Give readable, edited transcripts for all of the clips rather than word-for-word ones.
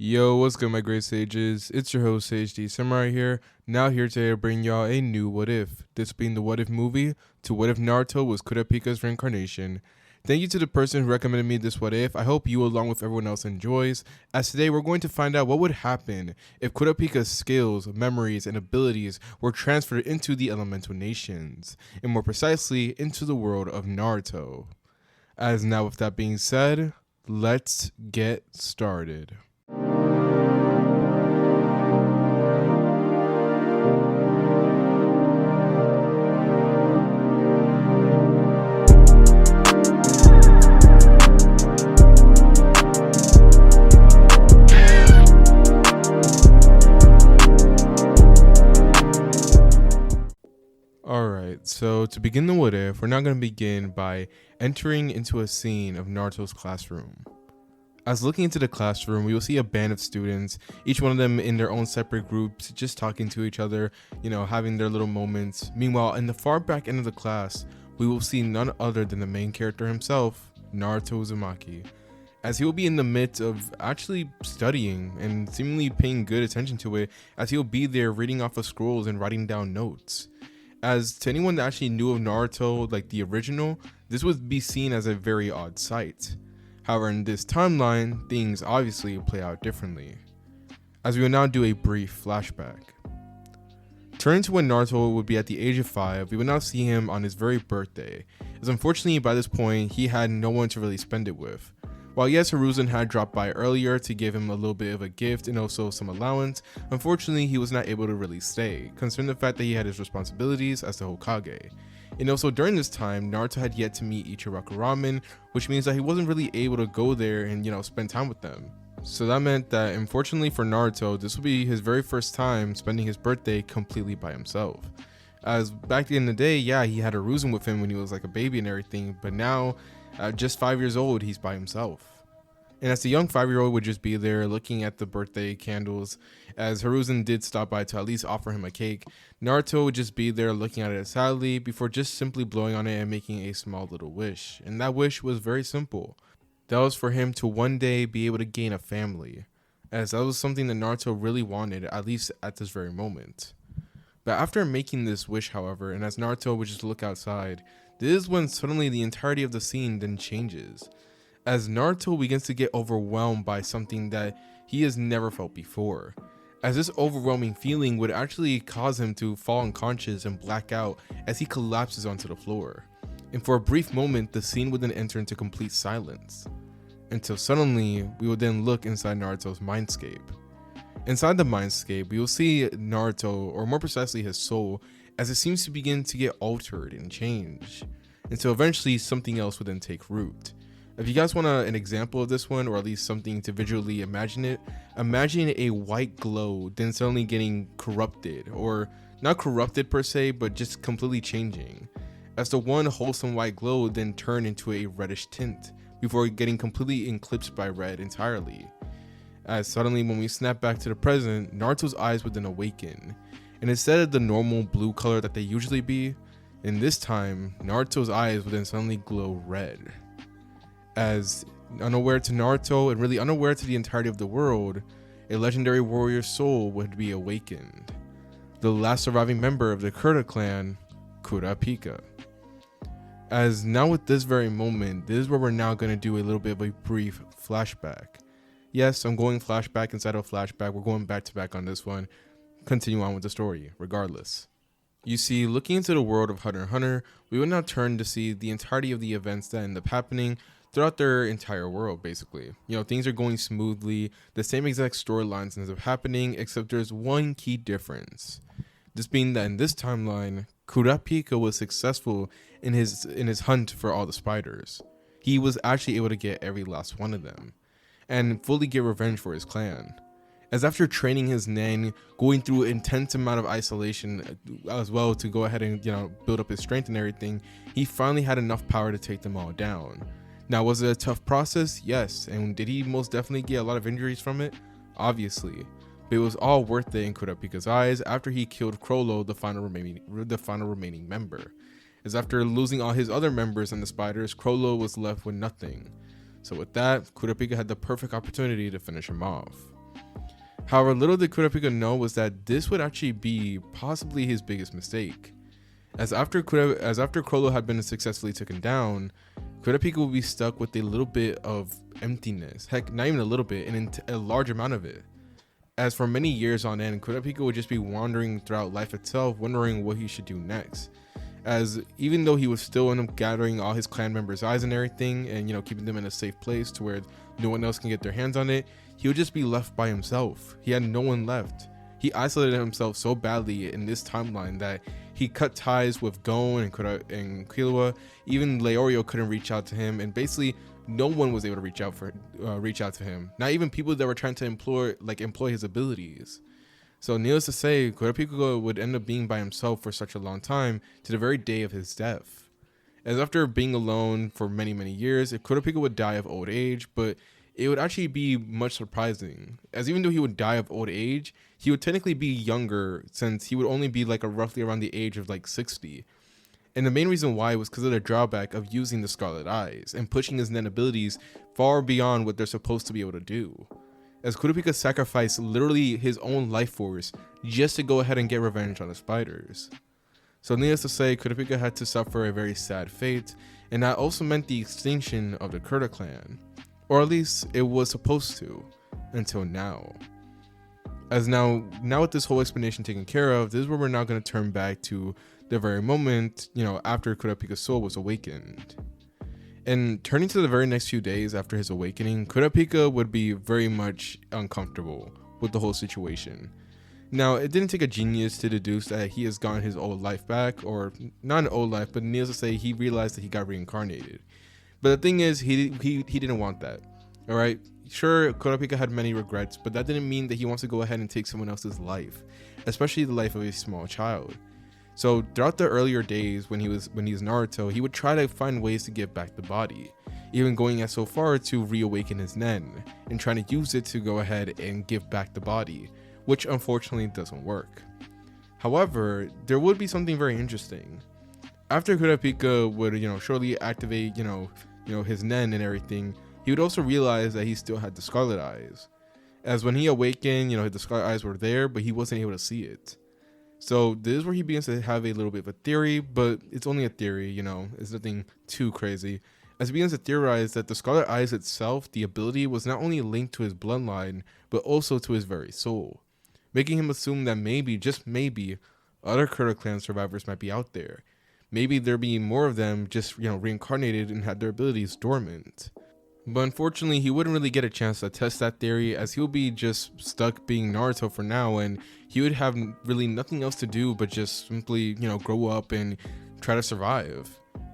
Yo, what's good, my great sages? It's your host, Sage D Samurai here. Now here today to bring y'all a new What If. This being the What If movie to What If Naruto was Kurapika's reincarnation. Thank you to the person who recommended me this What If. I hope you, along with everyone else, enjoys. As today, we're going to find out what would happen if Kurapika's skills, memories, and abilities were transferred into the elemental nations, and more precisely, into the world of Naruto. As now, with that being said, let's get started. Alright, so to begin the what if, we're now going to begin by entering into a scene of Naruto's classroom. As looking into the classroom, we will see a band of students, each one of them in their own separate groups, just talking to each other, having their little moments. Meanwhile, in the far back end of the class, we will see none other than the main character himself, Naruto Uzumaki, as he will be in the midst of actually studying and seemingly paying good attention to it, as he will be there reading off of scrolls and writing down notes. As to anyone that actually knew of Naruto, like the original, this would be seen as a very odd sight. However, in this timeline, things obviously play out differently. As we will now do a brief flashback. Turning to when Naruto would be at the age of 5, we will now see him on his very birthday, as unfortunately by this point, he had no one to really spend it with. While yes, Hiruzen had dropped by earlier to give him a little bit of a gift and also some allowance, unfortunately he was not able to really stay, considering the fact that he had his responsibilities as the Hokage. And also during this time, Naruto had yet to meet Ichiraku Ramen, which means that he wasn't really able to go there and spend time with them. So that meant that unfortunately for Naruto, this would be his very first time spending his birthday completely by himself. As back in the day, yeah, he had Hiruzen with him when he was like a baby and everything, but now at just 5 years old, he's by himself. And as the young 5-year-old would just be there looking at the birthday candles, as Hiruzen did stop by to at least offer him a cake, Naruto would just be there looking at it sadly before just simply blowing on it and making a small little wish. And that wish was very simple. That was for him to one day be able to gain a family, as that was something that Naruto really wanted, at least at this very moment. But after making this wish, however, and as Naruto would just look outside, this is when suddenly the entirety of the scene then changes, as Naruto begins to get overwhelmed by something that he has never felt before, as this overwhelming feeling would actually cause him to fall unconscious and black out as he collapses onto the floor. And for a brief moment, the scene would then enter into complete silence, until suddenly we will then look inside Naruto's mindscape. Inside the mindscape, we will see Naruto, or more precisely his soul, as it seems to begin to get altered and change, until eventually something else would then take root. If you guys want an example of this one, or at least something to visually imagine it, imagine a white glow then suddenly getting corrupted, or not corrupted per se, but just completely changing, as the one wholesome white glow then turned into a reddish tint, before getting completely eclipsed by red entirely. As suddenly when we snap back to the present, Naruto's eyes would then awaken, and instead of the normal blue color that they usually be, in this time, Naruto's eyes would then suddenly glow red. As unaware to Naruto and really unaware to the entirety of the world, a legendary warrior's soul would be awakened. The last surviving member of the Kurta clan, Kurapika. As now with this very moment, this is where we're now going to do a little bit of a brief flashback. Yes, I'm going flashback inside of flashback. We're going back to back on this one. Continue on with the story, regardless. You see, looking into the world of Hunter x Hunter, we will now turn to see the entirety of the events that end up happening throughout their entire world, basically. Things are going smoothly, the same exact storylines ends up happening, except there's one key difference. This being that in this timeline, Kurapika was successful in his hunt for all the spiders. He was actually able to get every last one of them, and fully get revenge for his clan. As after training his Nen, going through an intense amount of isolation as well to go ahead and build up his strength and everything, he finally had enough power to take them all down. Now, was it a tough process? Yes. And did he most definitely get a lot of injuries from it? Obviously. But it was all worth it in Kurapika's eyes after he killed Crollo, the final remaining member. As after losing all his other members and the spiders, Crollo was left with nothing. So with that, Kurapika had the perfect opportunity to finish him off. However, little did Kurapika know was that this would actually be possibly his biggest mistake. As after Chrollo had been successfully taken down, Kurapika would be stuck with a little bit of emptiness. Heck, not even a little bit, a large amount of it. As for many years on end, Kurapika would just be wandering throughout life itself, wondering what he should do next. As even though he would still end up gathering all his clan members' eyes and everything, and keeping them in a safe place to where no one else can get their hands on it, he would just be left by himself. He had no one left. He isolated himself so badly in this timeline that he cut ties with Gon and Killua. Even Leorio couldn't reach out to him, and basically no one was able to reach out to him. Not even people that were trying to employ his abilities. So needless to say, Kurapika would end up being by himself for such a long time, to the very day of his death. As after being alone for many years, Kurapika would die of old age, but it would actually be much surprising, as even though he would die of old age, he would technically be younger, since he would only be roughly around the age of 60. And the main reason why was because of the drawback of using the Scarlet Eyes and pushing his Nen abilities far beyond what they're supposed to be able to do. As Kurapika sacrificed literally his own life force just to go ahead and get revenge on the spiders. So needless to say, Kurapika had to suffer a very sad fate, and that also meant the extinction of the Kurta clan. Or at least it was supposed to, until now. As now with this whole explanation taken care of, this is where we're now going to turn back to the very moment, after Kurapika's soul was awakened. And turning to the very next few days after his awakening, Kurapika would be very much uncomfortable with the whole situation. Now, it didn't take a genius to deduce that he has gotten his old life back, or not an old life, but needless to say, he realized that he got reincarnated. But the thing is, he didn't want that. All right, sure, Kurapika had many regrets, but that didn't mean that he wants to go ahead and take someone else's life, especially the life of a small child. So throughout the earlier days when he was Naruto, he would try to find ways to get back the body, even going as so far to reawaken his Nen and trying to use it to go ahead and give back the body, which unfortunately doesn't work. However, there would be something very interesting. After Kurapika would surely activate his Nen and everything, he would also realize that he still had the Scarlet Eyes. As when he awakened, the Scarlet Eyes were there, but he wasn't able to see it. So this is where he begins to have a little bit of a theory, but it's only a theory, it's nothing too crazy. As he begins to theorize that the Scarlet Eyes itself, the ability, was not only linked to his bloodline, but also to his very soul, making him assume that maybe, just maybe, other Kurta clan survivors might be out there. Maybe there be more of them just, reincarnated and had their abilities dormant. But unfortunately, he wouldn't really get a chance to test that theory, as he would be just stuck being Naruto for now, and he would have really nothing else to do but just simply, grow up and try to survive.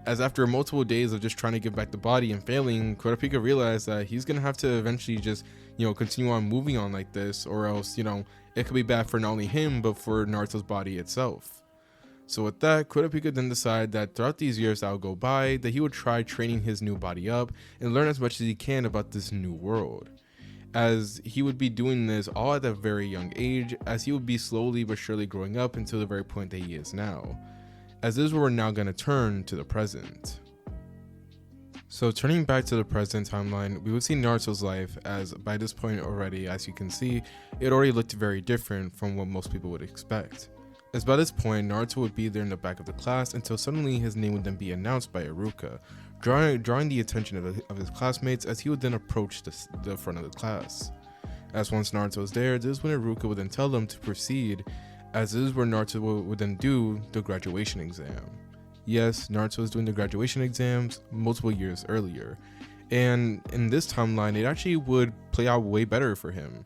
As after multiple days of just trying to give back the body and failing, Kurapika realized that he's gonna have to eventually just, continue on moving on like this, or else, it could be bad for not only him, but for Naruto's body itself. So with that, Kurapika then decided that throughout these years that would go by, that he would try training his new body up and learn as much as he can about this new world. As he would be doing this all at a very young age, as he would be slowly but surely growing up until the very point that he is now. As this is where we're now going to turn to the present. So turning back to the present timeline, we would see Naruto's life, as by this point already, as you can see, it already looked very different from what most people would expect. As by this point, Naruto would be there in the back of the class until suddenly his name would then be announced by Iruka, drawing the attention of his classmates, as he would then approach the front of the class. As once Naruto was there, this is when Iruka would then tell them to proceed, as this is where Naruto would then do the graduation exam. Yes, Naruto was doing the graduation exams multiple years earlier, and in this timeline, it actually would play out way better for him.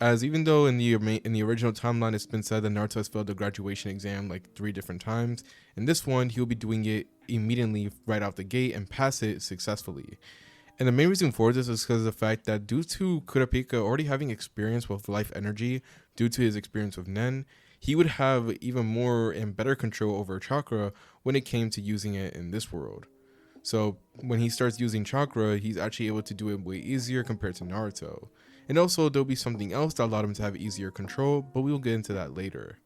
As even though in the original timeline it's been said that Naruto has failed the graduation exam 3 different times, in this one he will be doing it immediately right out the gate and pass it successfully. And the main reason for this is because of the fact that due to Kurapika already having experience with life energy, due to his experience with Nen, he would have even more and better control over chakra when it came to using it in this world. So when he starts using chakra, he's actually able to do it way easier compared to Naruto. And also there'll be something else that allowed him to have easier control, but we'll get into that later.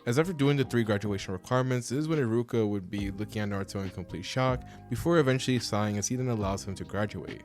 As after doing the 3 graduation requirements, this is when Iruka would be looking at Naruto in complete shock before eventually sighing, as he then allows him to graduate.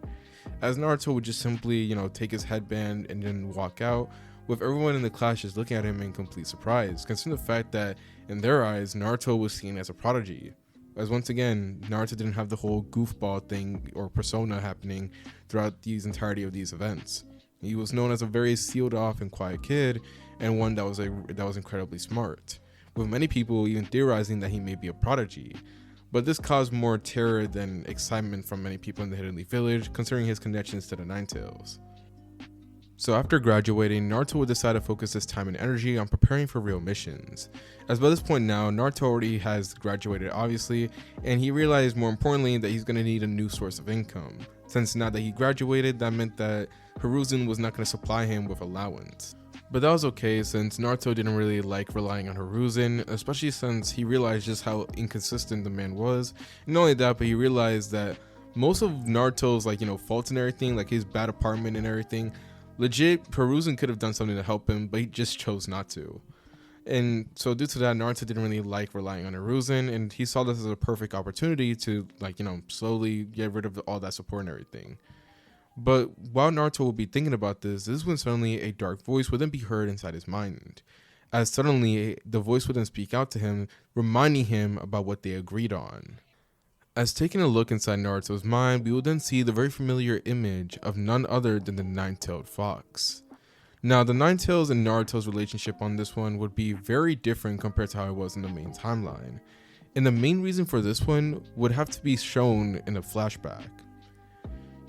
as Naruto would just simply, take his headband and then walk out, with everyone in the class just looking at him in complete surprise, considering the fact that in their eyes, Naruto was seen as a prodigy. As once again, Naruto didn't have the whole goofball thing or persona happening throughout the entirety of these events. He was known as a very sealed off and quiet kid, and one that was incredibly smart, with many people even theorizing that he may be a prodigy. But this caused more terror than excitement from many people in the Hidden Leaf Village, considering his connections to the Nine Tails. So after graduating, Naruto would decide to focus his time and energy on preparing for real missions. As by this point now, Naruto already has graduated obviously, and he realized more importantly that he's going to need a new source of income. Since now that he graduated, that meant that Hiruzen was not going to supply him with allowance. But that was okay, since Naruto didn't really like relying on Hiruzen, especially since he realized just how inconsistent the man was. And not only that, but he realized that most of Naruto's faults and everything, like his bad apartment and everything, legit, Hiruzen could have done something to help him, but he just chose not to. And so due to that, Naruto didn't really like relying on Hiruzen, and he saw this as a perfect opportunity to slowly get rid of all that support and everything. But while Naruto would be thinking about this is when suddenly a dark voice would then be heard inside his mind. As suddenly the voice would then speak out to him, reminding him about what they agreed on. As taking a look inside Naruto's mind, we will then see the very familiar image of none other than the nine-tailed fox. Now, the Nine Tails and Naruto's relationship on this one would be very different compared to how it was in the main timeline. And the main reason for this one would have to be shown in a flashback.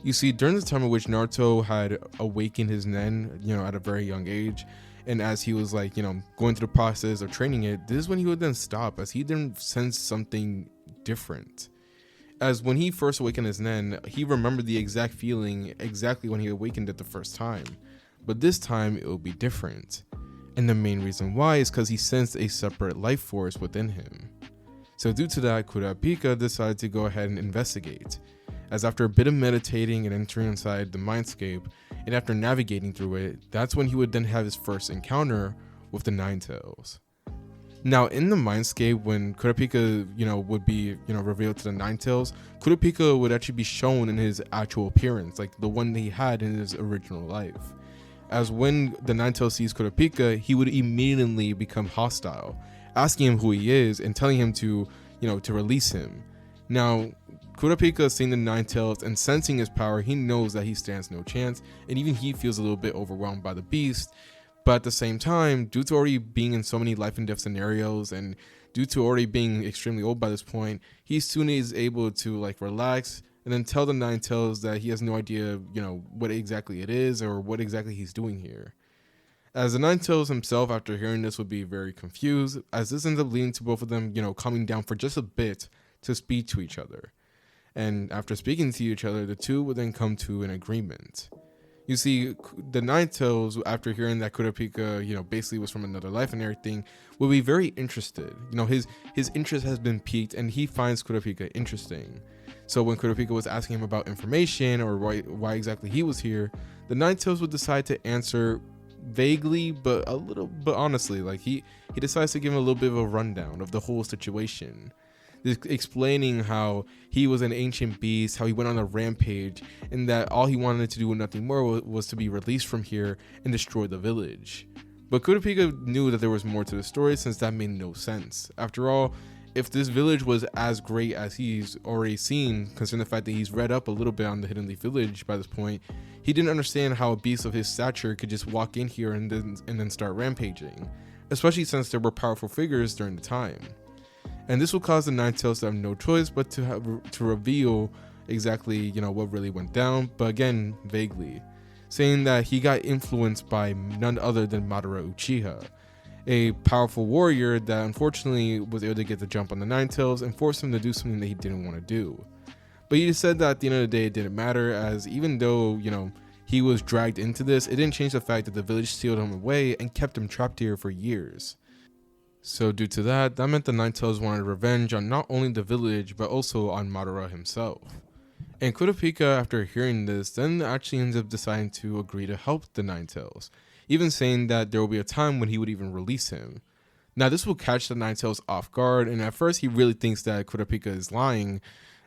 You see, during the time in which Naruto had awakened his Nen, at a very young age, and as he was going through the process of training it, this is when he would then stop, as he didn't sense something different. As when he first awakened his Nen, he remembered the exact feeling exactly when he awakened it the first time. But this time it will be different. And the main reason why is because he sensed a separate life force within him. So due to that, Kurapika decided to go ahead and investigate. As after a bit of meditating and entering inside the mindscape, and after navigating through it, that's when he would then have his first encounter with the Nine Tails. Now in the mindscape, when Kurapika, would be, revealed to the Nine Tails, Kurapika would actually be shown in his actual appearance, like the one that he had in his original life. As when the Nine Tails sees Kurapika, he would immediately become hostile, asking him who he is and telling him to release him. Now, Kurapika seeing the Nine Tails and sensing his power, he knows that he stands no chance, and even he feels a little bit overwhelmed by the beast. But at the same time, due to already being in so many life and death scenarios, and due to already being extremely old by this point, he soon is able to relax and then tell the Nine Tails that he has no idea, what exactly it is or what exactly he's doing here. As the Nine Tails himself, after hearing this, would be very confused, as this ends up leading to both of them, calming down for just a bit to speak to each other. And after speaking to each other, the two would then come to an agreement. You see, the Nine Tails, after hearing that Kurapika, basically was from another life and everything, will be very interested. His interest has been piqued, and he finds Kurapika interesting. So when Kurapika was asking him about information or why exactly he was here, the Nine Tails would decide to answer vaguely, but honestly, he decides to give him a little bit of a rundown of the whole situation. Explaining how he was an ancient beast, how he went on a rampage, and that all he wanted to do and nothing more was to be released from here and destroy the village. But Kurapika knew that there was more to the story, since that made no sense. After all, if this village was as great as he's already seen, considering the fact that he's read up a little bit on the Hidden Leaf Village by this point, he didn't understand how a beast of his stature could just walk in here and then start rampaging, especially since there were powerful figures during the time. And this will cause the Nine Tails to have no choice but to reveal exactly, what really went down, but again, vaguely, saying that he got influenced by none other than Madara Uchiha, a powerful warrior that unfortunately was able to get the jump on the Nine Tails and force him to do something that he didn't want to do. But he said that at the end of the day, it didn't matter, as even though, he was dragged into this, it didn't change the fact that the village sealed him away and kept him trapped here for years. So due to that meant the Nine Tails wanted revenge on not only the village, but also on Madara himself. And Kurapika, after hearing this, then actually ends up deciding to agree to help the Nine Tails, even saying that there will be a time when he would even release him. Now this will catch the Nine Tails off guard, and at first he really thinks that Kurapika is lying,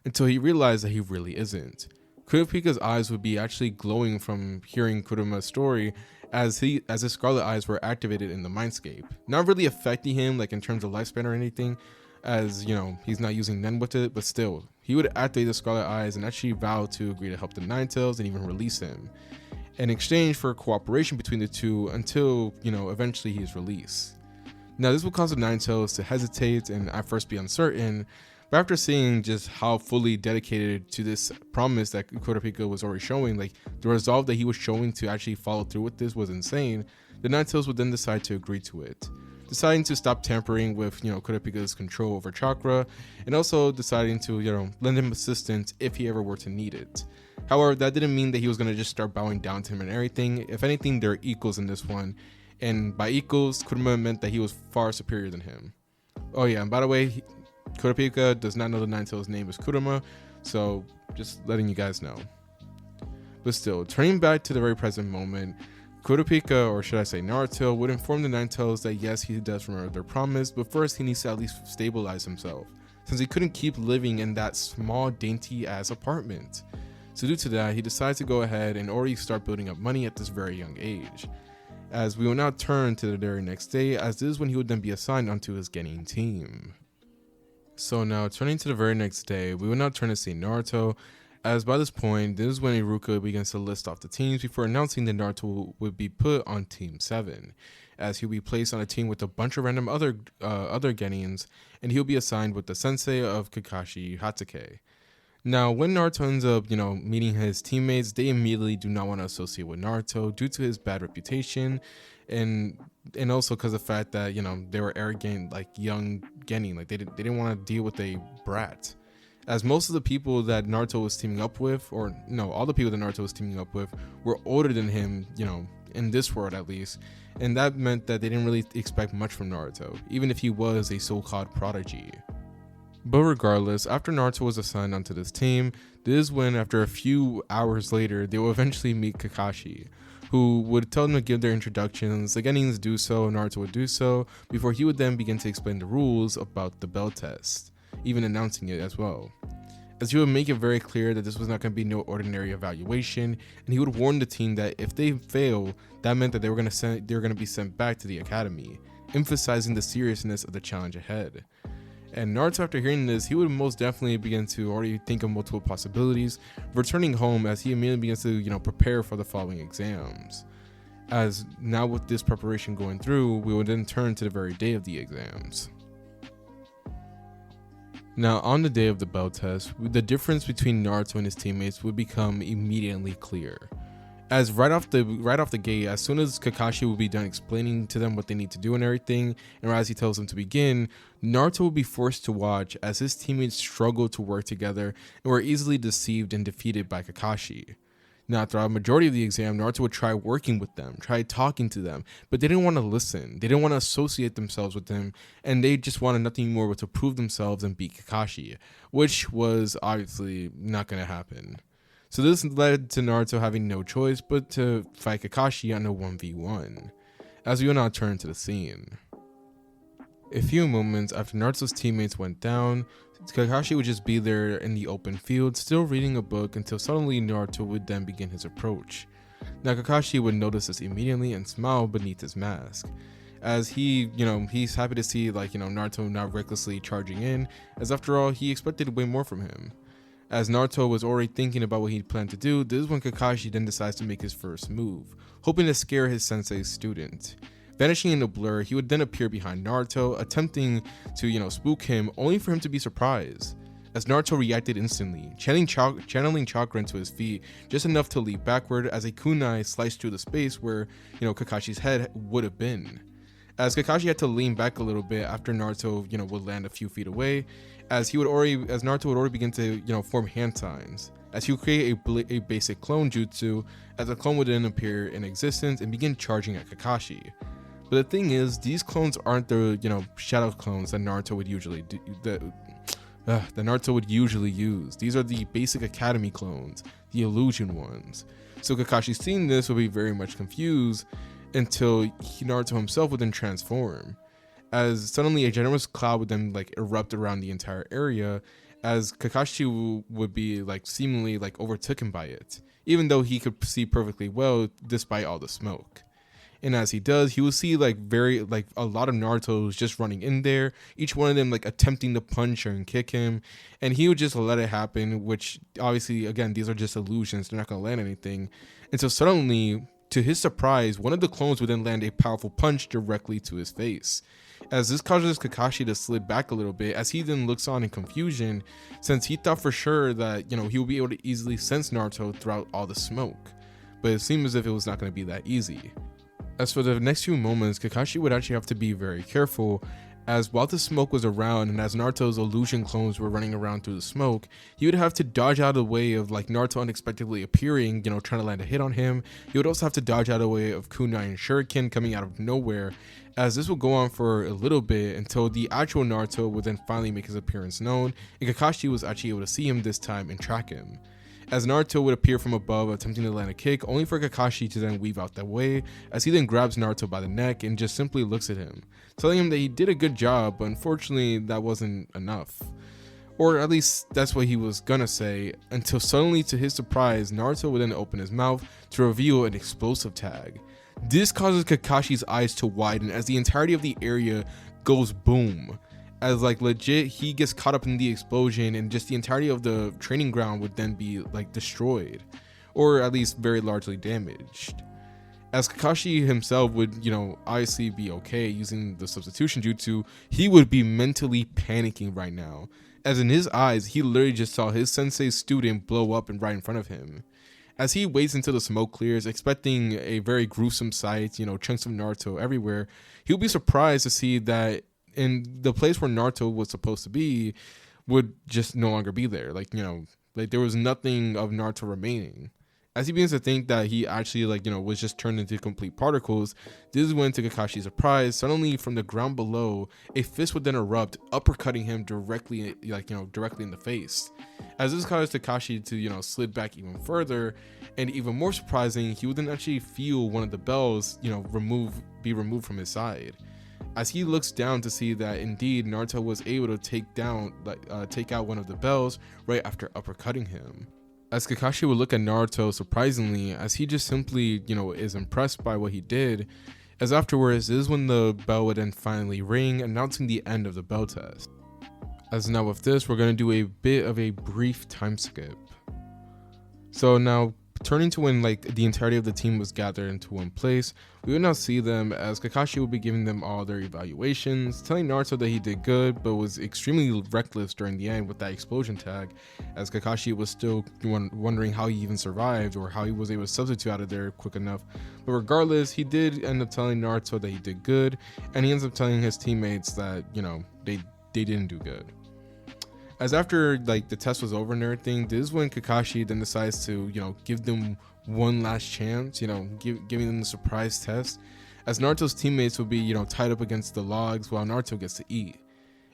until he realizes that he really isn't. Kurapika's eyes would be actually glowing from hearing Kuruma's story, as his scarlet eyes were activated in the mindscape, not really affecting him like in terms of lifespan or anything, as he's not using Nen with it, but still he would activate the scarlet eyes and actually vow to agree to help the Ninetales and even release him in exchange for cooperation between the two until eventually he is released. Now this would cause the Ninetales to hesitate and at first be uncertain, but after seeing just how fully dedicated to this promise that Kurapika was already showing, like the resolve that he was showing to actually follow through with this was insane, the Ninetales would then decide to agree to it, deciding to stop tampering with Kurapika's control over chakra, and also deciding to lend him assistance if he ever were to need it. However, that didn't mean that he was going to just start bowing down to him and everything. If anything, they're equals in this one, and by equals, Kuruma meant that he was far superior than him. Oh yeah, and by the way, Kurapika does not know the Ninetales' name is Kuruma, so just letting you guys know. But still, turning back to the very present moment, Kurapika, or should I say Naruto, would inform the Ninetales that yes, he does remember their promise, but first he needs to at least stabilize himself, since he couldn't keep living in that small, dainty-ass apartment. So due to that, he decides to go ahead and already start building up money at this very young age. As we will now turn to the very next day, as this is when he would then be assigned onto his Genin team. So now, turning to the very next day, we will now turn to see Naruto, as by this point, this is when Iruka begins to list off the teams before announcing that Naruto would be put on Team 7, as he'll be placed on a team with a bunch of random other Genins, and he'll be assigned with the sensei of Kakashi Hatake. Now, when Naruto ends up, meeting his teammates, they immediately do not want to associate with Naruto due to his bad reputation, and also because of the fact that they were arrogant, like young Genin, like they didn't want to deal with a brat. As most of the people that Naruto was teaming up with, or no, all the people that Naruto was teaming up with were older than him, in this world at least, and that meant that they didn't really expect much from Naruto, even if he was a so-called prodigy. But regardless, after Naruto was assigned onto this team, this is when, after a few hours later, they will eventually meet Kakashi, who would tell them to give their introductions. The Genins do so, Naruto would do so, before he would then begin to explain the rules about the bell test, even announcing it as well. As he would make it very clear that this was not going to be no ordinary evaluation, and he would warn the team that if they fail, that meant that they were going to be sent back to the academy, emphasizing the seriousness of the challenge ahead. And Naruto, after hearing this, he would most definitely begin to already think of multiple possibilities, returning home as he immediately begins to, prepare for the following exams. As now with this preparation going through, we would then turn to the very day of the exams. Now, on the day of the bell test, the difference between Naruto and his teammates would become immediately clear. As right off the gate, as soon as Kakashi will be done explaining to them what they need to do and everything, and as he tells them to begin, Naruto will be forced to watch as his teammates struggle to work together and were easily deceived and defeated by Kakashi. Now, throughout the majority of the exam, Naruto would try working with them, try talking to them, but they didn't want to listen. They didn't want to associate themselves with him, and they just wanted nothing more but to prove themselves and beat Kakashi, which was obviously not going to happen. So this led to Naruto having no choice but to fight Kakashi on a 1v1, as we will now turn to the scene. A few moments after Naruto's teammates went down, Kakashi would just be there in the open field, still reading a book, until suddenly Naruto would then begin his approach. Now Kakashi would notice this immediately and smile beneath his mask, as he's happy to see Naruto not recklessly charging in, as after all, he expected way more from him. As Naruto was already thinking about what he planned to do, this is when Kakashi then decides to make his first move, hoping to scare his sensei's student. Vanishing in a blur, he would then appear behind Naruto, attempting to, spook him, only for him to be surprised. As Naruto reacted instantly, channeling chakra into his feet, just enough to leap backward as a kunai sliced through the space where, Kakashi's head would have been. As Kakashi had to lean back a little bit after Naruto, would land a few feet away, as Naruto would already begin to, form hand signs, as he would create a basic clone jutsu, as the clone would then appear in existence and begin charging at Kakashi. But the thing is, these clones aren't the, shadow clones that Naruto would usually do, that Naruto would usually use. These are the basic academy clones, the illusion ones. So Kakashi, seeing this, would be very much confused until Naruto himself would then transform, as suddenly a generous cloud would then erupt around the entire area, as Kakashi would be like seemingly like overtaken by it, even though he could see perfectly well despite all the smoke. And as he does, he will see like a lot of Naruto's just running in there, each one of them like attempting to punch and kick him, and he would just let it happen, which obviously, again, these are just illusions, they're not going to land anything. And so suddenly, to his surprise, one of the clones would then land a powerful punch directly to his face, as this causes Kakashi to slip back a little bit, as he then looks on in confusion, since he thought for sure that, you know, he would be able to easily sense Naruto throughout all the smoke, but it seemed as if it was not going to be that easy. As for the next few moments, Kakashi would actually have to be very careful, as while the smoke was around and as Naruto's illusion clones were running around through the smoke, he would have to dodge out of the way of like Naruto unexpectedly appearing, you know, trying to land a hit on him. He would also have to dodge out of the way of kunai and shuriken coming out of nowhere, as this would go on for a little bit until the actual Naruto would then finally make his appearance known, and Kakashi was actually able to see him this time and track him, as Naruto would appear from above attempting to land a kick, only for Kakashi to then weave out that way, as he then grabs Naruto by the neck and just simply looks at him, telling him that he did a good job, but unfortunately that wasn't enough. Or at least that's what he was gonna say, until suddenly, to his surprise, Naruto would then open his mouth to reveal an explosive tag. This causes Kakashi's eyes to widen as the entirety of the area goes boom, as like legit he gets caught up in the explosion, and just the entirety of the training ground would then be like destroyed, or at least very largely damaged. As Kakashi himself would, you know, obviously be okay using the substitution jutsu, he would be mentally panicking right now, as in his eyes he literally just saw his sensei's student blow up and right in front of him. As he waits until the smoke clears, expecting a very gruesome sight, you know, chunks of Naruto everywhere, he'll be surprised to see that in the place where Naruto was supposed to be would just no longer be there. Like, you know, like there was nothing of Naruto remaining. As he begins to think that he actually, like, you know, was just turned into complete particles, this is when, to Kakashi's surprise, suddenly from the ground below, a fist would then erupt, uppercutting him directly, like, you know, directly in the face. As this caused Kakashi to, you know, slip back even further, and even more surprising, he would then actually feel one of the bells, you know, be removed from his side, as he looks down to see that indeed Naruto was able to take out one of the bells right after uppercutting him. As Kakashi would look at Naruto surprisingly, as he just simply, you know, is impressed by what he did, as afterwards this is when the bell would then finally ring, announcing the end of the bell test. As now with this, we're going to do a bit of a brief time skip. So now, turning to when like the entirety of the team was gathered into one place, we would now see them as Kakashi would be giving them all their evaluations, telling Naruto that he did good but was extremely reckless during the end with that explosion tag, as Kakashi was still wondering how he even survived or how he was able to substitute out of there quick enough. But regardless, he did end up telling Naruto that he did good, and he ends up telling his teammates that, you know, they didn't do good. As after like the test was over and everything, this is when Kakashi then decides to, you know, give them one last chance, you know, giving them the surprise test, as Naruto's teammates will be, you know, tied up against the logs while Naruto gets to eat.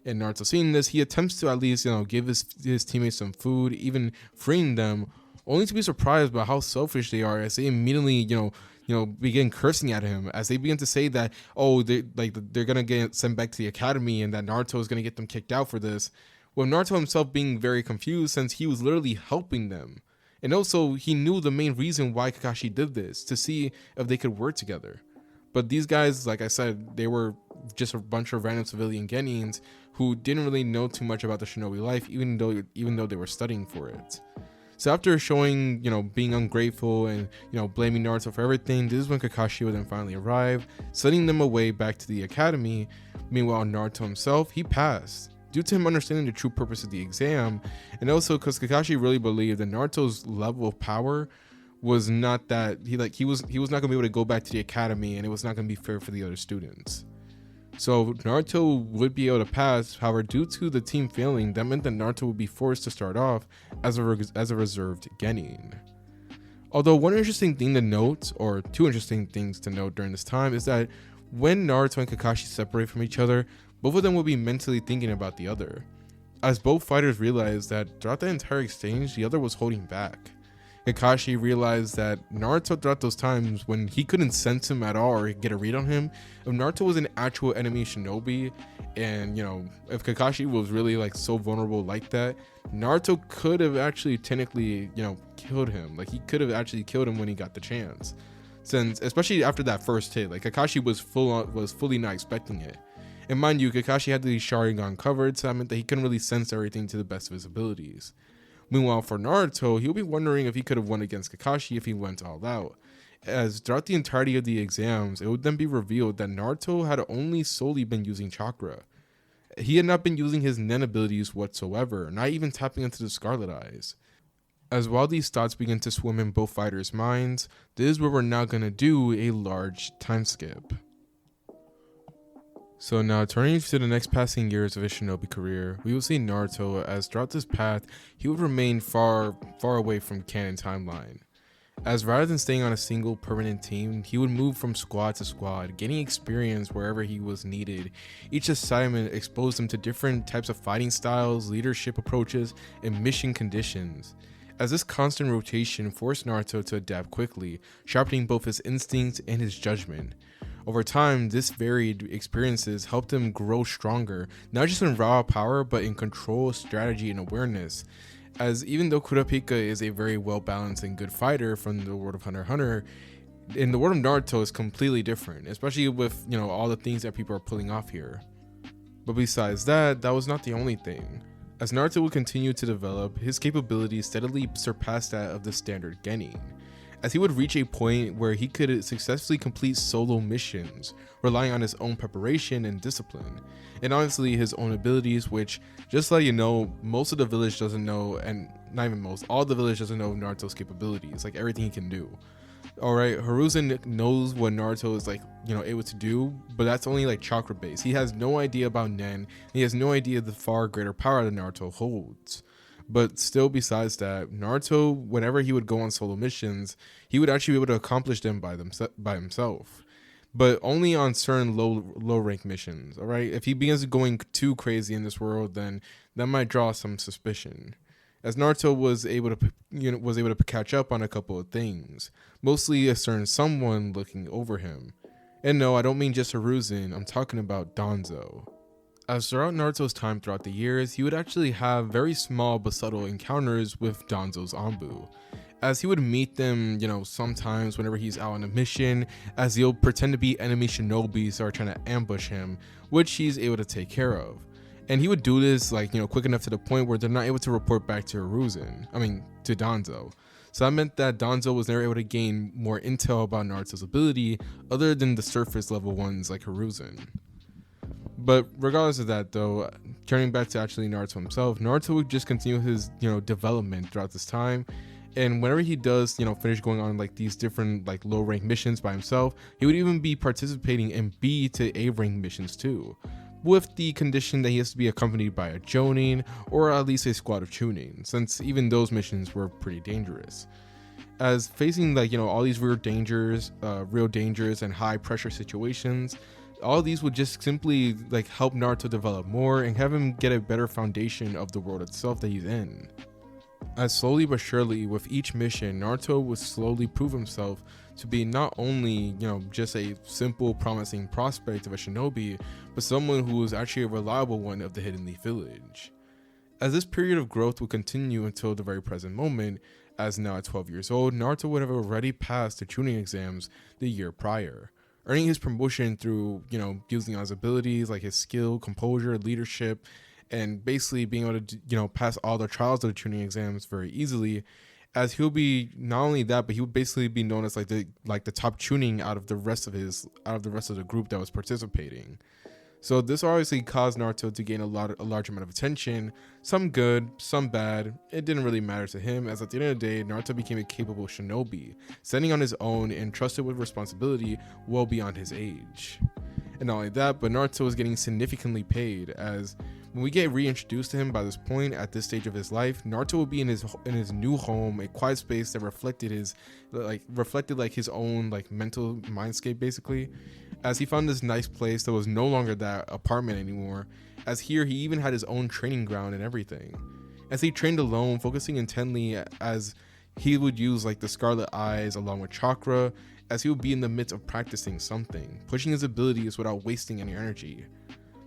And Naruto, seeing this, he attempts to at least, you know, give his teammates some food, even freeing them, only to be surprised by how selfish they are, as they immediately, you know, begin cursing at him, as they begin to say that, oh, they're gonna get sent back to the academy and that Naruto is gonna get them kicked out for this. With Naruto himself being very confused, since he was literally helping them. And also, he knew the main reason why Kakashi did this, to see if they could work together. But these guys, like I said, they were just a bunch of random civilian Genins who didn't really know too much about the shinobi life, even though they were studying for it. So after showing, you know, being ungrateful and, you know, blaming Naruto for everything, this is when Kakashi would then finally arrive, sending them away back to the academy. Meanwhile, Naruto himself, he passed, due to him understanding the true purpose of the exam, and also because Kakashi really believed that Naruto's level of power was not that he was not going to be able to go back to the academy, and it was not going to be fair for the other students. So Naruto would be able to pass. However, due to the team failing, that meant that Naruto would be forced to start off as a reserved Genin. Although one interesting thing to note, or two interesting things to note during this time, is that when Naruto and Kakashi separate from each other, both of them will be mentally thinking about the other, as both fighters realized that throughout the entire exchange, the other was holding back. Kakashi realized that Naruto, throughout those times when he couldn't sense him at all or get a read on him, if Naruto was an actual enemy shinobi, and if Kakashi was really like so vulnerable like that, Naruto could have actually technically killed him. Like he could have actually killed him when he got the chance, since especially after that first hit, like Kakashi was fully not expecting it. And mind you, Kakashi had the Sharingan covered, so that meant that he couldn't really sense everything to the best of his abilities. Meanwhile, for Naruto, he'll be wondering if he could have won against Kakashi if he went all out, as throughout the entirety of the exams, it would then be revealed that Naruto had only solely been using chakra. He had not been using his Nen abilities whatsoever, not even tapping into the Scarlet Eyes. As while these thoughts begin to swim in both fighters' minds, this is where we're now going to do a large time skip. So now, turning to the next passing years of his shinobi career, we will see Naruto as throughout this path, he would remain far away from canon timeline. As rather than staying on a single permanent team, he would move from squad to squad, gaining experience wherever he was needed. Each assignment exposed him to different types of fighting styles, leadership approaches, and mission conditions. As this constant rotation forced Naruto to adapt quickly, sharpening both his instincts and his judgment. Over time, this varied experiences helped him grow stronger, not just in raw power, but in control, strategy, and awareness. As even though Kurapika is a very well-balanced and good fighter from the world of Hunter x Hunter, in the world of Naruto is completely different, especially with, all the things that people are pulling off here. But besides that, that was not the only thing. As Naruto would continue to develop, his capabilities steadily surpassed that of the standard Genin, as he would reach a point where he could successfully complete solo missions, relying on his own preparation and discipline, and honestly his own abilities, which, just to let you know, most of the village doesn't know, and not even most, all the village doesn't know Naruto's capabilities, like everything he can do. Alright, Hiruzen knows what Naruto is able to do, but that's only like chakra based. He has no idea about Nen, and he has no idea the far greater power that Naruto holds. But still, besides that, Naruto, whenever he would go on solo missions, he would actually be able to accomplish them by himself, but only on certain low rank missions. All right, if he begins going too crazy in this world, then that might draw some suspicion. As Naruto was able to catch up on a couple of things, mostly a certain someone looking over him. And no, I don't mean just Hiruzen. I'm talking about Danzo. As throughout Naruto's time throughout the years, he would actually have very small but subtle encounters with Danzo's Anbu, as he would meet them, sometimes whenever he's out on a mission, as he'll pretend to be enemy shinobis that are trying to ambush him, which he's able to take care of. And he would do this quick enough to the point where they're not able to report back to to Danzo. So that meant that Danzo was never able to gain more intel about Naruto's ability other than the surface level ones like Hiruzen. But regardless of that though, turning back to actually Naruto himself, Naruto would just continue his, development throughout this time. And whenever he does, finish going on these different low rank missions by himself, he would even be participating in B to A rank missions too, with the condition that he has to be accompanied by a Jonin or at least a squad of Chunin, since even those missions were pretty dangerous. As facing all these real dangers and high pressure situations, all these would just simply help Naruto develop more and have him get a better foundation of the world itself that he's in. As slowly but surely with each mission, Naruto would slowly prove himself to be not only, just a simple promising prospect of a shinobi, but someone who was actually a reliable one of the Hidden Leaf Village. As this period of growth would continue until the very present moment, as now at 12 years old, Naruto would have already passed the tuning exams the year prior, earning his promotion through, using his abilities like his skill, composure, leadership, and basically being able to, pass all the trials of the tuning exams very easily. As he'll be not only that, but he would basically be known as the top tuning out of the rest of the group that was participating. So this obviously caused Naruto to gain a large amount of attention, some good, some bad. It didn't really matter to him, as at the end of the day, Naruto became a capable shinobi, standing on his own and trusted with responsibility well beyond his age. And not only that, but Naruto was getting significantly paid, as when we get reintroduced to him by this point at this stage of his life, Naruto would be in his new home, a quiet space that reflected his own mental mindscape basically, as he found this nice place that was no longer that apartment anymore, as here he even had his own training ground and everything. As he trained alone, focusing intently, as He would use like the Scarlet Eyes along with chakra, as he would be in the midst of practicing something, pushing his abilities without wasting any energy.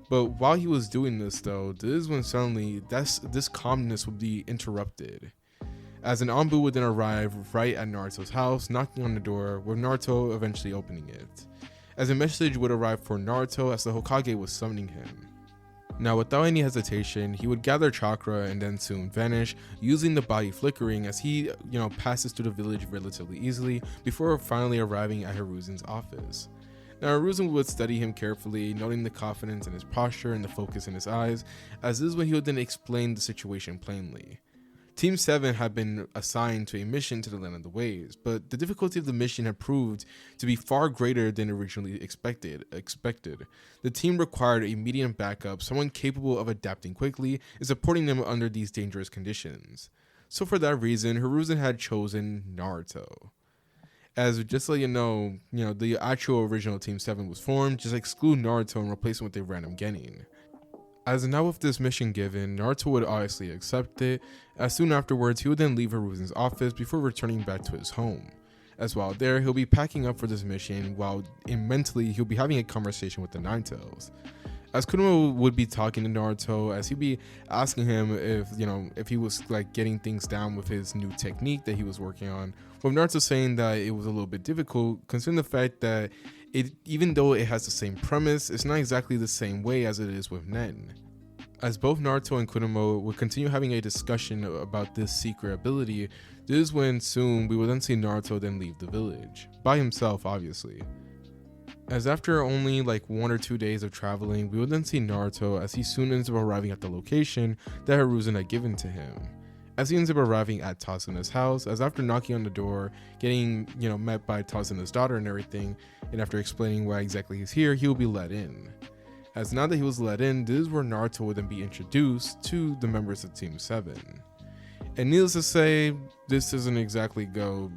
But while he was doing this though, this is when suddenly this calmness would be interrupted, as an Anbu would then arrive right at Naruto's house, knocking on the door, with Naruto eventually opening it, as a message would arrive for Naruto as the Hokage was summoning him. Now, without any hesitation, he would gather chakra and then soon vanish, using the body flickering as he, passes through the village relatively easily before finally arriving at Hiruzen's office. Now, Hiruzen would study him carefully, noting the confidence in his posture and the focus in his eyes, as this is when he would then explain the situation plainly. Team 7 had been assigned to a mission to the Land of the Waves, but the difficulty of the mission had proved to be far greater than originally expected. The team required a medium backup, someone capable of adapting quickly and supporting them under these dangerous conditions. So for that reason, Hiruzen had chosen Naruto. As just so you know, the actual original Team 7 was formed, just exclude Naruto and replace him with a random genin. As now with this mission given, Naruto would obviously accept it, as soon afterwards he would then leave Hiruzen's office before returning back to his home. As while there, he'll be packing up for this mission, while mentally he'll be having a conversation with the Nine-Tails. As Kurama would be talking to Naruto, as he'd be asking him if he was like getting things down with his new technique that he was working on, with Naruto saying that it was a little bit difficult, considering the fact that even though it has the same premise, it's not exactly the same way as it is with Nen. As both Naruto and Kurama would continue having a discussion about this secret ability, this is when soon we will then see Naruto then leave the village, by himself obviously. As after only like 1 or 2 days of traveling, we would then see Naruto as he soon ends up arriving at the location that Hiruzen had given to him. As he ends up arriving at Tasuna's house, as after knocking on the door, getting met by Tasuna's daughter and everything, and after explaining why exactly he's here, he will be let in. As now that he was let in, this is where Naruto would then be introduced to the members of Team 7. And needless to say, this doesn't exactly go,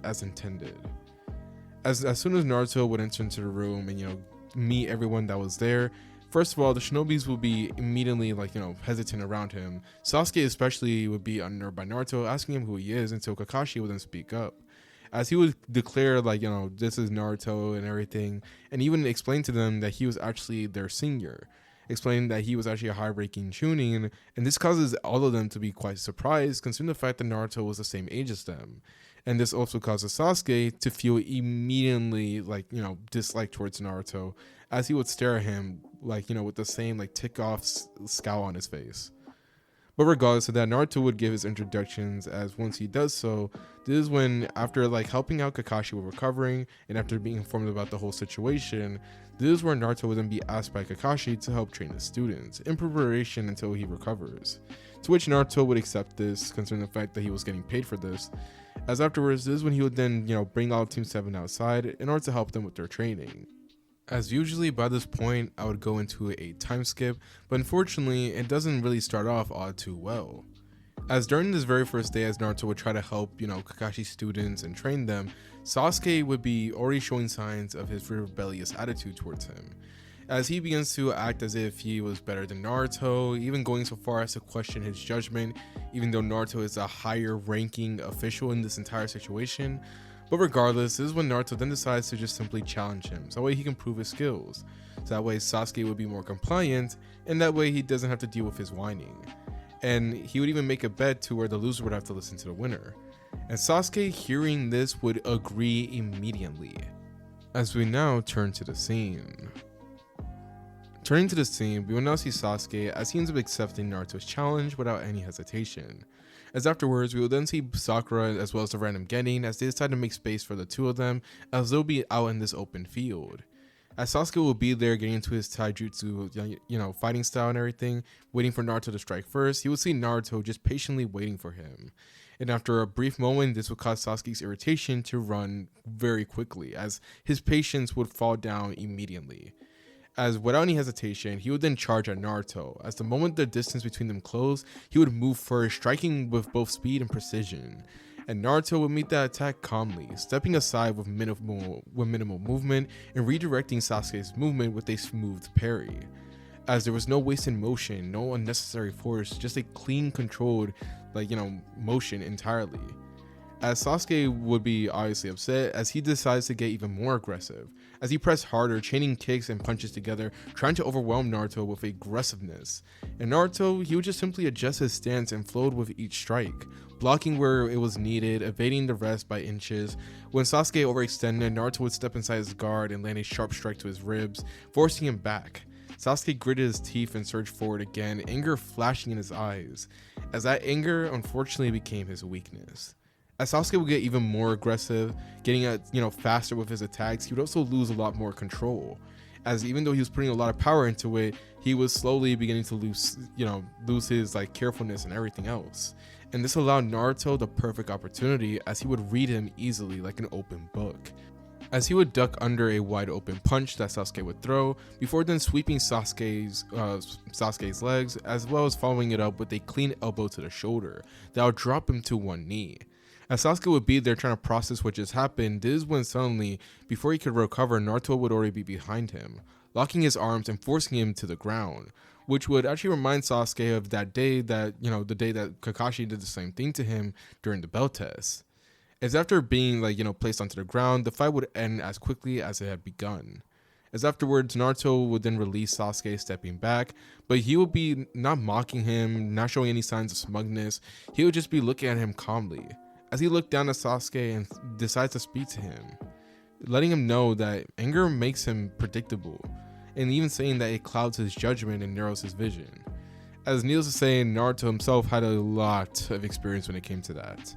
as intended. As soon as Naruto would enter into the room and, meet everyone that was there, first of all, the shinobis would be immediately hesitant around him. Sasuke especially would be unnerved by Naruto, asking him who he is, until Kakashi would then speak up. As he would declare this is Naruto and everything, and even explain to them that he was actually their senior, explaining that he was actually a high-ranking Chunin, and this causes all of them to be quite surprised, considering the fact that Naruto was the same age as them. And this also causes Sasuke to feel immediately dislike towards Naruto, as he would stare at him with the same tick-off scowl on his face. But regardless of that, Naruto would give his introductions, as once he does so, this is when, after helping out Kakashi with recovering, and after being informed about the whole situation, this is where Naruto would then be asked by Kakashi to help train his students, in preparation until he recovers. To which Naruto would accept this, considering the fact that he was getting paid for this, as afterwards, this is when he would then, bring all of Team 7 outside in order to help them with their training. As usually by this point, I would go into a time skip, but unfortunately, it doesn't really start off all too well. As during this very first day, as Naruto would try to help, Kakashi's students and train them, Sasuke would be already showing signs of his rebellious attitude towards him, as he begins to act as if he was better than Naruto, even going so far as to question his judgment, even though Naruto is a higher ranking official in this entire situation. But regardless, this is when Naruto then decides to just simply challenge him, so that way he can prove his skills. So that way Sasuke would be more compliant, and that way he doesn't have to deal with his whining. And he would even make a bet to where the loser would have to listen to the winner. And Sasuke, hearing this, would agree immediately. As we now turn to the scene. Turning to the scene, we will now see Sasuke as he ends up accepting Naruto's challenge without any hesitation. As afterwards, we will then see Sakura as well as the random Genin as they decide to make space for the two of them, as they'll be out in this open field. As Sasuke will be there getting into his taijutsu, fighting style and everything, waiting for Naruto to strike first, he will see Naruto just patiently waiting for him. And after a brief moment, this would cause Sasuke's irritation to run very quickly, as his patience would fall down immediately. As without any hesitation, he would then charge at Naruto. As the moment the distance between them closed, he would move first, striking with both speed and precision. And Naruto would meet that attack calmly, stepping aside with minimal movement and redirecting Sasuke's movement with a smooth parry. As there was no wasted motion, no unnecessary force, just a clean controlled, motion entirely. as Sasuke would be obviously upset as he decides to get even more aggressive, as he pressed harder, chaining kicks and punches together, trying to overwhelm Naruto with aggressiveness. And Naruto, he would just simply adjust his stance and flowed with each strike, blocking where it was needed, evading the rest by inches. When Sasuke overextended, Naruto would step inside his guard and land a sharp strike to his ribs, forcing him back. Sasuke gritted his teeth and surged forward again, anger flashing in his eyes, as that anger unfortunately became his weakness. As Sasuke would get even more aggressive, getting faster with his attacks, he would also lose a lot more control. As even though he was putting a lot of power into it, he was slowly beginning to lose his carefulness and everything else. And this allowed Naruto the perfect opportunity, as he would read him easily like an open book. As he would duck under a wide open punch that Sasuke would throw, before then sweeping Sasuke's legs, as well as following it up with a clean elbow to the shoulder that would drop him to one knee. As Sasuke would be there trying to process what just happened, this is when suddenly, before he could recover, Naruto would already be behind him, locking his arms and forcing him to the ground, which would actually remind Sasuke of that day the day that Kakashi did the same thing to him during the bell test. As after being placed onto the ground, the fight would end as quickly as it had begun. As afterwards, Naruto would then release Sasuke, stepping back, but he would be not mocking him, not showing any signs of smugness. He would just be looking at him calmly, as he looked down at Sasuke and decides to speak to him, letting him know that anger makes him predictable, and even saying that it clouds his judgment and narrows his vision. As needless to say, Naruto himself had a lot of experience when it came to that.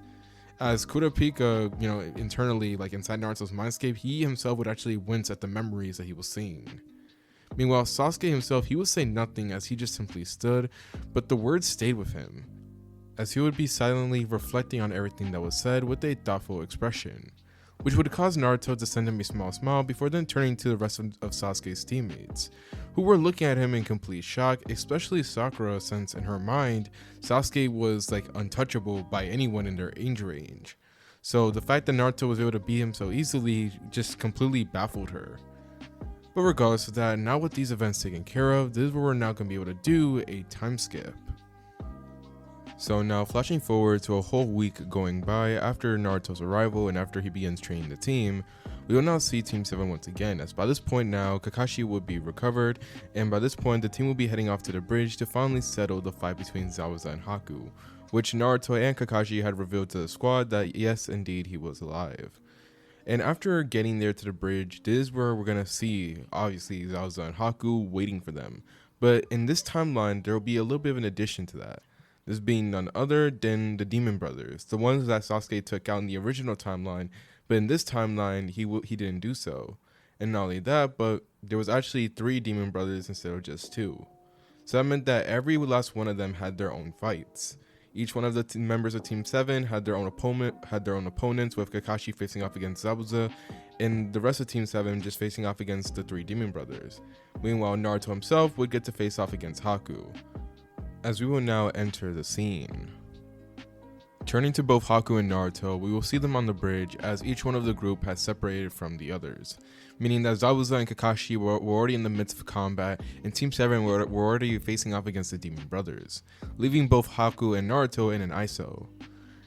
As Kurapika, internally, inside Naruto's mindscape, he himself would actually wince at the memories that he was seeing. Meanwhile, Sasuke himself, he would say nothing as he just simply stood, but the words stayed with him, as he would be silently reflecting on everything that was said with a thoughtful expression, which would cause Naruto to send him a small smile before then turning to the rest of Sasuke's teammates, who were looking at him in complete shock, especially Sakura, since in her mind, Sasuke was untouchable by anyone in their age range. So the fact that Naruto was able to beat him so easily just completely baffled her. But regardless of that, now with these events taken care of, this is where we're now going to be able to do a time skip. So now flashing forward to a whole week going by after Naruto's arrival and after he begins training the team, we will now see Team 7 once again, as by this point now Kakashi would be recovered, and by this point the team will be heading off to the bridge to finally settle the fight between Zabuza and Haku, which Naruto and Kakashi had revealed to the squad that yes, indeed he was alive. And after getting there to the bridge, this is where we're going to see obviously Zabuza and Haku waiting for them, but in this timeline there will be a little bit of an addition to that. This being none other than the Demon Brothers, the ones that Sasuke took out in the original timeline, but in this timeline, he didn't do so. And not only that, but there was actually 3 Demon Brothers instead of just 2. So that meant that every last one of them had their own fights. Each one of the members of Team 7 had their own opponents, with Kakashi facing off against Zabuza, and the rest of Team 7 just facing off against the 3 Demon Brothers. Meanwhile, Naruto himself would get to face off against Haku. As we will now enter the scene. Turning to both Haku and Naruto, we will see them on the bridge as each one of the group has separated from the others, meaning that Zabuza and Kakashi were already in the midst of combat, and Team 7 were already facing off against the Demon Brothers, leaving both Haku and Naruto in an ISO.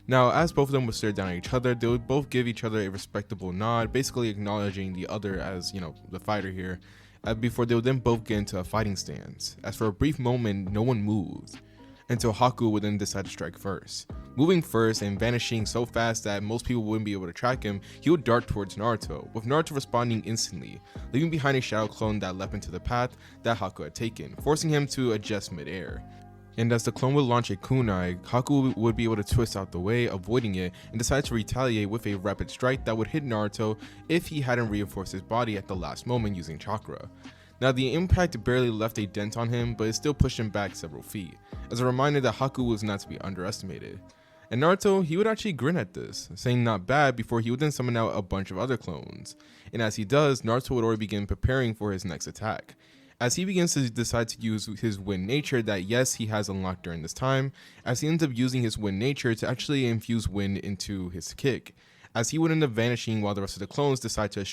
Now, as both of them would stare down at each other, they would both give each other a respectable nod, basically acknowledging the other as, the fighter here, before they would then both get into a fighting stance, as for a brief moment no one moved, until Haku would then decide to strike first. Moving first and vanishing so fast that most people wouldn't be able to track him, he would dart towards Naruto, with Naruto responding instantly, leaving behind a shadow clone that leapt into the path that Haku had taken, forcing him to adjust mid-air. And as the clone would launch a kunai, Haku would be able to twist out the way, avoiding it, and decide to retaliate with a rapid strike that would hit Naruto if he hadn't reinforced his body at the last moment using chakra. Now the impact barely left a dent on him, but it still pushed him back several feet, as a reminder that Haku was not to be underestimated. And Naruto, he would actually grin at this, saying not bad, before he would then summon out a bunch of other clones. And as he does, Naruto would already begin preparing for his next attack, as he begins to decide to use his wind nature that yes, he has unlocked during this time, as he ends up using his wind nature to actually infuse wind into his kick, as he would end up vanishing while the rest of the clones decide to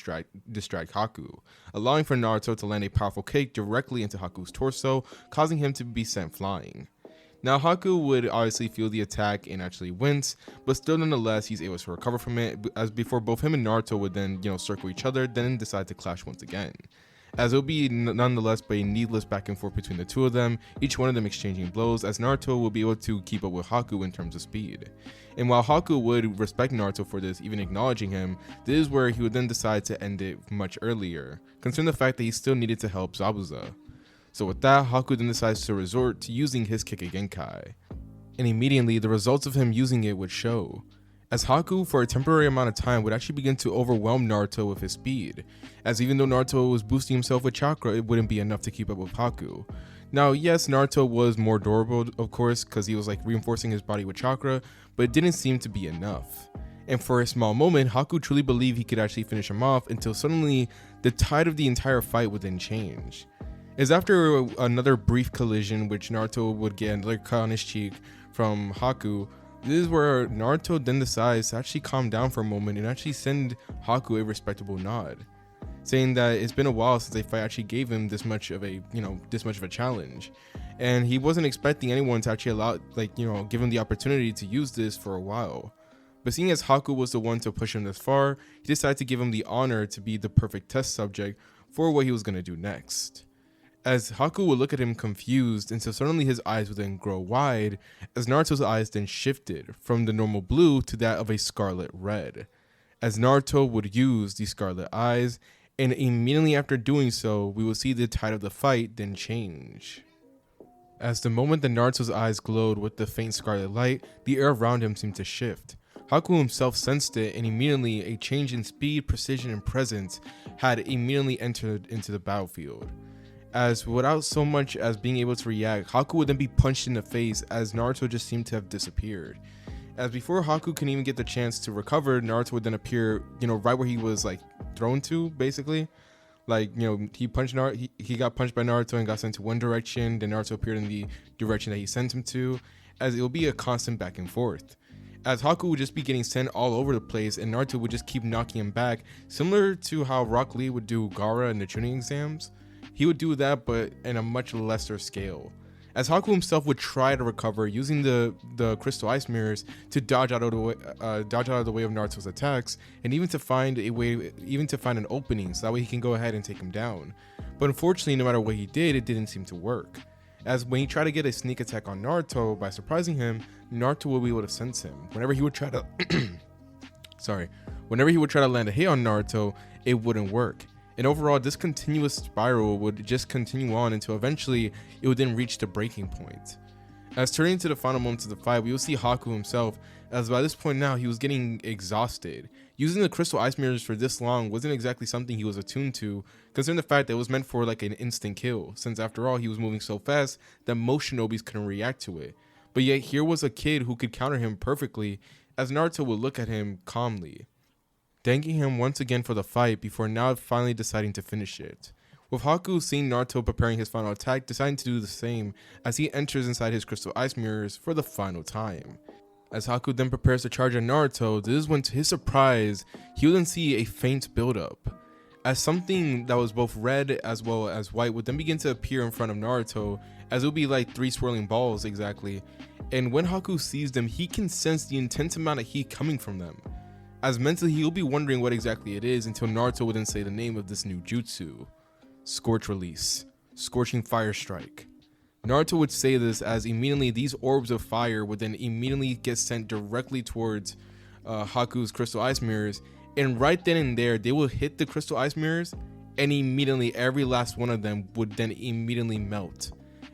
distract Haku, allowing for Naruto to land a powerful kick directly into Haku's torso, causing him to be sent flying. Now Haku would obviously feel the attack and actually wince, but still nonetheless he's able to recover from it, as before both him and Naruto would then circle each other, then decide to clash once again. As it will be nonetheless but a needless back and forth between the two of them, each one of them exchanging blows, as Naruto will be able to keep up with Haku in terms of speed. And while Haku would respect Naruto for this, even acknowledging him, this is where he would then decide to end it much earlier, considering the fact that he still needed to help Zabuza. So with that, Haku then decides to resort to using his Kikki-Genkai. And immediately, the results of him using it would show, as Haku for a temporary amount of time would actually begin to overwhelm Naruto with his speed, as even though Naruto was boosting himself with chakra, it wouldn't be enough to keep up with Haku. Now yes, Naruto was more durable of course, because he was like reinforcing his body with chakra, but it didn't seem to be enough. And for a small moment, Haku truly believed he could actually finish him off, until suddenly the tide of the entire fight would then change. It's after another brief collision, which Naruto would get another cut on his cheek from Haku. This is where Naruto then decides to actually calm down for a moment and actually send Haku a respectable nod, saying that it's been a while since a fight actually gave him this much of a challenge, and he wasn't expecting anyone to actually give him the opportunity to use this for a while. But seeing as Haku was the one to push him this far, he decided to give him the honor to be the perfect test subject for what he was going to do next. As Haku would look at him confused, until suddenly his eyes would then grow wide, as Naruto's eyes then shifted from the normal blue to that of a scarlet red, as Naruto would use the scarlet eyes, and immediately after doing so, we will see the tide of the fight then change. As the moment that Naruto's eyes glowed with the faint scarlet light, the air around him seemed to shift. Haku himself sensed it, and immediately a change in speed, precision, and presence had immediately entered into the battlefield. As without so much as being able to react, Haku would then be punched in the face, as Naruto just seemed to have disappeared. As before Haku can even get the chance to recover, Naruto would then appear, right where he was thrown to, basically. He punched Naruto, he got punched by Naruto and got sent to one direction, then Naruto appeared in the direction that he sent him to, as it will be a constant back and forth. As Haku would just be getting sent all over the place, and Naruto would just keep knocking him back, similar to how Rock Lee would do Gaara in the Chunin exams. He would do that, but in a much lesser scale. As Haku himself would try to recover using the crystal ice mirrors to dodge out of the way of Naruto's attacks, and even to find an opening so that way he can go ahead and take him down. But unfortunately, no matter what he did, it didn't seem to work. As when he tried to get a sneak attack on Naruto by surprising him, Naruto would be able to sense him. Whenever he would try to land a hit on Naruto, it wouldn't work. And overall, this continuous spiral would just continue on until eventually it would then reach the breaking point. As turning to the final moments of the fight, we will see Haku himself, as by this point now he was getting exhausted. Using the crystal ice mirrors for this long wasn't exactly something he was attuned to, considering the fact that it was meant for an instant kill, since after all he was moving so fast that most shinobis couldn't react to it. But yet here was a kid who could counter him perfectly, as Naruto would look at him calmly, thanking him once again for the fight before now finally deciding to finish it. With Haku seeing Naruto preparing his final attack, deciding to do the same as he enters inside his crystal ice mirrors for the final time. As Haku then prepares to charge at Naruto, this is when to his surprise, he will then see a faint buildup, as something that was both red as well as white would then begin to appear in front of Naruto, as it would be like 3 swirling balls exactly. And when Haku sees them, he can sense the intense amount of heat coming from them, as mentally he'll be wondering what exactly it is, until Naruto would then say the name of this new jutsu: Scorch Release, Scorching Fire Strike. Naruto would say this as immediately these orbs of fire would then immediately get sent directly towards Haku's crystal ice mirrors, and right then and there they will hit the crystal ice mirrors, and immediately every last one of them would then immediately melt,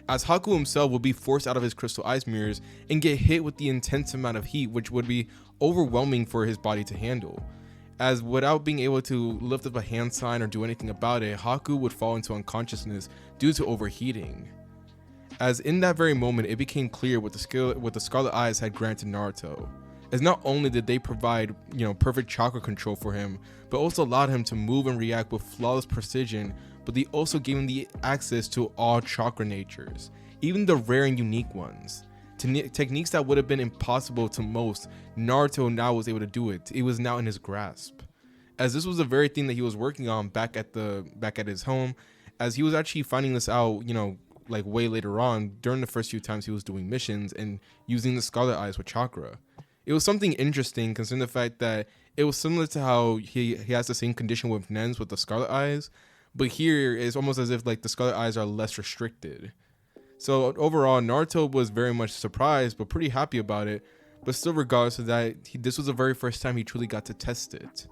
as Haku himself would be forced out of his crystal ice mirrors and get hit with the intense amount of heat, which would be overwhelming for his body to handle. As without being able to lift up a hand sign or do anything about it, Haku would fall into unconsciousness due to overheating. As in that very moment, it became clear what the Scarlet Eyes had granted Naruto, as not only did they provide perfect chakra control for him, but also allowed him to move and react with flawless precision, but they also gave him the access to all chakra natures, even the rare and unique ones. Techniques that would have been impossible to most, Naruto now was able to do it. It was now in his grasp, as this was the very thing that he was working on back at his home, as he was actually finding this out, like way later on during the first few times he was doing missions and using the Scarlet Eyes with chakra. It was something interesting considering the fact that it was similar to how he has the same condition with Nens with the Scarlet Eyes, but here it's almost as if like the Scarlet Eyes are less restricted. So overall, Naruto was very much surprised but pretty happy about it, but still regardless of that, this was the very first time he truly got to test it.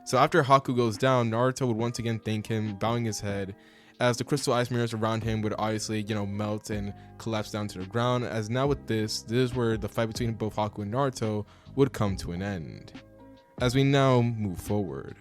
So after Haku goes down, Naruto would once again thank him, bowing his head, as the crystal ice mirrors around him would obviously, melt and collapse down to the ground, as now with this is where the fight between both Haku and Naruto would come to an end. As we now move forward.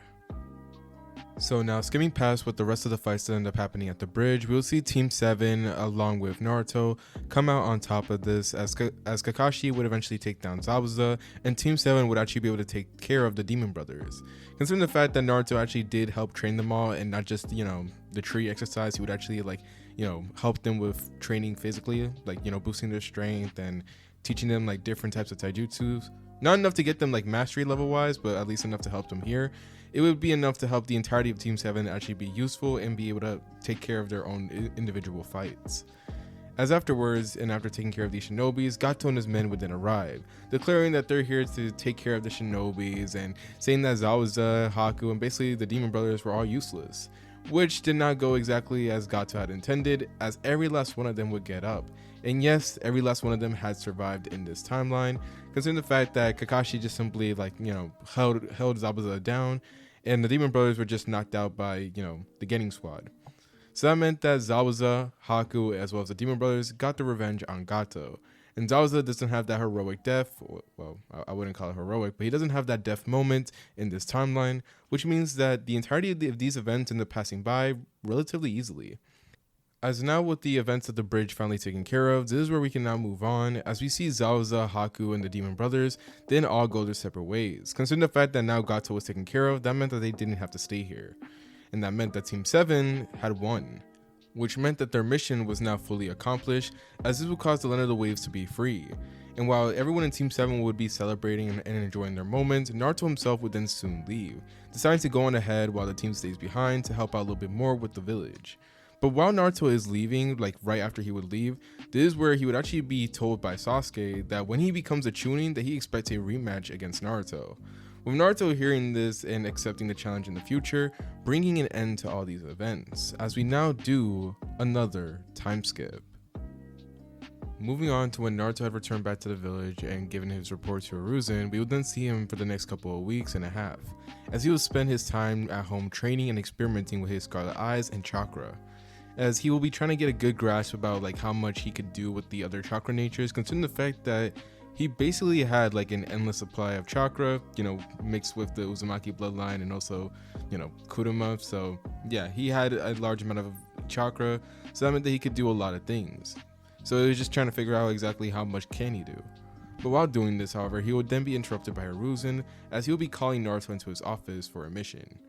So now skimming past what the rest of the fights that end up happening at the bridge, we'll see Team 7 along with Naruto come out on top of this as Kakashi would eventually take down Zabuza, and Team 7 would actually be able to take care of the Demon Brothers. Considering the fact that Naruto actually did help train them all and not just, the tree exercise, he would actually help them with training physically, boosting their strength and teaching them like different types of taijutsus. Not enough to get them like mastery level wise, but at least enough to help them here. It would be enough to help the entirety of Team 7 actually be useful and be able to take care of their own individual fights. As afterwards, and after taking care of these shinobis, Gato and his men would then arrive, declaring that they're here to take care of the shinobis and saying that Zabuza, Haku, and basically the Demon Brothers were all useless, which did not go exactly as Gato had intended, as every last one of them would get up. And yes, every last one of them had survived in this timeline, considering the fact that Kakashi just simply held Zabuza down, and the Demon Brothers were just knocked out by, the Genin Squad. So that meant that Zabuza, Haku, as well as the Demon Brothers got the revenge on Gato. And Zabuza doesn't have that heroic death, well, I wouldn't call it heroic, but he doesn't have that death moment in this timeline, which means that the entirety of these events end up passing by relatively easily. As now with the events of the bridge finally taken care of, this is where we can now move on, as we see Zabuza, Haku, and the Demon Brothers then all go their separate ways. Considering the fact that now Gato was taken care of, that meant that they didn't have to stay here. And that meant that Team 7 had won, which meant that their mission was now fully accomplished, as this would cause the Land of the Waves to be free. And while everyone in Team 7 would be celebrating and enjoying their moment, Naruto himself would then soon leave, deciding to go on ahead while the team stays behind to help out a little bit more with the village. But while Naruto is leaving, right after he would leave, this is where he would actually be told by Sasuke that when he becomes a Chunin, that he expects a rematch against Naruto. With Naruto hearing this and accepting the challenge in the future, bringing an end to all these events, as we now do another time skip. Moving on to when Naruto had returned back to the village and given his report to Hiruzen, we would then see him for the next couple of weeks and a half, as he would spend his time at home training and experimenting with his Scarlet Eyes and chakra, as he will be trying to get a good grasp about how much he could do with the other chakra natures, considering the fact that he basically had an endless supply of chakra, mixed with the Uzumaki bloodline and also, Kurama. So yeah, he had a large amount of chakra, so that meant that he could do a lot of things. So he was just trying to figure out exactly how much can he do. But while doing this, however, he would then be interrupted by Hiruzen, as he would be calling Naruto into his office for a mission.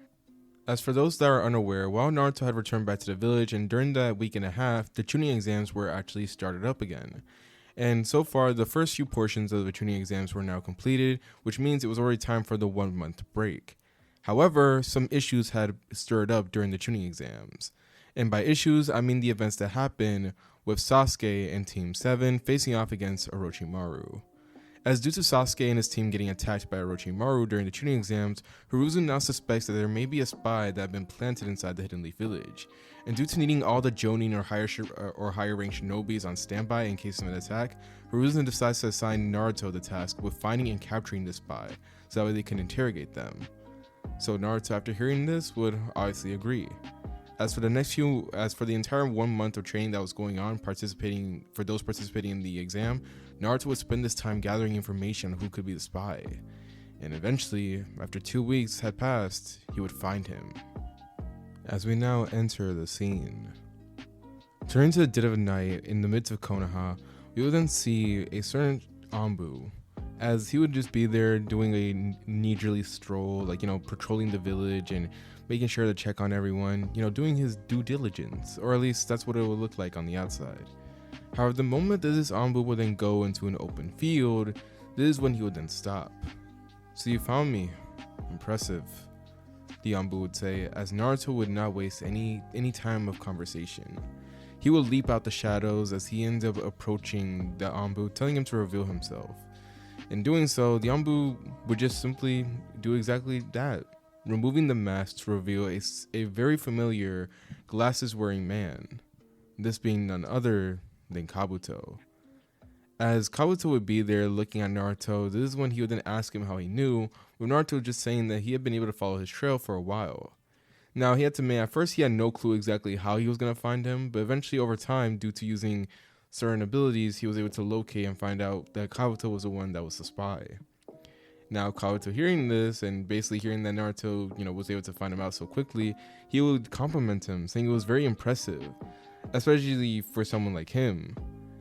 As for those that are unaware, while Naruto had returned back to the village, and during that week and a half, the Chunin exams were actually started up again. And so far, the first few portions of the Chunin exams were now completed, which means it was already time for the 1 month break. However, some issues had stirred up during the Chunin exams. And by issues, I mean the events that happened with Sasuke and Team 7 facing off against Orochimaru. As due to Sasuke and his team getting attacked by Orochimaru during the Chunin exams, Hiruzen now suspects that there may be a spy that had been planted inside the Hidden Leaf Village. And due to needing all the Jonin or higher ranked shinobis on standby in case of an attack, Hiruzen decides to assign Naruto the task with finding and capturing the spy, so that way they can interrogate them. So Naruto, after hearing this, would obviously agree. As for the entire 1 month of training that was going on, for those participating in the exam, Naruto would spend this time gathering information on who could be the spy. And eventually, after 2 weeks had passed, he would find him. As we now enter the scene. Turning to the dead of night in the midst of Konoha, we will then see a certain Anbu, as he would just be there doing a leisurely stroll, patrolling the village and making sure to check on everyone, doing his due diligence, or at least that's what it would look like on the outside. However, the moment that this Anbu would then go into an open field, this is when he would then stop. "So you found me. Impressive," the Anbu would say, as Naruto would not waste any time of conversation. he will leap out the shadows as he ends up approaching the Anbu, telling him to reveal himself. In doing so, the Anbu would just simply do exactly that, removing the mask to reveal a very familiar glasses-wearing man, this being none other than Kabuto. As Kabuto would be there looking at Naruto, this is when he would then ask him how he knew, with Naruto just saying that he had been able to follow his trail for a while. Now, he had to admit, at first he had no clue exactly how he was going to find him, but eventually over time, due to using certain abilities, he was able to locate and find out that Kabuto was the one that was the spy. Now, Kabuto hearing this and basically hearing that Naruto, was able to find him out so quickly, he would compliment him, saying it was very impressive, especially for someone like him.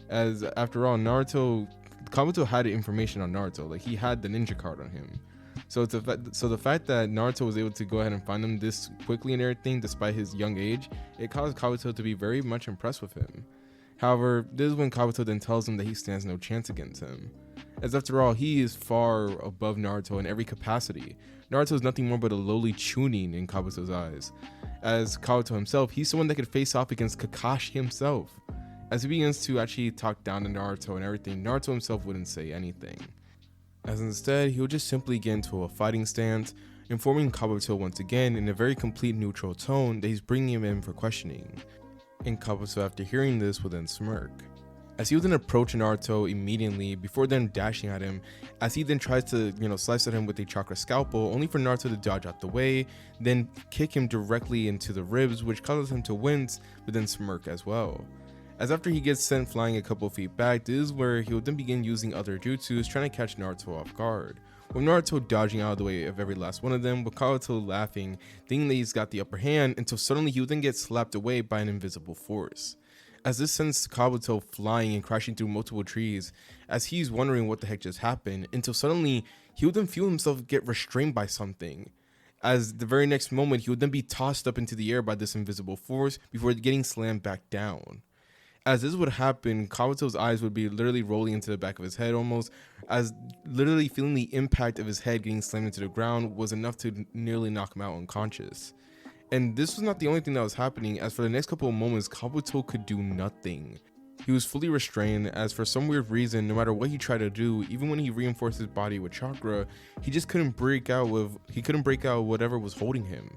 As after all, Kabuto had information on Naruto, like he had the ninja card on him. So the fact that Naruto was able to go ahead and find him this quickly and everything, despite his young age, it caused Kabuto to be very much impressed with him. However, this is when Kabuto then tells him that he stands no chance against him, as after all, he is far above Naruto in every capacity. Naruto is nothing more but a lowly chunin in Kabuto's eyes. As Kabuto himself, he's someone that could face off against Kakashi himself. As he begins to actually talk down to Naruto and everything, Naruto himself wouldn't say anything. As instead, he would just simply get into a fighting stance, informing Kabuto once again in a very complete neutral tone that he's bringing him in for questioning. And Kabuto, after hearing this, would then smirk. As he would then approach Naruto immediately before then dashing at him, as he then tries to, slice at him with a chakra scalpel, only for Naruto to dodge out the way, then kick him directly into the ribs, which causes him to wince, but then smirk as well. As after he gets sent flying a couple feet back, this is where he will then begin using other jutsus, trying to catch Naruto off guard. With Naruto dodging out of the way of every last one of them, with Kabuto laughing, thinking that he's got the upper hand, until suddenly he will then get slapped away by an invisible force. As this sends Kabuto flying and crashing through multiple trees, as he's wondering what the heck just happened, until suddenly he would then feel himself get restrained by something. As the very next moment, he would then be tossed up into the air by this invisible force before getting slammed back down. As this would happen, Kabuto's eyes would be literally rolling into the back of his head almost, as literally feeling the impact of his head getting slammed into the ground was enough to nearly knock him out unconscious. And this was not the only thing that was happening, as for the next couple of moments, Kabuto could do nothing. He was fully restrained, as for some weird reason, no matter what he tried to do, even when he reinforced his body with chakra, he just couldn't break out whatever was holding him.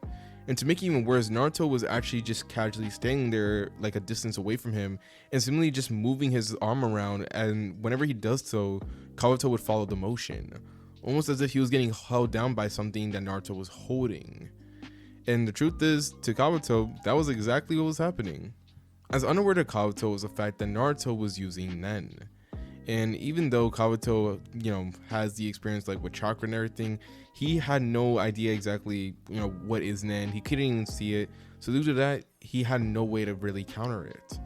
And to make it even worse, Naruto was actually just casually standing there like a distance away from him and simply just moving his arm around, and whenever he does so, Kabuto would follow the motion, almost as if he was getting held down by something that Naruto was holding. And the truth is, to Kabuto, that was exactly what was happening. As unaware to Kabuto was the fact that Naruto was using Nen. And even though Kabuto, has the experience like with chakra and everything, he had no idea exactly, what is Nen. He couldn't even see it. So due to that, he had no way to really counter it.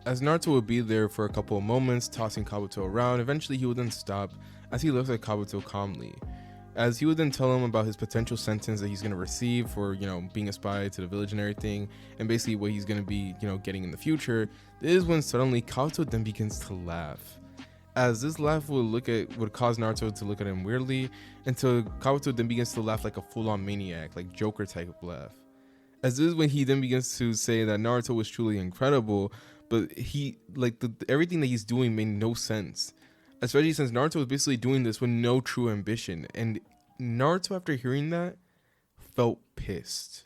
As Naruto would be there for a couple of moments, tossing Kabuto around, eventually he would then stop as he looks at Kabuto calmly. As he would then tell him about his potential sentence that he's going to receive for, being a spy to the village and everything, and basically what he's going to be, getting in the future. This is when suddenly Kabuto then begins to laugh. As this laugh would cause Naruto to look at him weirdly, until Kabuto then begins to laugh like a full-on maniac, like Joker type of laugh. As this is when he then begins to say that Naruto was truly incredible, but everything that he's doing made no sense. Especially since Naruto was basically doing this with no true ambition. And Naruto, after hearing that, felt pissed.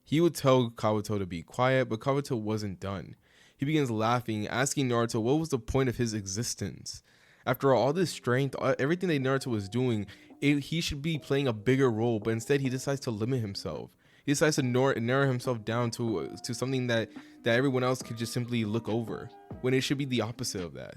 He would tell Kabuto to be quiet, but Kabuto wasn't done. He begins laughing, asking Naruto what was the point of his existence. After all this strength, everything that Naruto was doing, he should be playing a bigger role, but instead he decides to limit himself. He decides to narrow himself down to something that everyone else could just simply look over, when it should be the opposite of that.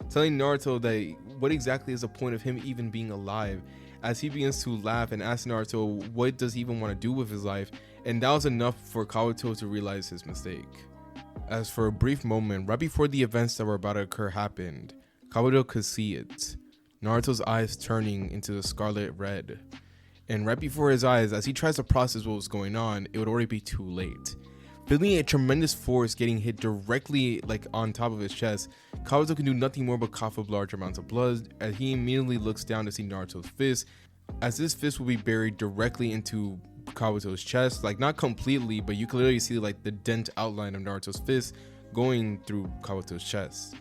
Telling Naruto that what exactly is the point of him even being alive, as he begins to laugh and ask Naruto what does he even want to do with his life, and that was enough for Kabuto to realize his mistake. As for a brief moment, right before the events that were about to occur happened, Kabuto could see it, Naruto's eyes turning into the scarlet red. And right before his eyes, as he tries to process what was going on, it would already be too late. Feeling a tremendous force getting hit directly on top of his chest, Kabuto can do nothing more but cough up large amounts of blood as he immediately looks down to see Naruto's fist, as this fist will be buried directly into Kabuto's chest, not completely, but you can literally see the dent outline of Naruto's fist going through Kawato's chest.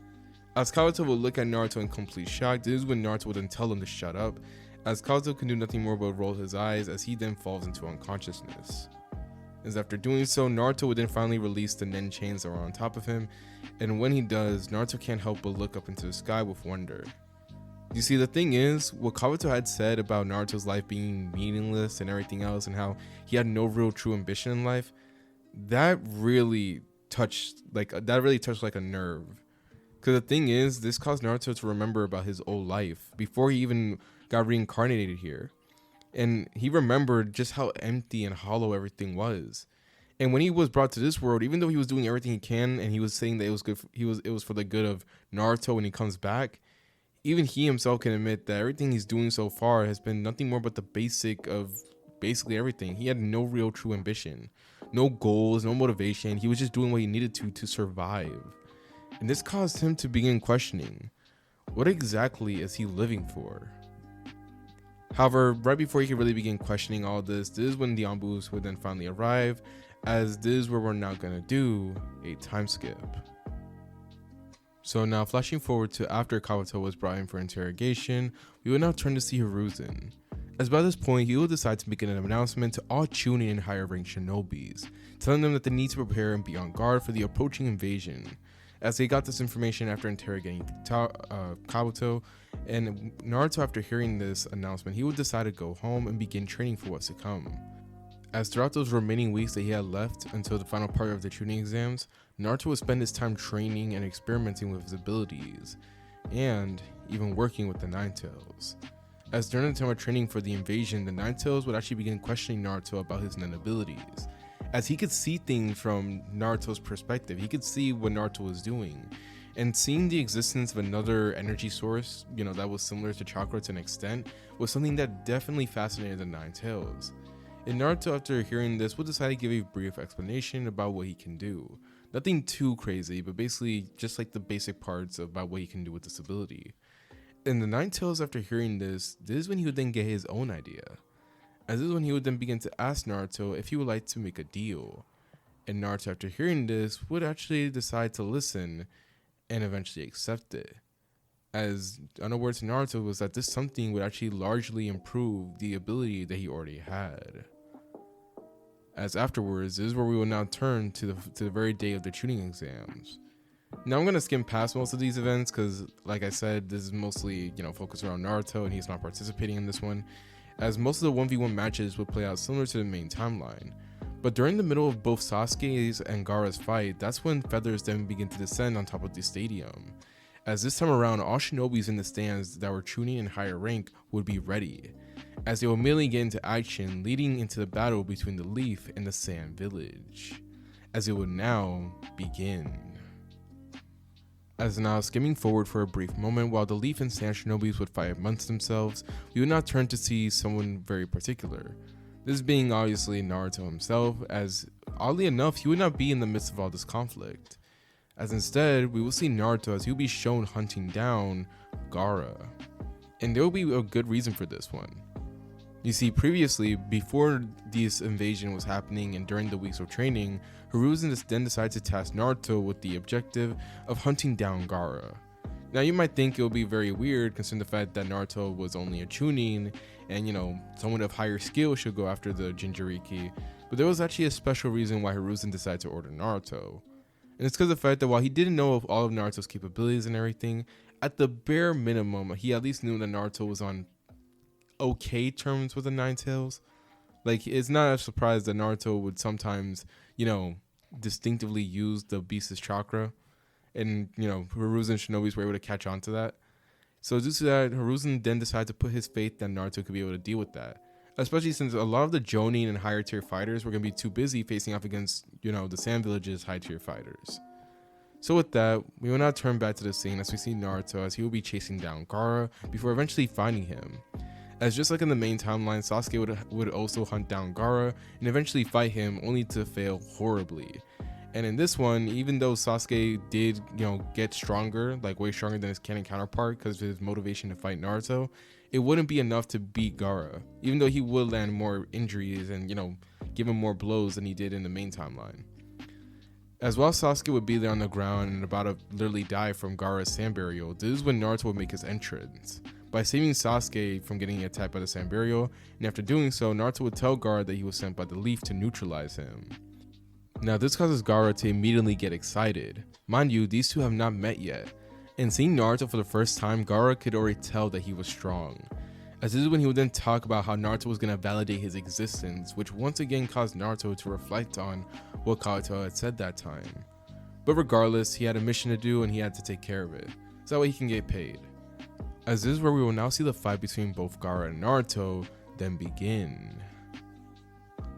As Kawato would look at Naruto in complete shock, this is when Naruto would then tell him to shut up, as Kawato can do nothing more but roll his eyes as he then falls into unconsciousness. As after doing so, Naruto would then finally release the Nen chains that were on top of him, and when he does, Naruto can't help but look up into the sky with wonder. You see, the thing is, what Kawato had said about Naruto's life being meaningless and everything else, and how he had no real true ambition in life, that really touched like a nerve. Because the thing is, this caused Naruto to remember about his old life before he even got reincarnated here. And he remembered just how empty and hollow everything was. And when he was brought to this world, even though he was doing everything he can and he was saying that it was good it was for the good of Naruto when he comes back, even he himself can admit that everything he's doing so far has been nothing more but the basic of basically everything. He had no real true ambition, no goals, no motivation. He was just doing what he needed to survive. And this caused him to begin questioning, what exactly is he living for? However, right before he could really begin questioning all this is when the Anbus would then finally arrive, as this is where we're now going to do a time skip. So now flashing forward to after Kawato was brought in for interrogation, we will now turn to see Hiruzen. As by this point, he will decide to make an announcement to all Chunin and higher ranked shinobis, telling them that they need to prepare and be on guard for the approaching invasion. As they got this information after interrogating Kabuto, and Naruto, after hearing this announcement, he would decide to go home and begin training for what's to come. As throughout those remaining weeks that he had left until the final part of the Chunin exams, Naruto would spend his time training and experimenting with his abilities, and even working with the Nine Tails. As during the time of training for the invasion, the Nine Tails would actually begin questioning Naruto about his Nen abilities, as he could see things from Naruto's perspective. He could see what Naruto was doing, and seeing the existence of another energy source, that was similar to chakra to an extent, was something that definitely fascinated the Nine Tails. And Naruto, after hearing this, would decide to give a brief explanation about what he can do. Nothing too crazy, but basically just like the basic parts about what he can do with this ability. And the Nine Tails, after hearing this is when he would then get his own idea. As this is when he would then begin to ask Naruto if he would like to make a deal. And Naruto, after hearing this, would actually decide to listen and eventually accept it. As unaware to Naruto was that this something would actually largely improve the ability that he already had. As afterwards, this is where we will now turn to the very day of the Chunin exams. Now I'm going to skim past most of these events because, like I said, this is mostly, focused around Naruto and he's not participating in this one, as most of the 1v1 matches would play out similar to the main timeline. But during the middle of both Sasuke's and Gaara's fight, that's when feathers then begin to descend on top of the stadium. As this time around, all shinobis in the stands that were Chunin and higher rank would be ready, as they will immediately get into action, leading into the battle between the Leaf and the Sand Village, as it would now begin. As now skimming forward for a brief moment, while the Leaf and Sand shinobis would fight amongst themselves, we would now turn to see someone very particular. This being obviously Naruto himself, as oddly enough, he would not be in the midst of all this conflict. As instead, we will see Naruto as he will be shown hunting down Gaara. And there will be a good reason for this one. You see, previously, before this invasion was happening and during the weeks of training, Hiruzen then decided to task Naruto with the objective of hunting down Gaara. Now you might think it would be very weird considering the fact that Naruto was only a Chunin and someone of higher skill should go after the Jinchuriki, but there was actually a special reason why Hiruzen decided to order Naruto. And it's because of the fact that while he didn't know of all of Naruto's capabilities and everything, at the bare minimum, he at least knew that Naruto was on okay terms with the Nine Tails. Like, it's not a surprise that Naruto would sometimes, distinctively use the Beast's chakra. And, Hiruzen shinobis were able to catch on to that. So due to that, Hiruzen then decided to put his faith that Naruto could be able to deal with that. Especially since a lot of the Jonin and higher tier fighters were going to be too busy facing off against, the Sand Village's high tier fighters. So with that, we will now turn back to the scene as we see Naruto as he will be chasing down Gaara before eventually finding him. As just like in the main timeline, Sasuke would also hunt down Gaara and eventually fight him, only to fail horribly. And in this one, even though Sasuke did, get stronger, like way stronger than his canon counterpart because of his motivation to fight Naruto, it wouldn't be enough to beat Gaara, even though he would land more injuries and, give him more blows than he did in the main timeline. As while Sasuke would be there on the ground and about to literally die from Gaara's sand burial, this is when Naruto would make his entrance. By saving Sasuke from getting attacked by the sand burial, and after doing so, Naruto would tell Gaara that he was sent by the leaf to neutralize him. Now this causes Gaara to immediately get excited. Mind you, these two have not met yet, and seeing Naruto for the first time, Gaara could already tell that he was strong. As this is when he would then talk about how Naruto was going to validate his existence, which once again caused Naruto to reflect on what Kaito had said that time. But regardless, he had a mission to do and he had to take care of it, so that way he can get paid. As this is where we will now see the fight between both Gaara and Naruto then begin.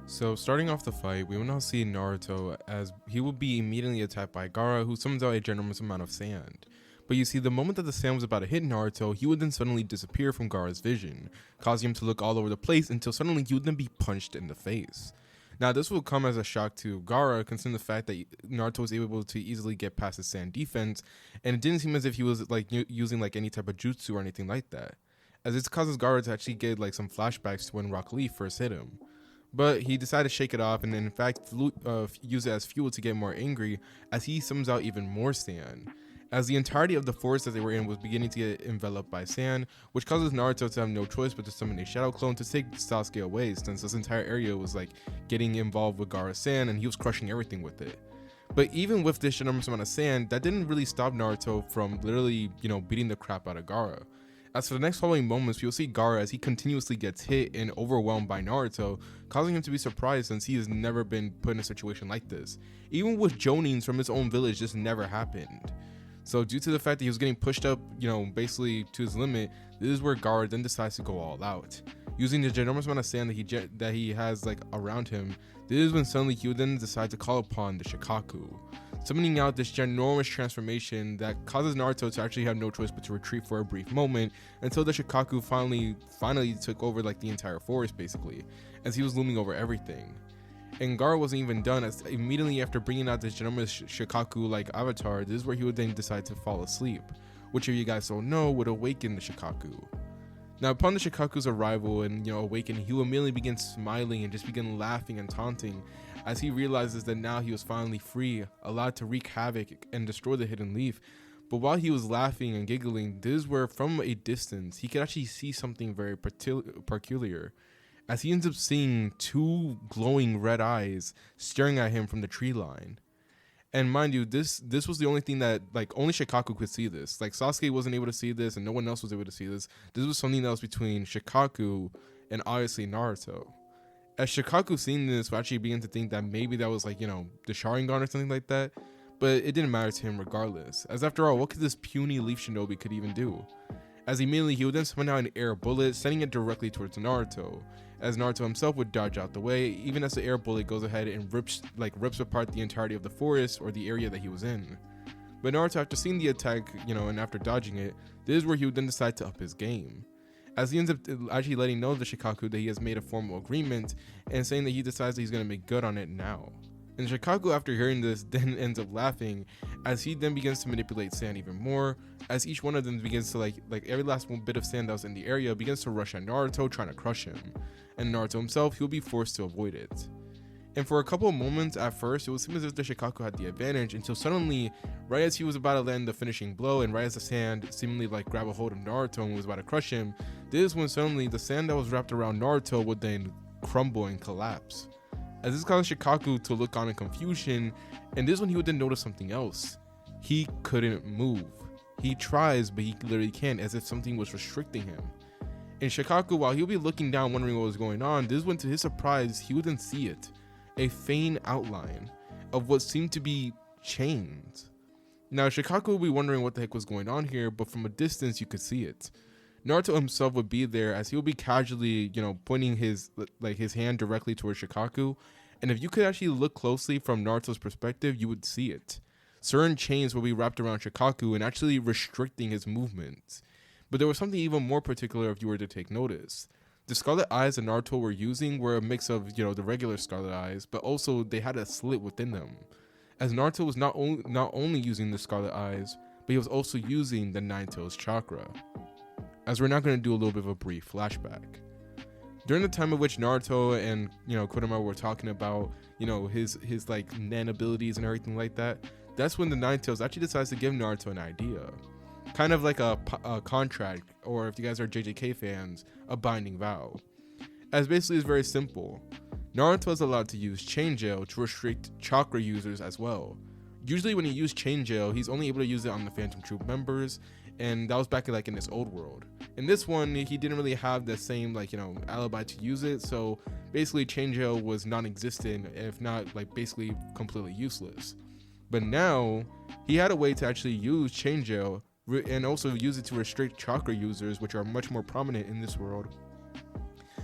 So starting off the fight, we will now see Naruto as he will be immediately attacked by Gaara, who summons out a ginormous amount of sand. But you see, the moment that the sand was about to hit Naruto, he would then suddenly disappear from Gaara's vision, causing him to look all over the place until suddenly he would then be punched in the face. Now this will come as a shock to Gaara, considering the fact that Naruto was able to easily get past his sand defense, and it didn't seem as if he was like using like any type of jutsu or anything like that, as this causes Gaara to actually get like some flashbacks to when Rock Lee first hit him. But he decided to shake it off and then in fact use it as fuel to get more angry, as he summons out even more sand. As the entirety of the forest that they were in was beginning to get enveloped by sand, which causes Naruto to have no choice but to summon a shadow clone to take Sasuke away, since this entire area was like getting involved with Gaara's sand and he was crushing everything with it. But even with this enormous amount of sand, that didn't really stop Naruto from literally, beating the crap out of Gaara. As for the next following moments, you'll see Gaara as he continuously gets hit and overwhelmed by Naruto, causing him to be surprised since he has never been put in a situation like this. Even with Jonins from his own village, this never happened. So due to the fact that he was getting pushed up, basically to his limit, this is where Gaara then decides to go all out. Using the ginormous amount of sand that he has like around him, this is when suddenly he would then decide to call upon the Shikaku, summoning out this ginormous transformation that causes Naruto to actually have no choice but to retreat for a brief moment until the Shikaku finally took over like the entire forest basically, as he was looming over everything. And Gaara wasn't even done, as immediately after bringing out this ginormous Shikaku like avatar, this is where he would then decide to fall asleep, which if you guys don't know would awaken the Shikaku. Now upon the Shikaku's arrival and awakening, he will immediately begin smiling and just begin laughing and taunting, as he realizes that now he was finally free, allowed to wreak havoc and destroy the hidden leaf. But while he was laughing and giggling, this is where from a distance he could actually see something very peculiar, as he ends up seeing two glowing red eyes staring at him from the tree line. And mind you, this was the only thing that only Shikaku could see this. Like Sasuke wasn't able to see this and no one else was able to see this. This was something that was between Shikaku and obviously Naruto. As Shikaku seeing this, we actually began to think that maybe that was the Sharingan or something like that. But it didn't matter to him regardless, as after all, what could this puny leaf shinobi could even do? As immediately he would then summon out an air bullet, sending it directly towards Naruto, as Naruto himself would dodge out the way, even as the air bullet goes ahead and rips apart the entirety of the forest or the area that he was in. But Naruto, after seeing the attack, and after dodging it, this is where he would then decide to up his game, as he ends up actually letting know the Shikaku that he has made a formal agreement and saying that he decides that he's going to make good on it now. And Shikaku, after hearing this, then ends up laughing, as he then begins to manipulate sand even more, as each one of them begins to like every last one bit of sand that was in the area begins to rush at Naruto, trying to crush him. And Naruto himself, he'll be forced to avoid it. And for a couple of moments at first, it would seem as if the Shikaku had the advantage, until suddenly, right as he was about to land the finishing blow, and right as the sand seemingly grab a hold of Naruto and was about to crush him, this is when suddenly the sand that was wrapped around Naruto would then crumble and collapse, as this caused Shikaku to look on in confusion. And this is when he would then notice something else. He couldn't move. He tries, but he literally can't, as if something was restricting him. And Shikaku, while he'll be looking down wondering what was going on, this is when to his surprise he would then see it, a faint outline of what seemed to be chains. Now Shikaku would be wondering what the heck was going on here, but from a distance you could see it. Naruto himself would be there, as he would be casually, pointing his hand directly towards Shikaku. And if you could actually look closely from Naruto's perspective, you would see it. Certain chains will be wrapped around Shikaku and actually restricting his movements. But there was something even more particular if you were to take notice. The scarlet eyes that Naruto were using were a mix of, the regular scarlet eyes, but also they had a slit within them, as Naruto was not only using the scarlet eyes, but he was also using the Nine Tails chakra. As we're now going to do a little bit of a brief flashback. During the time of which Naruto and Kurama were talking about his like Nen abilities and everything like that, that's when the Nine Tails actually decides to give Naruto an idea, kind of like a contract, or if you guys are JJK fans, a binding vow. As basically is very simple. Naruto is allowed to use Chain Jail to restrict chakra users as well. Usually when you use Chain Jail, he's only able to use it on the Phantom Troop members, and that was back in this old world. In this one, he didn't really have the same alibi to use it, so basically Chain Jail was non-existent, if not basically completely useless. But now he had a way to actually use Chain Jail and also use it to restrict chakra users, which are much more prominent in this world,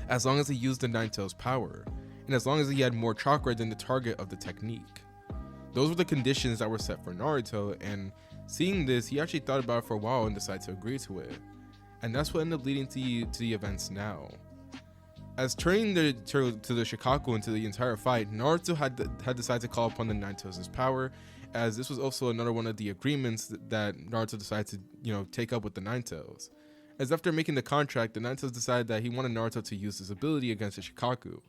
as long as he used the Nine Tails power, and as long as he had more chakra than the target of the technique. Those were the conditions that were set for Naruto, and seeing this, he actually thought about it for a while and decided to agree to it. And that's what ended up leading to the events now. As turning to the Shikaku into the entire fight, Naruto had decided to call upon the Nine Tails' power, as this was also another one of the agreements that Naruto decided to take up with the Nine Tails. As after making the contract, the Nine Tails decided that he wanted Naruto to use his ability against the Shikaku.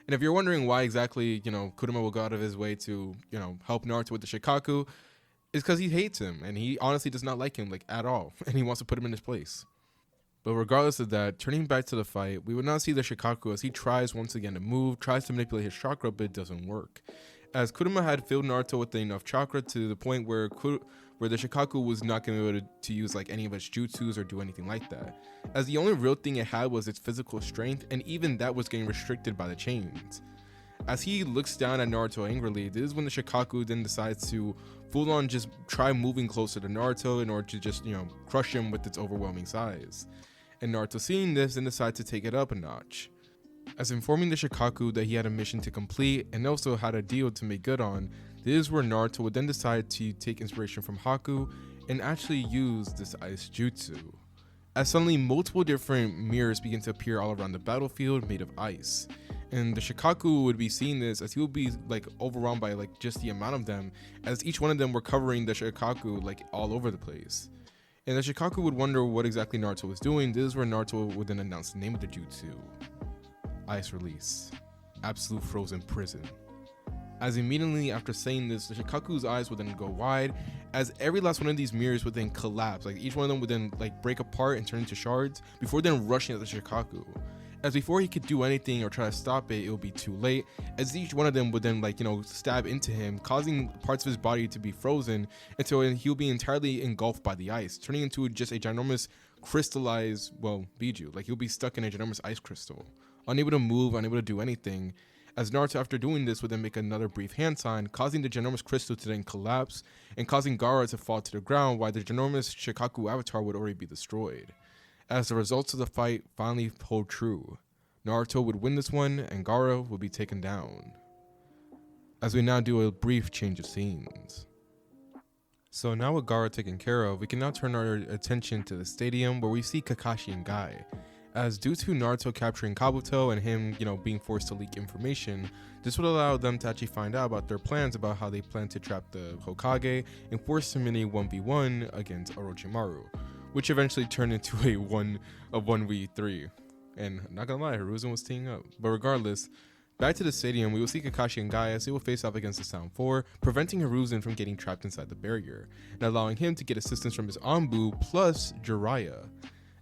And if you're wondering why exactly, Kurama will go out of his way to, help Naruto with the Shikaku, it's because he hates him, and he honestly does not like him, at all, and he wants to put him in his place. But regardless of that, turning back to the fight, we would now see the Shikaku as he tries once again to move, tries to manipulate his chakra, but it doesn't work. As Kurama had filled Naruto with enough chakra to the point where the Shikaku was not going to be able to use any of its jutsus or do anything like that, as the only real thing it had was its physical strength, and even that was getting restricted by the chains. As he looks down at Naruto angrily, this is when the Shikaku then decides to full on just try moving closer to Naruto in order to just crush him with its overwhelming size. And Naruto, seeing this, then decides to take it up a notch, as informing the Shikaku that he had a mission to complete and also had a deal to make good on. This is where Naruto would then decide to take inspiration from Haku and actually use this ice jutsu, as suddenly multiple different mirrors begin to appear all around the battlefield made of ice. And the Shikaku would be seeing this as he would be overwhelmed by just the amount of them, as each one of them were covering the Shikaku all over the place. And the Shikaku would wonder what exactly Naruto was doing. This is where Naruto would then announce the name of the jutsu: Ice Release, Absolute Frozen Prison. As immediately after saying this, the Shikaku's eyes would then go wide, as every last one of these mirrors would then collapse. Each one of them would then break apart and turn into shards before then rushing at the Shikaku. As before he could do anything or try to stop it, it would be too late, as each one of them would then stab into him, causing parts of his body to be frozen until he would be entirely engulfed by the ice, turning into just a ginormous crystallized, biju. He'll be stuck in a ginormous ice crystal, unable to move, unable to do anything. As Naruto, after doing this, would then make another brief hand sign, causing the ginormous crystal to then collapse and causing Gaara to fall to the ground, while the ginormous Shikaku avatar would already be destroyed. As the results of the fight finally hold true, Naruto would win this one and Gaara would be taken down. As we now do a brief change of scenes. So now with Gaara taken care of, we can now turn our attention to the stadium where we see Kakashi and Guy. As due to Naruto capturing Kabuto and him, being forced to leak information, this would allow them to actually find out about their plans about how they plan to trap the Hokage and force him in a 1v1 against Orochimaru, which eventually turned into a 1v3. And not gonna lie, Hiruzen was teeing up. But regardless, back to the stadium, we will see Kakashi and Guy as they will face off against the Sound 4, preventing Hiruzen from getting trapped inside the barrier, and allowing him to get assistance from his Anbu plus Jiraiya.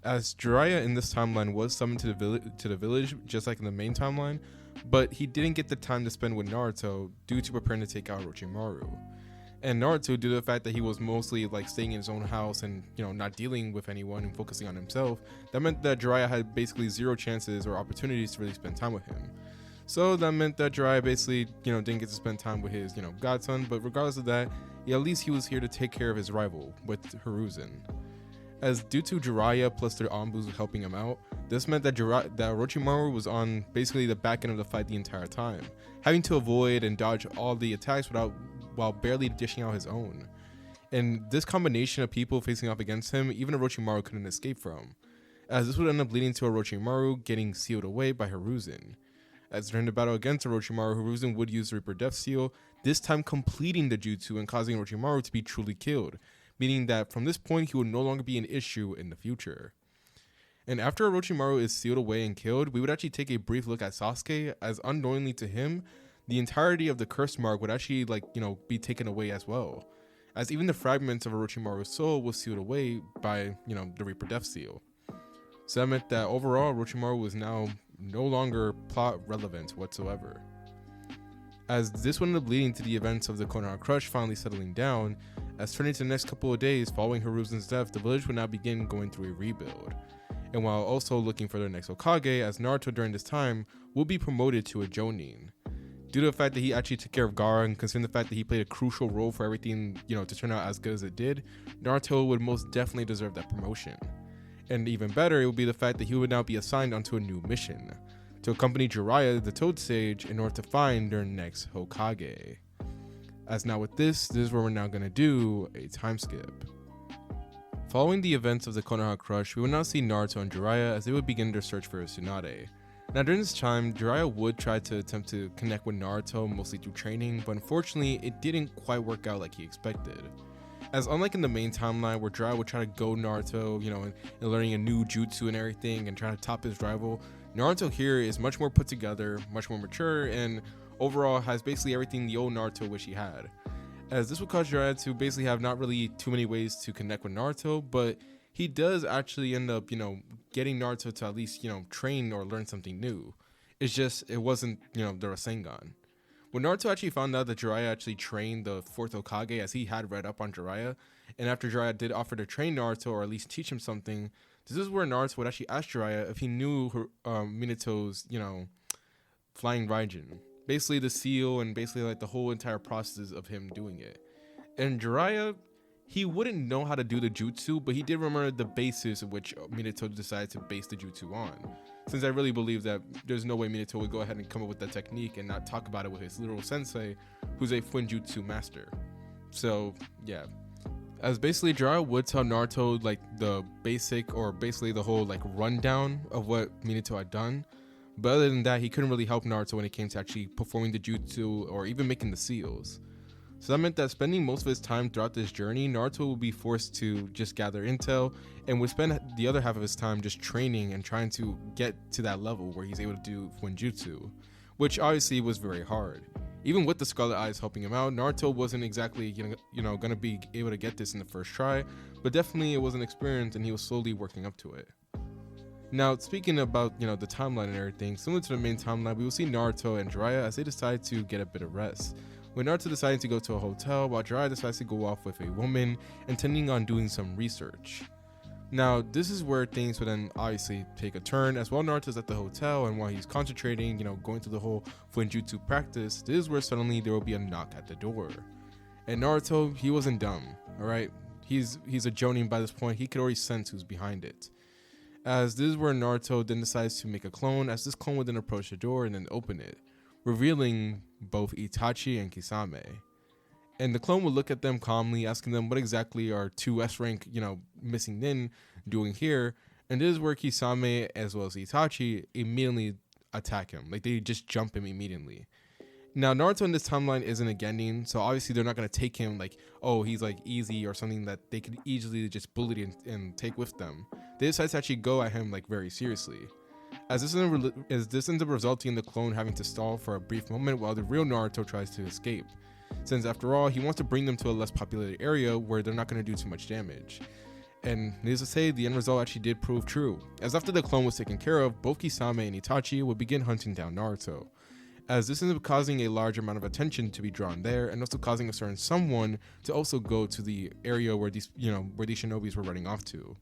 As Jiraiya in this timeline was summoned to the village, just like in the main timeline, but he didn't get the time to spend with Naruto due to preparing to take out Orochimaru. And Naruto, due to the fact that he was mostly staying in his own house and not dealing with anyone and focusing on himself, that meant that Jiraiya had basically zero chances or opportunities to really spend time with him. So that meant that Jiraiya basically didn't get to spend time with his godson. But regardless of that, at least he was here to take care of his rival with Hiruzen. As due to Jiraiya plus their Anbus helping him out, this meant that Orochimaru was on basically the back end of the fight the entire time, having to avoid and dodge all the attacks while barely dishing out his own. And this combination of people facing off against him, even Orochimaru couldn't escape from, as this would end up leading to Orochimaru getting sealed away by Hiruzen. As during the battle against Orochimaru, Hiruzen would use the Reaper Death Seal, this time completing the jutsu and causing Orochimaru to be truly killed, meaning that from this point he would no longer be an issue in the future. And after Orochimaru is sealed away and killed, we would actually take a brief look at Sasuke, as unknowingly to him, the entirety of the curse mark would actually be taken away as well, as even the fragments of Orochimaru's soul was sealed away by, the Reaper Death Seal. So that meant that overall Orochimaru was now no longer plot relevant whatsoever. As this would end up leading to the events of the Konoha Crush finally settling down, as turning to the next couple of days following Hiruzen's death, the village would now begin going through a rebuild. And while also looking for their next Hokage, as Naruto during this time will be promoted to a Jonin. Due to the fact that he actually took care of Gaara, and considering the fact that he played a crucial role for everything, to turn out as good as it did, Naruto would most definitely deserve that promotion. And even better, it would be the fact that he would now be assigned onto a new mission, to accompany Jiraiya, the Toad Sage, in order to find their next Hokage. As now with this is where we're now going to do a time skip. Following the events of the Konoha Crush, we would now see Naruto and Jiraiya as they would begin their search for a Tsunade. Now during this time, Jiraiya would try to attempt to connect with Naruto, mostly through training, but unfortunately it didn't quite work out like he expected. As unlike in the main timeline where Jiraiya would try to go Naruto, and learning a new jutsu and everything and trying to top his rival, Naruto here is much more put together, much more mature, and overall has basically everything the old Naruto wish he had. As this would cause Jiraiya to basically have not really too many ways to connect with Naruto, but he does actually end up, getting Naruto to at least, train or learn something new. It's just, it wasn't, the Rasengan. When Naruto actually found out that Jiraiya actually trained the 4th Hokage, as he had read up on Jiraiya, and after Jiraiya did offer to train Naruto or at least teach him something, this is where Naruto would actually ask Jiraiya if he knew Minato's, flying Raijin. Basically the seal and basically the whole entire process of him doing it. And Jiraiya, he wouldn't know how to do the jutsu, but he did remember the basis of which Minato decided to base the jutsu on. Since I really believe that there's no way Minato would go ahead and come up with that technique and not talk about it with his literal sensei, who's a Fuinjutsu master. So yeah, as basically Jiraiya would tell Naruto the basic or basically the whole rundown of what Minato had done. But other than that, he couldn't really help Naruto when it came to actually performing the jutsu or even making the seals. So that meant that spending most of his time throughout this journey, Naruto would be forced to just gather intel and would spend the other half of his time just training and trying to get to that level where he's able to do Fuinjutsu, which obviously was very hard. Even with the Scarlet Eyes helping him out, Naruto wasn't exactly gonna be able to get this in the first try, but definitely it was an experience and he was slowly working up to it. Now, speaking about, the timeline and everything, similar to the main timeline, we will see Naruto and Jiraiya as they decide to get a bit of rest. With Naruto deciding to go to a hotel, while Jiraiya decides to go off with a woman, intending on doing some research. Now, this is where things would then obviously take a turn, as while Naruto's at the hotel and while he's concentrating, going through the whole Fuinjutsu practice, this is where suddenly there will be a knock at the door. And Naruto, he wasn't dumb, alright? He's a Jonin by this point, he could already sense who's behind it. As this is where Naruto then decides to make a clone, as this clone would then approach the door and then open it, revealing both Itachi and Kisame. And the clone would look at them calmly, asking them what exactly are two S-rank, missing nin doing here. And this is where Kisame as well as Itachi immediately attack him. They just jump him immediately. Now, Naruto in this timeline isn't a Genin, so obviously they're not going to take him oh, he's easy or something that they could easily just bully and take with them. They decide to actually go at him very seriously. As this ends up resulting in the clone having to stall for a brief moment while the real Naruto tries to escape. Since after all, he wants to bring them to a less populated area where they're not going to do too much damage. And needless to say, the end result actually did prove true, as after the clone was taken care of, both Kisame and Itachi would begin hunting down Naruto. As this ends up causing a large amount of attention to be drawn there, and also causing a certain someone to also go to the area where these shinobis were running off to.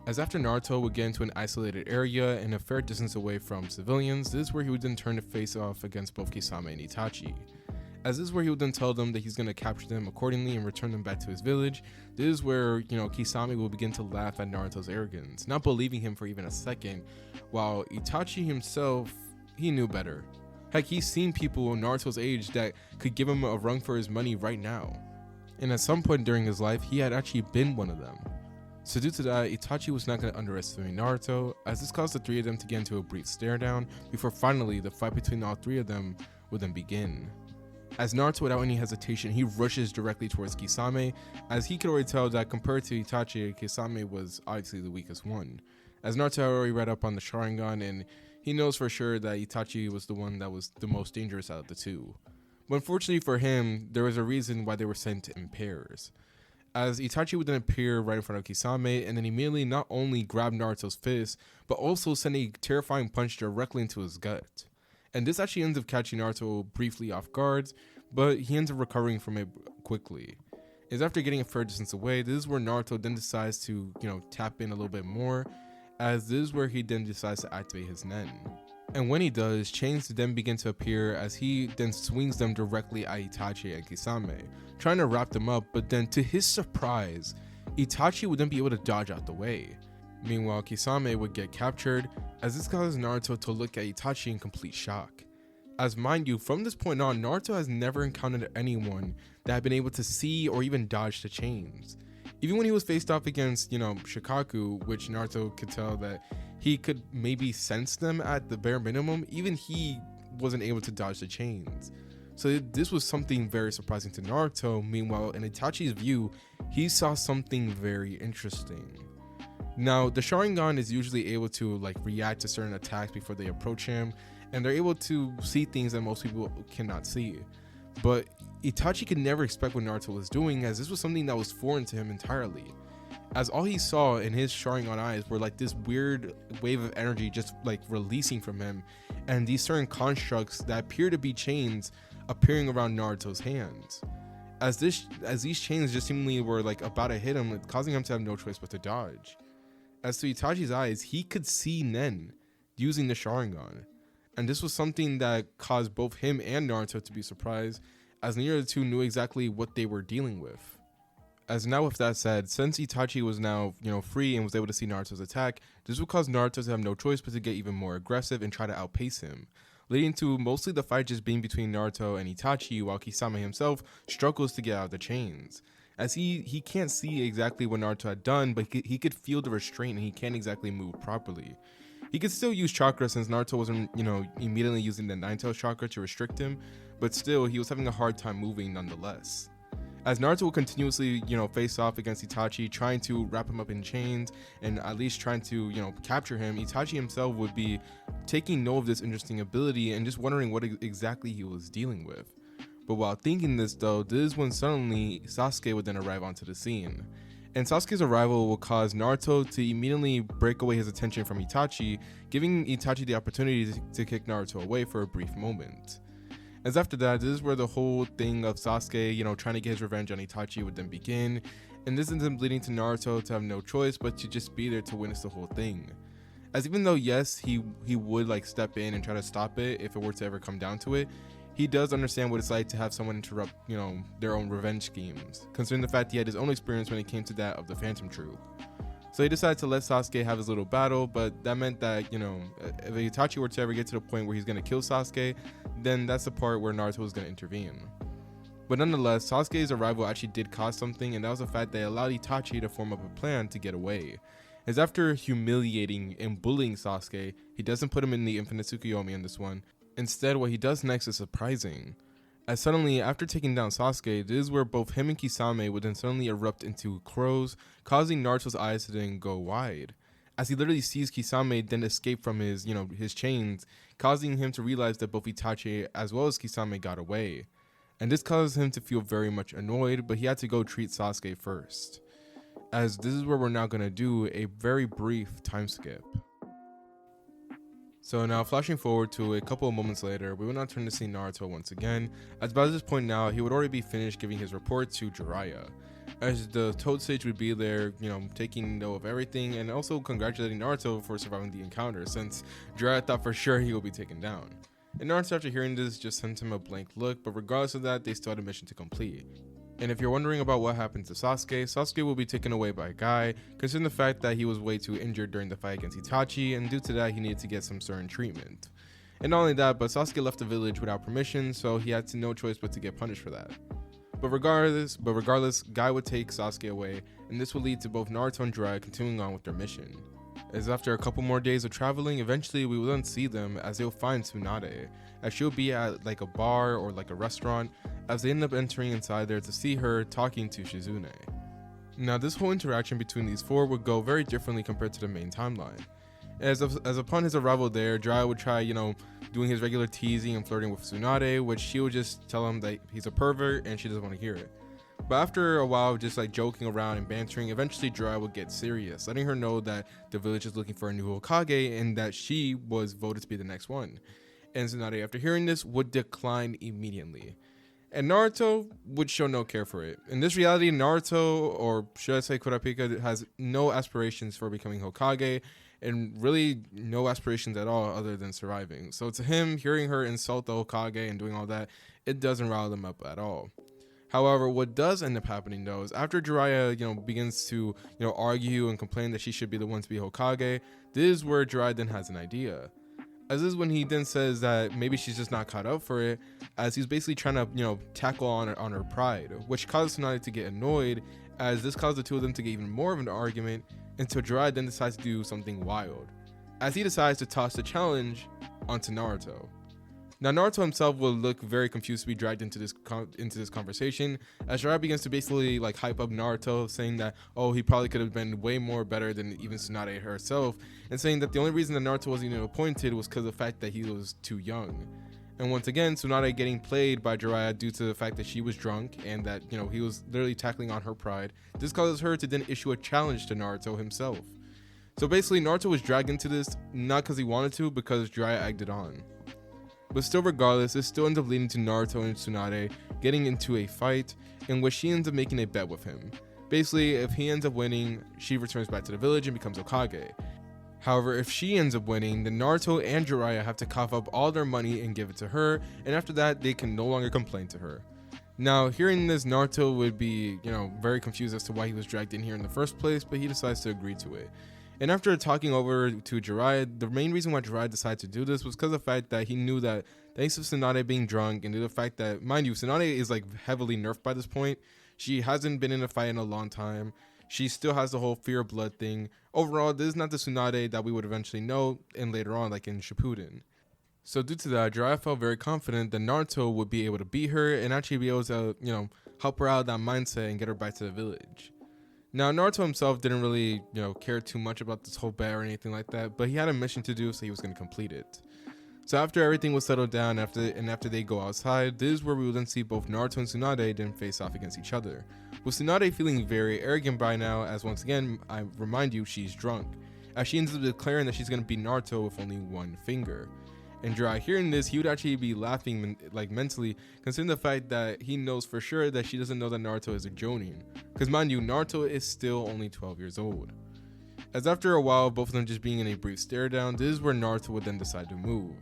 As after Naruto would get into an isolated area and a fair distance away from civilians, this is where he would then turn to face off against both Kisame and Itachi. As this is where he would then tell them that he's going to capture them accordingly and return them back to his village. This is where, Kisame will begin to laugh at Naruto's arrogance, not believing him for even a second, while Itachi himself, he knew better. Heck, he's seen people Naruto's age that could give him a run for his money right now. And at some point during his life, he had actually been one of them. So due to that, Itachi was not going to underestimate Naruto, as this caused the three of them to get into a brief stare down before finally the fight between all three of them would then begin. As Naruto, without any hesitation, he rushes directly towards Kisame, as he could already tell that compared to Itachi, Kisame was obviously the weakest one. as Naruto had already read up on the Sharingan and he knows for sure that Itachi was the one that was the most dangerous out of the two. But unfortunately for him, there was a reason why they were sent in pairs, as Itachi would then appear right in front of Kisame and then immediately not only grab Naruto's fist, but also send a terrifying punch directly into his gut. And this actually ends up catching Naruto briefly off guard, but he ends up recovering from it quickly. It's after getting a fair distance away, this is where Naruto then decides to, tap in a little bit more, as this is where he then decides to activate his Nen. And when he does, chains then begin to appear as he then swings them directly at Itachi and Kisame, trying to wrap them up, but then to his surprise, Itachi would then be able to dodge out the way. Meanwhile, Kisame would get captured, as this causes Naruto to look at Itachi in complete shock. As mind you, from this point on, Naruto has never encountered anyone that had been able to see or even dodge the chains. Even when he was faced off against, Shikaku, which Naruto could tell that he could maybe sense them at the bare minimum, even he wasn't able to dodge the chains. So this was something very surprising to Naruto. Meanwhile, in Itachi's view, he saw something very interesting. Now, the Sharingan is usually able to react to certain attacks before they approach him, and they're able to see things that most people cannot see. But Itachi could never expect what Naruto was doing, as this was something that was foreign to him entirely. As all he saw in his Sharingan eyes were this weird wave of energy just releasing from him, and these certain constructs that appear to be chains appearing around Naruto's hands. As these chains just seemingly were about to hit him, causing him to have no choice but to dodge. As to Itachi's eyes, he could see Nen using the Sharingan, and this was something that caused both him and Naruto to be surprised, as neither of the two knew exactly what they were dealing with. As now with that said, since Itachi was now, free and was able to see Naruto's attack, this would cause Naruto to have no choice but to get even more aggressive and try to outpace him, leading to mostly the fight just being between Naruto and Itachi, while Kisame himself struggles to get out of the chains. As he can't see exactly what Naruto had done, but he could feel the restraint and he can't exactly move properly. He could still use chakra since Naruto wasn't, immediately using the Nine-Tails chakra to restrict him, but still he was having a hard time moving nonetheless. As Naruto will continuously, face off against Itachi, trying to wrap him up in chains and at least trying to, capture him, Itachi himself would be taking note of this interesting ability and just wondering what exactly he was dealing with. But while thinking this though, this is when suddenly Sasuke would then arrive onto the scene. And Sasuke's arrival will cause Naruto to immediately break away his attention from Itachi, giving Itachi the opportunity to kick Naruto away for a brief moment. As after that, this is where the whole thing of Sasuke, trying to get his revenge on Itachi would then begin, and this ends up leading to Naruto to have no choice but to just be there to witness the whole thing. As even though yes, he would step in and try to stop it if it were to ever come down to it, he does understand what it's like to have someone interrupt, their own revenge schemes, considering the fact he had his own experience when it came to that of the Phantom Troop. So he decided to let Sasuke have his little battle, but that meant that, if Itachi were to ever get to the point where he's going to kill Sasuke, then that's the part where Naruto was going to intervene. But nonetheless, Sasuke's arrival actually did cause something, and that was the fact that it allowed Itachi to form up a plan to get away. As after humiliating and bullying Sasuke, he doesn't put him in the Infinite Tsukuyomi in this one. Instead, what he does next is surprising. As suddenly, after taking down Sasuke, this is where both him and Kisame would then suddenly erupt into crows, causing Naruto's eyes to then go wide. As he literally sees Kisame then escape from his chains, causing him to realize that both Itachi as well as Kisame got away. And this causes him to feel very much annoyed, but he had to go treat Sasuke first. As this is where we're now going to do a very brief time skip. So now flashing forward to a couple of moments later, we will now turn to see Naruto once again, as by this point now he would already be finished giving his report to Jiraiya. As the Toad Sage would be there, taking note of everything and also congratulating Naruto for surviving the encounter, since Jiraiya thought for sure he would be taken down. And Naruto, after hearing this, just sent him a blank look, but regardless of that, they still had a mission to complete. And if you're wondering about what happened to Sasuke, Sasuke will be taken away by Guy, considering the fact that he was way too injured during the fight against Itachi, and due to that he needed to get some certain treatment. And not only that, but Sasuke left the village without permission, so he had no choice but to get punished for that. But regardless, Guy would take Sasuke away, and this would lead to both Naruto and Jiraiya continuing on with their mission. As after a couple more days of traveling, eventually we will then see them as they'll find Tsunade, as she'll be at a bar or a restaurant, as they end up entering inside there to see her talking to Shizune. Now this whole interaction between these four would go very differently compared to the main timeline, As upon his arrival there, Jiraiya would try, doing his regular teasing and flirting with Tsunade, which she would just tell him that he's a pervert and she doesn't want to hear it. But after a while, just like joking around and bantering, eventually Jiraiya would get serious, letting her know that the village is looking for a new Hokage and that she was voted to be the next one. And Tsunade, after hearing this, would decline immediately. And Naruto would show no care for it. In this reality, Naruto, or should I say Kurapika, has no aspirations for becoming Hokage, and really no aspirations at all other than surviving. So to him, hearing her insult the Hokage and doing all that, it doesn't rile them up at all. However, what does end up happening though is after Jiraiya, begins to, argue and complain that she should be the one to be Hokage, this is where Jiraiya then has an idea. As this is when he then says that maybe she's just not caught up for it, as he's basically trying to, tackle on her pride, which causes Tsunade to get annoyed, as this caused the two of them to get even more of an argument, until Jiraiya then decides to do something wild, as he decides to toss the challenge onto Naruto. Now Naruto himself will look very confused to be dragged into this conversation, as Jiraiya begins to basically like hype up Naruto, saying that he probably could have been way more better than even Tsunade herself, and saying that the only reason that Naruto wasn't even appointed was because of the fact that he was too young. And once again, Tsunade getting played by Jiraiya due to the fact that she was drunk and that he was literally tackling on her pride. This causes her to then issue a challenge to Naruto himself. So basically Naruto was dragged into this not because he wanted to, because Jiraiya egged it on. But still, regardless, this still ends up leading to Naruto and Tsunade getting into a fight in which she ends up making a bet with him. Basically, if he ends up winning, she returns back to the village and becomes Hokage. However, if she ends up winning, then Naruto and Jiraiya have to cough up all their money and give it to her, and after that, they can no longer complain to her. Now, hearing this, Naruto would be, very confused as to why he was dragged in here in the first place, but he decides to agree to it. And after talking over to Jiraiya, the main reason why Jiraiya decided to do this was because of the fact that he knew that thanks to Tsunade being drunk and due to the fact that, mind you, Tsunade is like heavily nerfed by this point. She hasn't been in a fight in a long time. She still has the whole fear of blood thing. Overall, this is not the Tsunade that we would eventually know and later on, like in Shippuden. So due to that, Jiraiya felt very confident that Naruto would be able to beat her and actually be able to, help her out of that mindset and get her back to the village. Now, Naruto himself didn't really, care too much about this whole bet or anything like that, but he had a mission to do, so he was going to complete it. So after everything was settled down, after they go outside, this is where we will then see both Naruto and Tsunade then face off against each other. With Tsunade feeling very arrogant by now, as once again, I remind you, she's drunk, as she ends up declaring that she's going to beat Naruto with only one finger. And Jiraiya hearing this, he would actually be laughing mentally, considering the fact that he knows for sure that she doesn't know that Naruto is a Jonin. Because mind you, Naruto is still only 12 years old. As after a while, both of them just being in a brief stare down, this is where Naruto would then decide to move.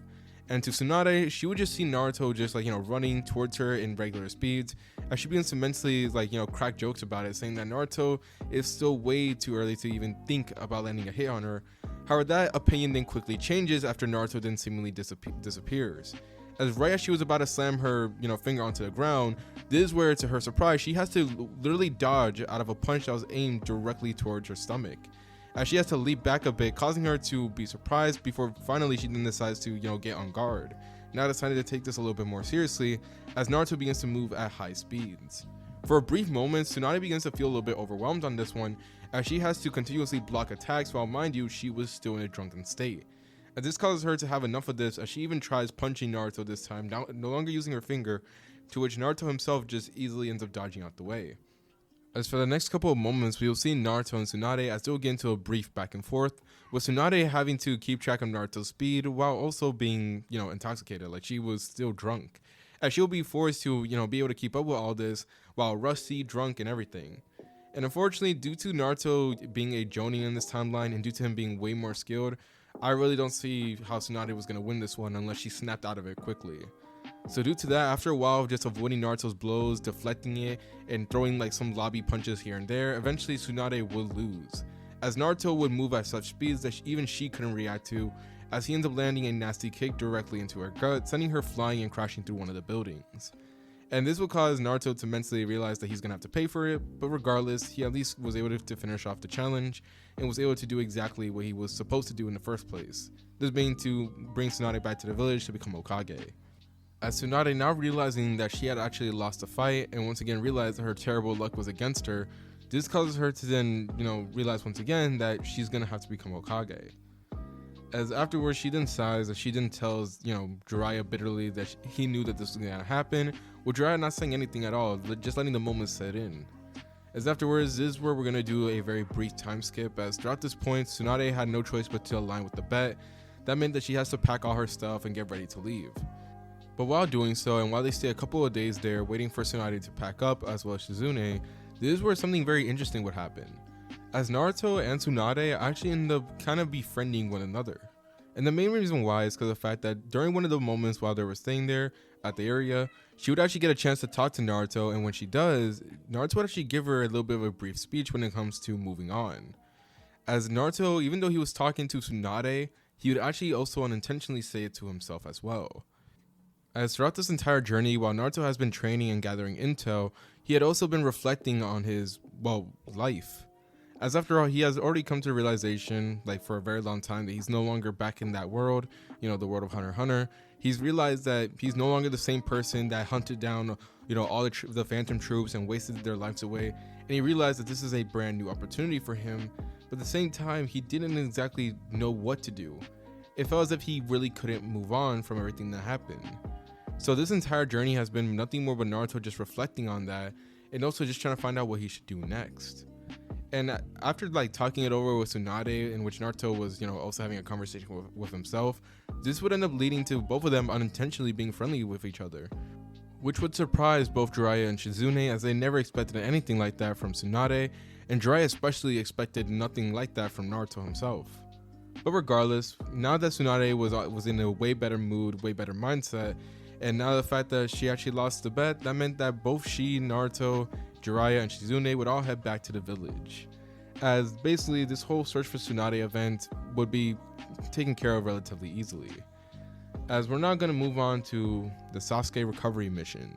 And to Tsunade, she would just see Naruto just running towards her in regular speeds, as she begins to mentally crack jokes about it, saying that Naruto is still way too early to even think about landing a hit on her. However, that opinion then quickly changes after Naruto then seemingly disappears. As right as she was about to slam her finger onto the ground, this is where, to her surprise, she has to literally dodge out of a punch that was aimed directly towards her stomach, as she has to leap back a bit, causing her to be surprised before finally she then decides to get on guard, now decided to take this a little bit more seriously, as Naruto begins to move at high speeds. For a brief moment, Tsunade begins to feel a little bit overwhelmed on this one, as she has to continuously block attacks while, mind you, she was still in a drunken state. As this causes her to have enough of this, as she even tries punching Naruto this time, no longer using her finger, to which Naruto himself just easily ends up dodging out the way. As for the next couple of moments, we will see Naruto and Tsunade as they'll get into a brief back and forth, with Tsunade having to keep track of Naruto's speed while also being, intoxicated, like she was still drunk, as she'll be forced to, be able to keep up with all this while rusty, drunk, and everything. And unfortunately, due to Naruto being a Jonin in this timeline and due to him being way more skilled, I really don't see how Tsunade was going to win this one unless she snapped out of it quickly. So due to that, after a while of just avoiding Naruto's blows, deflecting it, and throwing some lobby punches here and there, eventually Tsunade would lose, as Naruto would move at such speeds that even she couldn't react to, as he ends up landing a nasty kick directly into her gut, sending her flying and crashing through one of the buildings. And this will cause Naruto to mentally realize that he's gonna have to pay for it, but regardless, he at least was able to finish off the challenge and was able to do exactly what he was supposed to do in the first place, this being to bring Tsunade back to the village to become Hokage. As Tsunade, now realizing that she had actually lost the fight and once again realized that her terrible luck was against her, this causes her to then, realize once again that she's gonna have to become Hokage. As afterwards, she then sighs as she then tells, Jiraiya bitterly that he knew that this was gonna happen, with Jiraiya not saying anything at all, just letting the moment set in. As afterwards, this is where we're gonna do a very brief time skip, as throughout this point, Tsunade had no choice but to align with the bet. That meant that she has to pack all her stuff and get ready to leave. But while doing so, and while they stay a couple of days there waiting for Tsunade to pack up, as well as Shizune, this is where something very interesting would happen, as Naruto and Tsunade actually end up kind of befriending one another. And the main reason why is because of the fact that during one of the moments while they were staying there at the area, she would actually get a chance to talk to Naruto, and when she does, Naruto would actually give her a little bit of a brief speech when it comes to moving on. As Naruto, even though he was talking to Tsunade, he would actually also unintentionally say it to himself as well. As throughout this entire journey, while Naruto has been training and gathering intel, he had also been reflecting on his, life. As after all, he has already come to the realization, for a very long time, that he's no longer back in that world, the world of Hunter x Hunter. He's realized that he's no longer the same person that hunted down, all the Phantom troops and wasted their lives away. And he realized that this is a brand new opportunity for him, but at the same time, he didn't exactly know what to do. It felt as if he really couldn't move on from everything that happened. So this entire journey has been nothing more but Naruto just reflecting on that, and also just trying to find out what he should do next. And after talking it over with Tsunade, in which Naruto was, also having a conversation with himself, this would end up leading to both of them unintentionally being friendly with each other, which would surprise both Jiraiya and Shizune, as they never expected anything like that from Tsunade, and Jiraiya especially expected nothing like that from Naruto himself. But regardless, now that Tsunade was in a way better mood, way better mindset, and now the fact that she actually lost the bet, that meant that both she, Naruto, Jiraiya, and Shizune would all head back to the village, as basically this whole search for Tsunade event would be taken care of relatively easily. As we're now going to move on to the Sasuke recovery mission.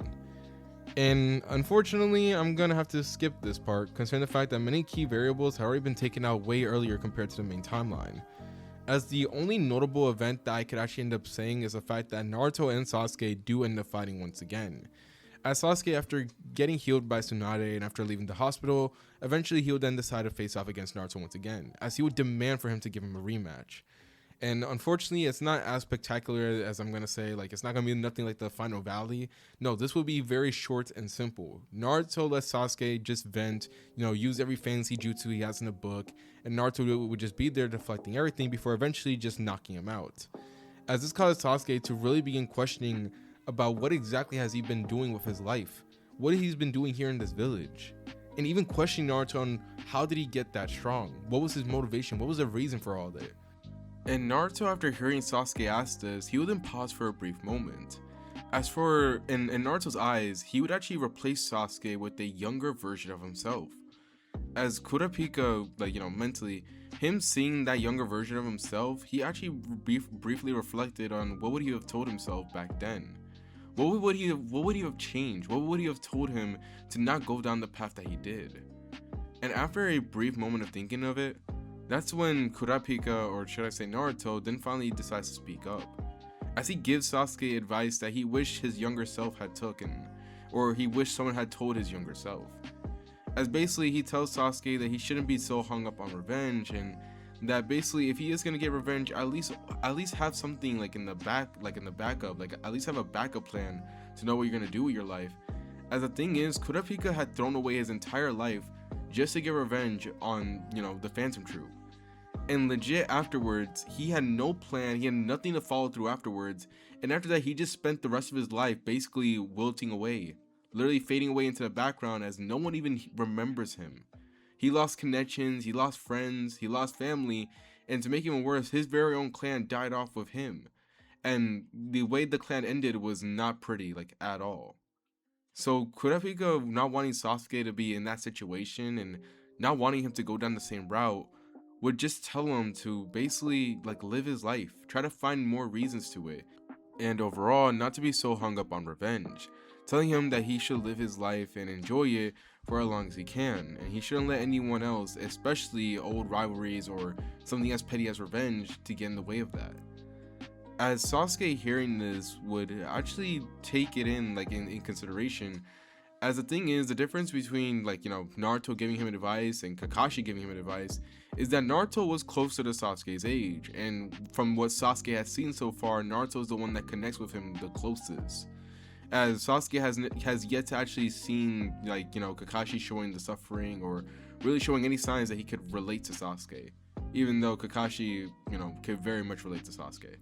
And unfortunately, I'm going to have to skip this part, considering the fact that many key variables have already been taken out way earlier compared to the main timeline. As the only notable event that I could actually end up saying is the fact that Naruto and Sasuke do end up fighting once again. As Sasuke, after getting healed by Tsunade and after leaving the hospital, eventually he would then decide to face off against Naruto once again, as he would demand for him to give him a rematch. And unfortunately, it's not as spectacular as I'm going to say, it's not going to be nothing like the final valley. No, this will be very short and simple. Naruto lets Sasuke just vent, use every fancy jutsu he has in the book, and Naruto would just be there deflecting everything before eventually just knocking him out. As this caused Sasuke to really begin questioning about what exactly has he been doing with his life, what he's been doing here in this village, and even questioning Naruto on how did he get that strong, what was his motivation, what was the reason for all that. And Naruto, after hearing Sasuke ask this, he would then pause for a brief moment. As for, in Naruto's eyes, he would actually replace Sasuke with a younger version of himself. As Kurapika, mentally, him seeing that younger version of himself, he actually briefly reflected on what would he have told himself back then. What would he have changed? What would he have told him to not go down the path that he did? And after a brief moment of thinking of it, that's when Kurapika, or should I say Naruto, then finally decides to speak up, as he gives Sasuke advice that he wished his younger self had taken, or he wished someone had told his younger self. As basically he tells Sasuke that he shouldn't be so hung up on revenge, and that basically if he is gonna get revenge, at least have something in the backup, at least have a backup plan to know what you're gonna do with your life. As the thing is, Kurapika had thrown away his entire life just to get revenge on, the Phantom Troop. And legit afterwards, he had no plan, he had nothing to follow through afterwards, and after that he just spent the rest of his life basically wilting away, literally fading away into the background as no one even remembers him. He lost connections, he lost friends, he lost family, and to make it even worse, his very own clan died off with him. And the way the clan ended was not pretty, at all. So Kurapika not wanting Sasuke to be in that situation and not wanting him to go down the same route would just tell him to basically live his life, try to find more reasons to it, and overall not to be so hung up on revenge, telling him that he should live his life and enjoy it for as long as he can, and he shouldn't let anyone else, especially old rivalries or something as petty as revenge, to get in the way of that. As Sasuke hearing this would actually take it in in consideration, As the thing is, the difference between like, Naruto giving him advice and Kakashi giving him advice is that Naruto was closer to Sasuke's age, and from what Sasuke has seen so far, Naruto is the one that connects with him the closest. As Sasuke has yet to actually seen like, Kakashi showing the suffering or really showing any signs that he could relate to Sasuke, even though Kakashi, could very much relate to Sasuke.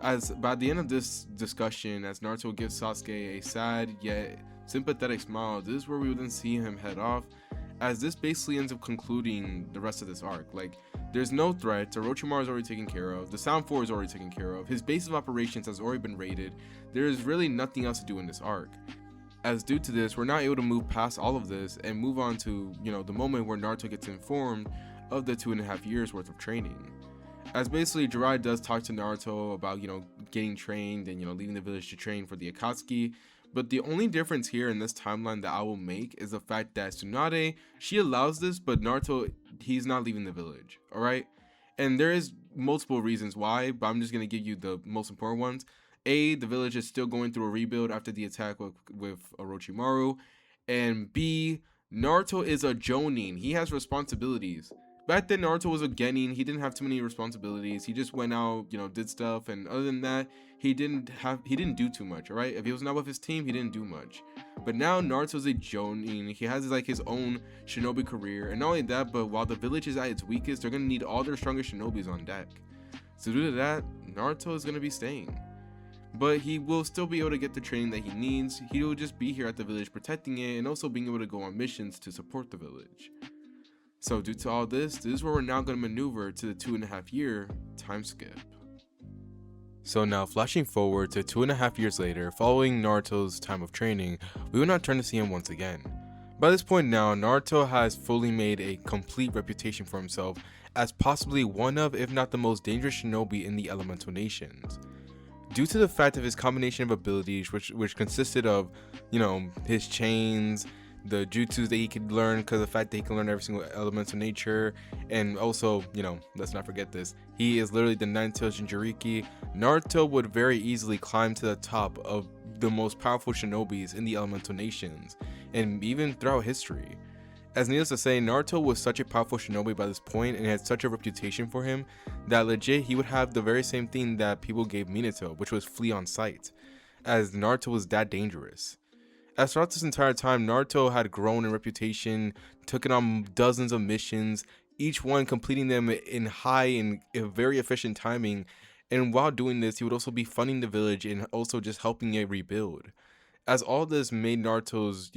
As by the end of this discussion, as Naruto gives Sasuke a sad yet sympathetic smile, this is where we would then see him head off, as this basically ends up concluding the rest of this arc. Like, there's no threat, Orochimaru is already taken care of, the Sound 4 is already taken care of, his base of operations has already been raided, there is really nothing else to do in this arc. As due to this, we're not able to move past all of this and move on to, the moment where Naruto gets informed of the 2.5 years worth of training. As basically Jiraiya does talk to Naruto about, getting trained and, leaving the village to train for the Akatsuki. But the only difference here in this timeline that I will make is the fact that Tsunade, she allows this, but Naruto, he's not leaving the village, alright? And there is multiple reasons why, but I'm just going to give you the most important ones. A, the village is still going through a rebuild after the attack with Orochimaru. And B, Naruto is a Jonin. He has responsibilities. Back then, Naruto was a genin. He didn't have too many responsibilities. He just went out, did stuff, and other than that, he didn't do too much. All right, if he was not with his team, he didn't do much. But now Naruto's a Jonin. He has like his own shinobi career, and not only that, but while the village is at its weakest, they're gonna need all their strongest shinobis on deck. So due to that, Naruto is gonna be staying. But he will still be able to get the training that he needs. He will just be here at the village protecting it, and also being able to go on missions to support the village. So due to all this is where we're now going to maneuver to the 2.5 year time skip. So now flashing forward to 2.5 years later, following Naruto's time of training, we will now turn to see him once again. By this point now, Naruto has fully made a complete reputation for himself as possibly one of, if not the most dangerous shinobi in the Elemental Nations. Due to the fact of his combination of abilities, which consisted of, his chains, the jutsus that he could learn, because of the fact that he can learn every single elemental nature, and also, let's not forget this, he is literally the nine-tailed Jinchuriki. Naruto would very easily climb to the top of the most powerful shinobis in the Elemental Nations, and even throughout history. As needless to say, Naruto was such a powerful shinobi by this point and had such a reputation for him that legit he would have the very same thing that people gave Minato, which was flee on sight, as Naruto was that dangerous. As throughout this entire time, Naruto had grown in reputation, taken on dozens of missions, each one completing them in high and very efficient timing, and while doing this, he would also be funding the village and also just helping it rebuild. As all this made Naruto's,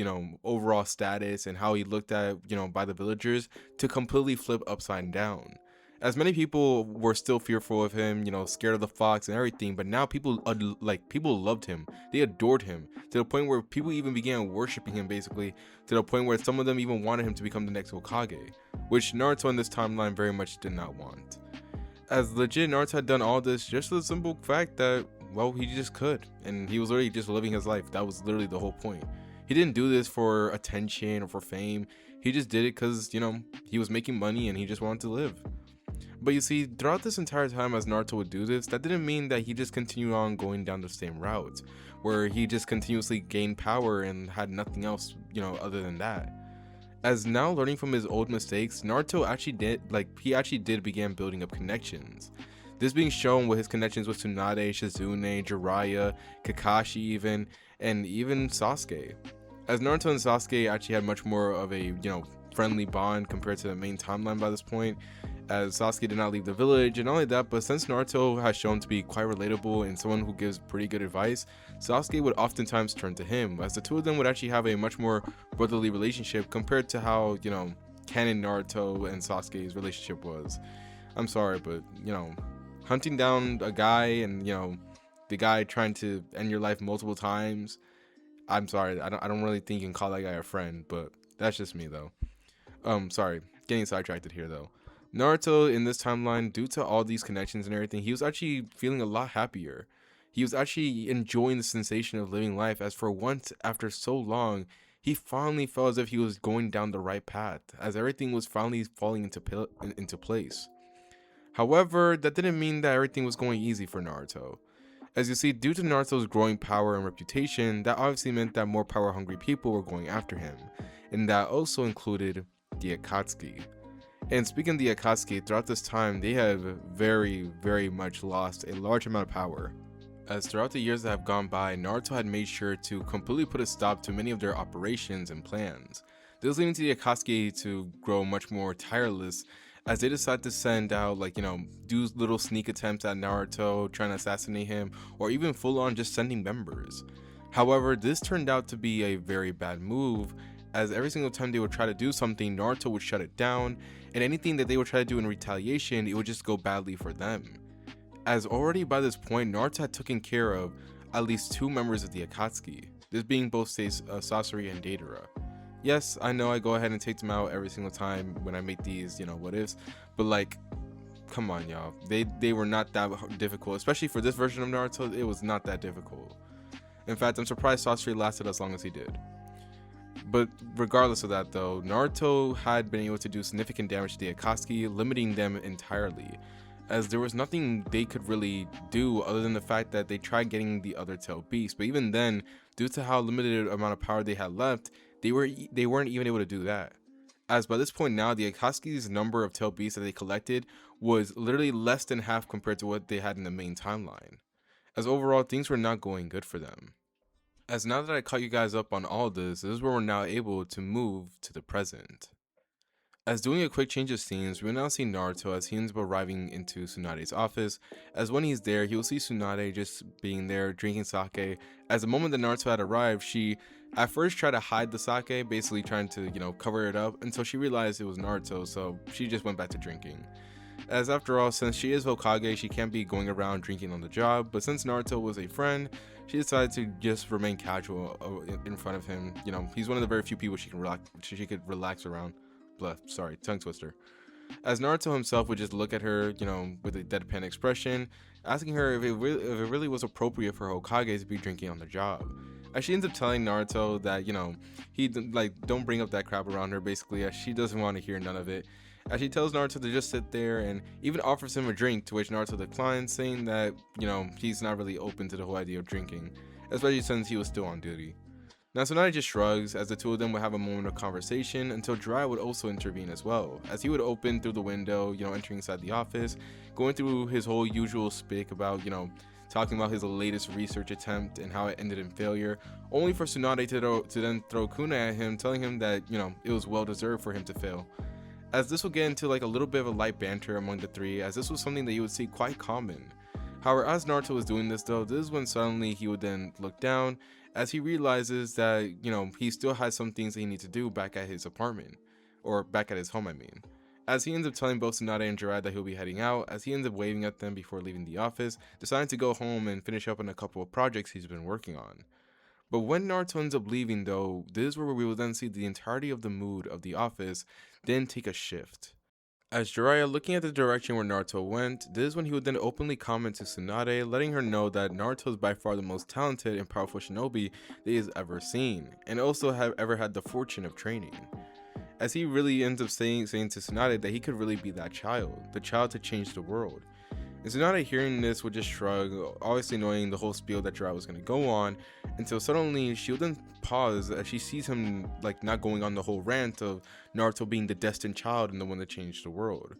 overall status and how he looked at, by the villagers to completely flip upside down. As many people were still fearful of him, scared of the fox and everything, but now people loved him. They adored him to the point where people even began worshiping him, basically, to the point where some of them even wanted him to become the next Hokage, which Naruto in this timeline very much did not want. As legit, Naruto had done all this just for the simple fact that, well, he just could, and he was literally just living his life. That was literally the whole point. He didn't do this for attention or for fame. He just did it because, he was making money and he just wanted to live. But you see, throughout this entire time as Naruto would do this, that didn't mean that he just continued on going down the same route, where he just continuously gained power and had nothing else, other than that. As now learning from his old mistakes, Naruto actually did begin building up connections. This being shown with his connections with Tsunade, Shizune, Jiraiya, Kakashi and even Sasuke. As Naruto and Sasuke actually had much more of a, friendly bond compared to the main timeline by this point, as Sasuke did not leave the village, and not only that, but since Naruto has shown to be quite relatable and someone who gives pretty good advice, Sasuke would oftentimes turn to him, as the two of them would actually have a much more brotherly relationship compared to how, canon Naruto and Sasuke's relationship was. I'm sorry, but, hunting down a guy and, the guy trying to end your life multiple times, I'm sorry, I don't really think you can call that guy a friend, but that's just me though. Sorry, getting sidetracked here though. Naruto in this timeline, due to all these connections and everything, he was actually feeling a lot happier. He was actually enjoying the sensation of living life, as for once after so long, he finally felt as if he was going down the right path, as everything was finally falling into place. However, that didn't mean that everything was going easy for Naruto. As you see, due to Naruto's growing power and reputation, that obviously meant that more power-hungry people were going after him, and that also included the Akatsuki. And speaking of the Akatsuki, throughout this time, they have very much lost a large amount of power. As throughout the years that have gone by, Naruto had made sure to completely put a stop to many of their operations and plans. This was leading to the Akatsuki to grow much more tireless as they decide to send out, do little sneak attempts at Naruto, trying to assassinate him, or even full on just sending members. However, this turned out to be a very bad move, as every single time they would try to do something, Naruto would shut it down, and anything that they would try to do in retaliation, it would just go badly for them. As already by this point, Naruto had taken care of at least 2 members of the Akatsuki, this being both Sasori and Deidara. Yes, I know I go ahead and take them out every single time when I make these, what ifs, but come on, y'all. They were not that difficult, especially for this version of Naruto. It was not that difficult. In fact, I'm surprised Sasori lasted as long as he did. But regardless of that though, Naruto had been able to do significant damage to the Akatsuki, limiting them entirely, as there was nothing they could really do other than the fact that they tried getting the other tail beast, but even then, due to how limited amount of power they had left, they weren't even able to do that. As by this point now, the Akatsuki's number of tail beasts that they collected was literally less than half compared to what they had in the main timeline, as overall things were not going good for them. As now that I caught you guys up on all this is where we're now able to move to the present. As doing a quick change of scenes, we will now see Naruto as he ends up arriving into Tsunade's office, as when he's there, he will see Tsunade just being there, drinking sake. As the moment that Naruto had arrived, she at first tried to hide the sake, basically trying to, cover it up, until she realized it was Naruto, so she just went back to drinking. As after all, since she is Hokage, she can't be going around drinking on the job, but since Naruto was a friend, she decided to just remain casual in front of him. He's one of the very few people she could relax around. Sorry, tongue twister. As Naruto himself would just look at her, with a deadpan expression, asking her if it really was appropriate for Hokage to be drinking on the job. As she ends up telling Naruto that, he don't bring up that crap around her, basically, as she doesn't want to hear none of it. As she tells Naruto to just sit there and even offers him a drink, to which Naruto declines, saying that, he's not really open to the whole idea of drinking, especially since he was still on duty. Now Tsunade just shrugs, as the two of them would have a moment of conversation until Jiraiya would also intervene as well, as he would open through the window, entering inside the office, going through his whole usual spick about, talking about his latest research attempt and how it ended in failure, only for Tsunade to then throw Kuna at him, telling him that, it was well deserved for him to fail. As this will get into a little bit of a light banter among the three, as this was something that you would see quite common. However, as Naruto was doing this though, this is when suddenly he would then look down, as he realizes that, he still has some things that he needs to do back at his apartment, or back at his home, I mean. As he ends up telling both Tsunade and Jiraiya that he'll be heading out, as he ends up waving at them before leaving the office, deciding to go home and finish up on a couple of projects he's been working on. But when Naruto ends up leaving though, this is where we will then see the entirety of the mood of the office then take a shift. As Jiraiya, looking at the direction where Naruto went, this is when he would then openly comment to Tsunade, letting her know that Naruto is by far the most talented and powerful shinobi that he has ever seen, and also have ever had the fortune of training. As he really ends up saying to Tsunade that he could really be that child, the child to change the world. And Tsunade, hearing this, would just shrug, obviously knowing the whole spiel that Jiraiya was going to go on, until suddenly she would then pause as she sees him not going on the whole rant of Naruto being the destined child and the one that changed the world.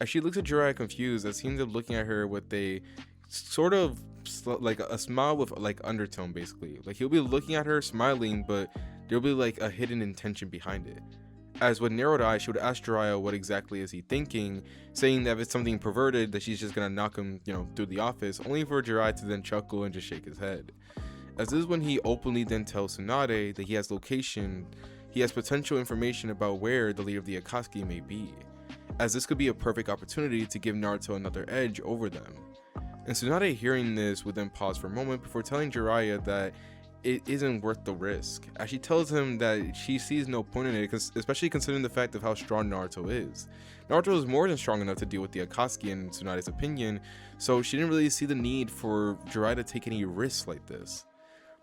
As she looks at Jiraiya confused, as he ends up looking at her with a sort of a smile with undertone, basically. He'll be looking at her smiling, but there'll be a hidden intention behind it. As with narrowed eyes, she would ask Jiraiya what exactly is he thinking, saying that if it's something perverted, that she's just gonna knock him, through the office, only for Jiraiya to then chuckle and just shake his head. As this is when he openly then tells Tsunade that he has potential information about where the leader of the Akatsuki may be, as this could be a perfect opportunity to give Naruto another edge over them. And Tsunade, hearing this, would then pause for a moment before telling Jiraiya that it isn't worth the risk, as she tells him that she sees no point in it, especially considering the fact of how strong Naruto is. Naruto is more than strong enough to deal with the Akatsuki in Tsunade's opinion, so she didn't really see the need for Jiraiya to take any risks like this.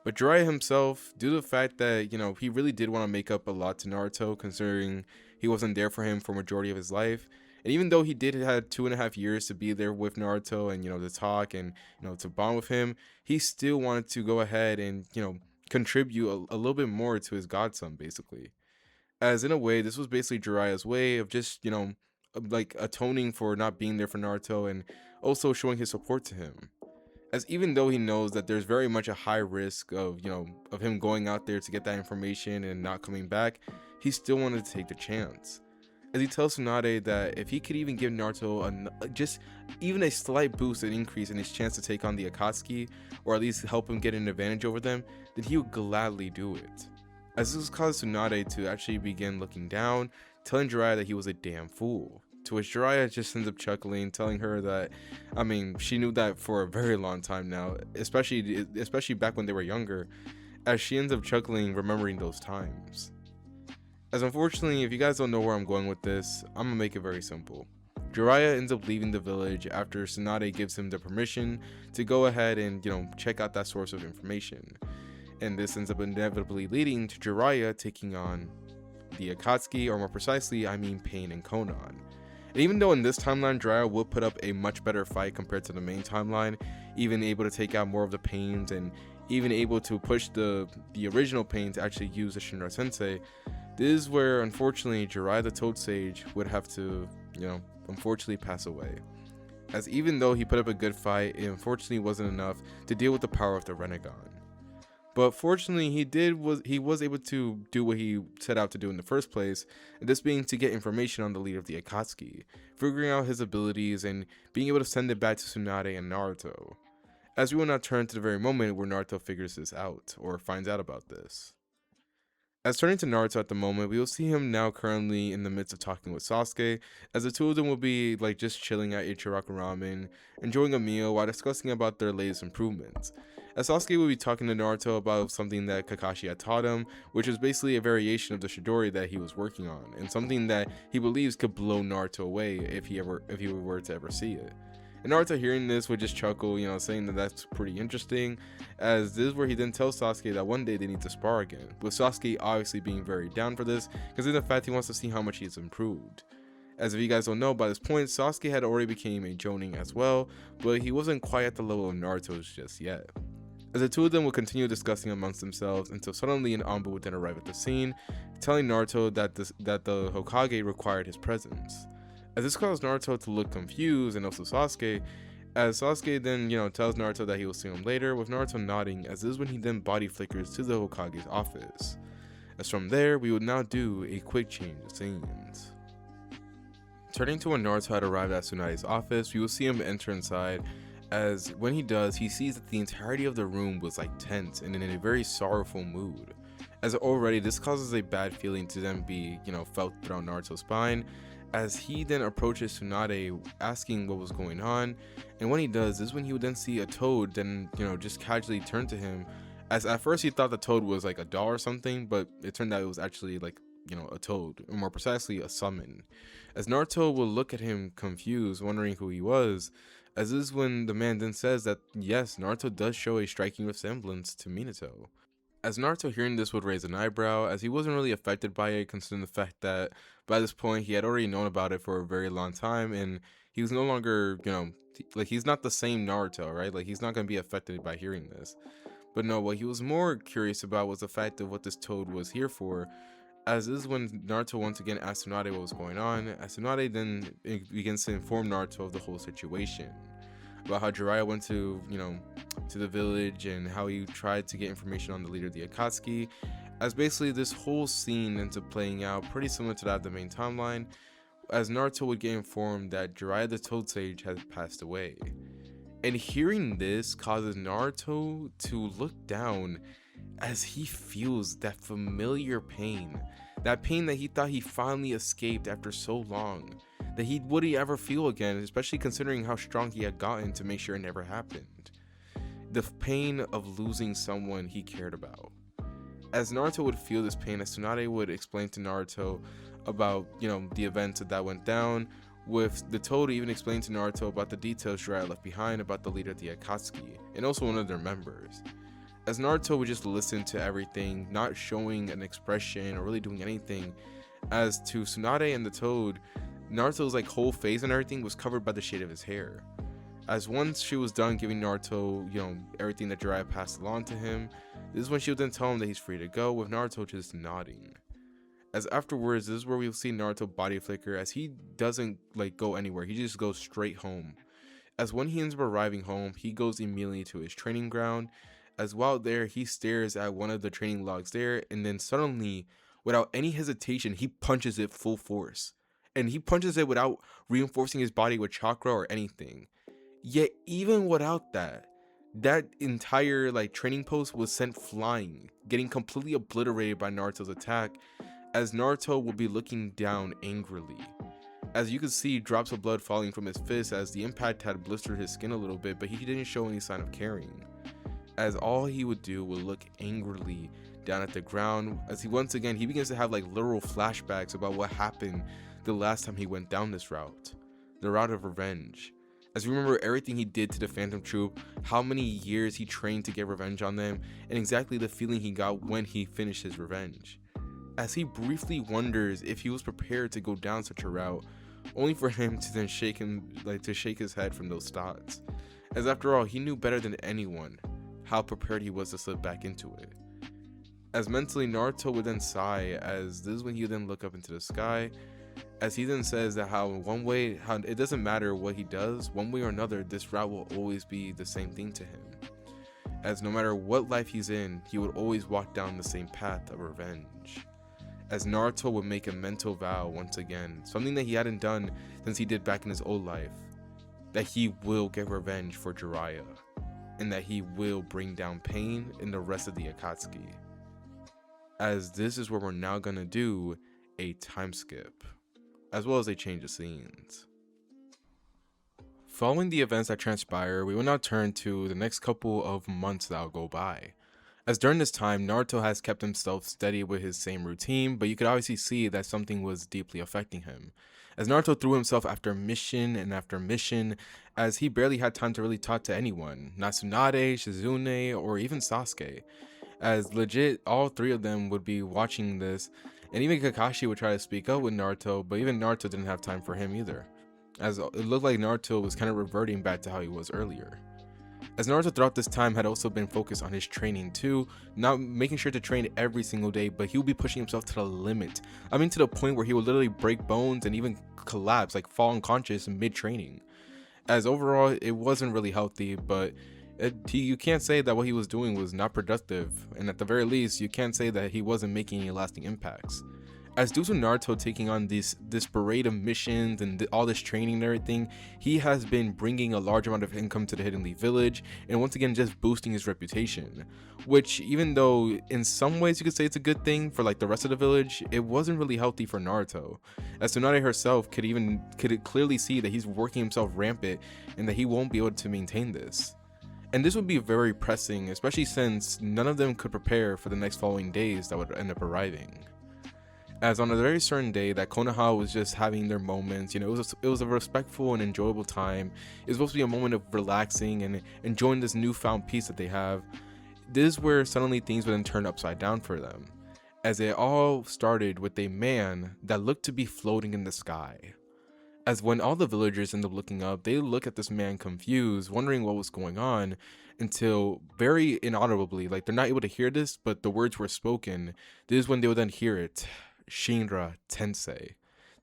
But Jiraiya himself, due to the fact that, he really did want to make up a lot to Naruto, considering he wasn't there for him for majority of his life, And even though he did had 2.5 years to be there with Naruto and to talk and to bond with him, he still wanted to go ahead and contribute a little bit more to his godson, basically. As in a way, this was basically Jiraiya's way of just like atoning for not being there for Naruto and also showing his support to him. As even though he knows that there's very much a high risk of of him going out there to get that information and not coming back, he still wanted to take the chance. As he tells Tsunade that if he could even give Naruto just even a slight boost and increase in his chance to take on the Akatsuki, or at least help him get an advantage over them, then he would gladly do it. As this caused Tsunade to actually begin looking down, telling Jiraiya that he was a damn fool. To which Jiraiya just ends up chuckling, telling her that, I mean, she knew that for a very long time now, especially back when they were younger, as she ends up chuckling, remembering those times. As unfortunately, if you guys don't know where I'm going with this, I'm gonna make it very simple. Jiraiya ends up leaving the village after Tsunade gives him the permission to go ahead and, check out that source of information. And this ends up inevitably leading to Jiraiya taking on the Akatsuki, or more precisely, I mean Pain and Konan. And even though in this timeline, Jiraiya will put up a much better fight compared to the main timeline, even able to take out more of the Pains and even able to push the original Pain to actually use the Shinra Sensei, this is where, unfortunately, Jiraiya the Toad Sage would have to, unfortunately pass away. As even though he put up a good fight, it unfortunately wasn't enough to deal with the power of the Rinnegan. But fortunately, he was able to do what he set out to do in the first place, and this being to get information on the leader of the Akatsuki, figuring out his abilities and being able to send it back to Tsunade and Naruto. As we will now turn to the very moment where Naruto figures this out, or finds out about this. As turning to Naruto at the moment, we will see him now currently in the midst of talking with Sasuke, as the two of them will be like just chilling at Ichiraku Ramen, enjoying a meal while discussing about their latest improvements. As Sasuke will be talking to Naruto about something that Kakashi had taught him, which was basically a variation of the Chidori that he was working on, and something that he believes could blow Naruto away if he were to ever see it. And Naruto hearing this would just chuckle, saying that that's pretty interesting, as this is where he then tells Sasuke that one day they need to spar again, with Sasuke obviously being very down for this, because in fact he wants to see how much he's improved. As if you guys don't know, by this point, Sasuke had already became a Jonin as well, but he wasn't quite at the level of Naruto's just yet. As the two of them would continue discussing amongst themselves until suddenly an Anbu would then arrive at the scene, telling Naruto that the Hokage required his presence. As this caused Naruto to look confused, and also Sasuke, as Sasuke then, tells Naruto that he will see him later, with Naruto nodding, as this is when he then body flickers to the Hokage's office. As from there, we would now do a quick change of scenes. Turning to when Naruto had arrived at Tsunade's office, we will see him enter inside, as when he does, he sees that the entirety of the room was like tense and in a very sorrowful mood. As already, this causes a bad feeling to then be, felt throughout Naruto's spine, as he then approaches Tsunade asking what was going on, and when he does, this is when he would then see a toad then, just casually turn to him, as at first he thought the toad was like a doll or something, but it turned out it was actually like, a toad, or more precisely a summon. As Naruto will look at him confused, wondering who he was, as this is when the man then says that yes, Naruto does show a striking resemblance to Minato. As Naruto hearing this would raise an eyebrow, as he wasn't really affected by it, considering the fact that by this point he had already known about it for a very long time, and he was no longer, like he's not the same Naruto, right? Like he's not going to be affected by hearing this. But no, what he was more curious about was the fact of what this toad was here for, as this is when Naruto once again asked Tsunade what was going on, as Tsunade then begins to inform Naruto of the whole situation. About how Jiraiya went to, to the village, and how he tried to get information on the leader of the Akatsuki, as basically this whole scene ends up playing out pretty similar to that of the main timeline, as Naruto would get informed that Jiraiya the Toad Sage has passed away. And hearing this causes Naruto to look down as he feels that familiar pain, that pain that he thought he finally escaped after so long, that would he ever feel again, especially considering how strong he had gotten to make sure it never happened. The pain of losing someone he cared about. As Naruto would feel this pain, as Tsunade would explain to Naruto about, the events that went down, with the Toad even explaining to Naruto about the details Jiraiya left behind about the leader of the Akatsuki, and also one of their members. As Naruto would just listen to everything, not showing an expression or really doing anything, as to Tsunade and the Toad, Naruto's like whole face and everything was covered by the shade of his hair. As once she was done giving Naruto, everything that Jiraiya passed along to him, this is when she would then tell him that he's free to go, with Naruto just nodding. As afterwards, this is where we'll see Naruto body flicker, as he doesn't like go anywhere, he just goes straight home. As when he ends up arriving home, he goes immediately to his training ground, as while there, he stares at one of the training logs there, and then suddenly, without any hesitation, he punches it full force. And he punches it without reinforcing his body with chakra or anything. Yet even without that entire like training post was sent flying, getting completely obliterated by Naruto's attack, as Naruto will be looking down angrily. As you can see, drops of blood falling from his fist, as the impact had blistered his skin a little bit, but he didn't show any sign of caring, as all he would do would look angrily down at the ground, as he begins to have like literal flashbacks about what happened the last time he went down this route, the route of revenge. As we remember everything he did to the Phantom Troop, how many years he trained to get revenge on them, and exactly the feeling he got when he finished his revenge. As he briefly wonders if he was prepared to go down such a route, only for him to then shake his head from those thoughts. As after all, he knew better than anyone how prepared he was to slip back into it. As mentally, Naruto would then sigh, as this is when he would then look up into the sky, as he then says that how it doesn't matter what he does, one way or another, this route will always be the same thing to him. As no matter what life he's in, he would always walk down the same path of revenge. As Naruto would make a mental vow once again, something that he hadn't done since he did back in his old life, that he will get revenge for Jiraiya, and that he will bring down Pain and the rest of the Akatsuki. As this is where we're now gonna do a time skip, as well as a change of scenes. Following the events that transpire, we will now turn to the next couple of months that will go by. As during this time, Naruto has kept himself steady with his same routine, but you could obviously see that something was deeply affecting him. As Naruto threw himself after mission and after mission, as he barely had time to really talk to anyone, not Tsunade, Shizune, or even Sasuke. As legit, all three of them would be watching this, and even Kakashi would try to speak up with Naruto, but even Naruto didn't have time for him either, as it looked like Naruto was kind of reverting back to how he was earlier. As Naruto throughout this time had also been focused on his training too, not making sure to train every single day, but he would be pushing himself to the limit. I mean, to the point where he would literally break bones and even collapse, like fall unconscious mid-training. As overall, it wasn't really healthy, but you can't say that what he was doing was not productive, and at the very least, you can't say that he wasn't making any lasting impacts. As due to Naruto taking on this parade of missions and all this training and everything, he has been bringing a large amount of income to the Hidden Leaf Village, and once again just boosting his reputation. Which, even though in some ways you could say it's a good thing for like the rest of the village, it wasn't really healthy for Naruto. As Tsunade herself could clearly see that he's working himself rampant and that he won't be able to maintain this. And this would be very pressing, especially since none of them could prepare for the next following days that would end up arriving. As on a very certain day that Konoha was just having their moments, it was a respectful and enjoyable time. It was supposed to be a moment of relaxing and enjoying this newfound peace that they have. This is where suddenly things would then turn upside down for them, as it all started with a man that looked to be floating in the sky. As when all the villagers end up looking up, they look at this man confused, wondering what was going on, until very inaudibly, like they're not able to hear this, but the words were spoken. This is when they would then hear it. Shinra Tensei.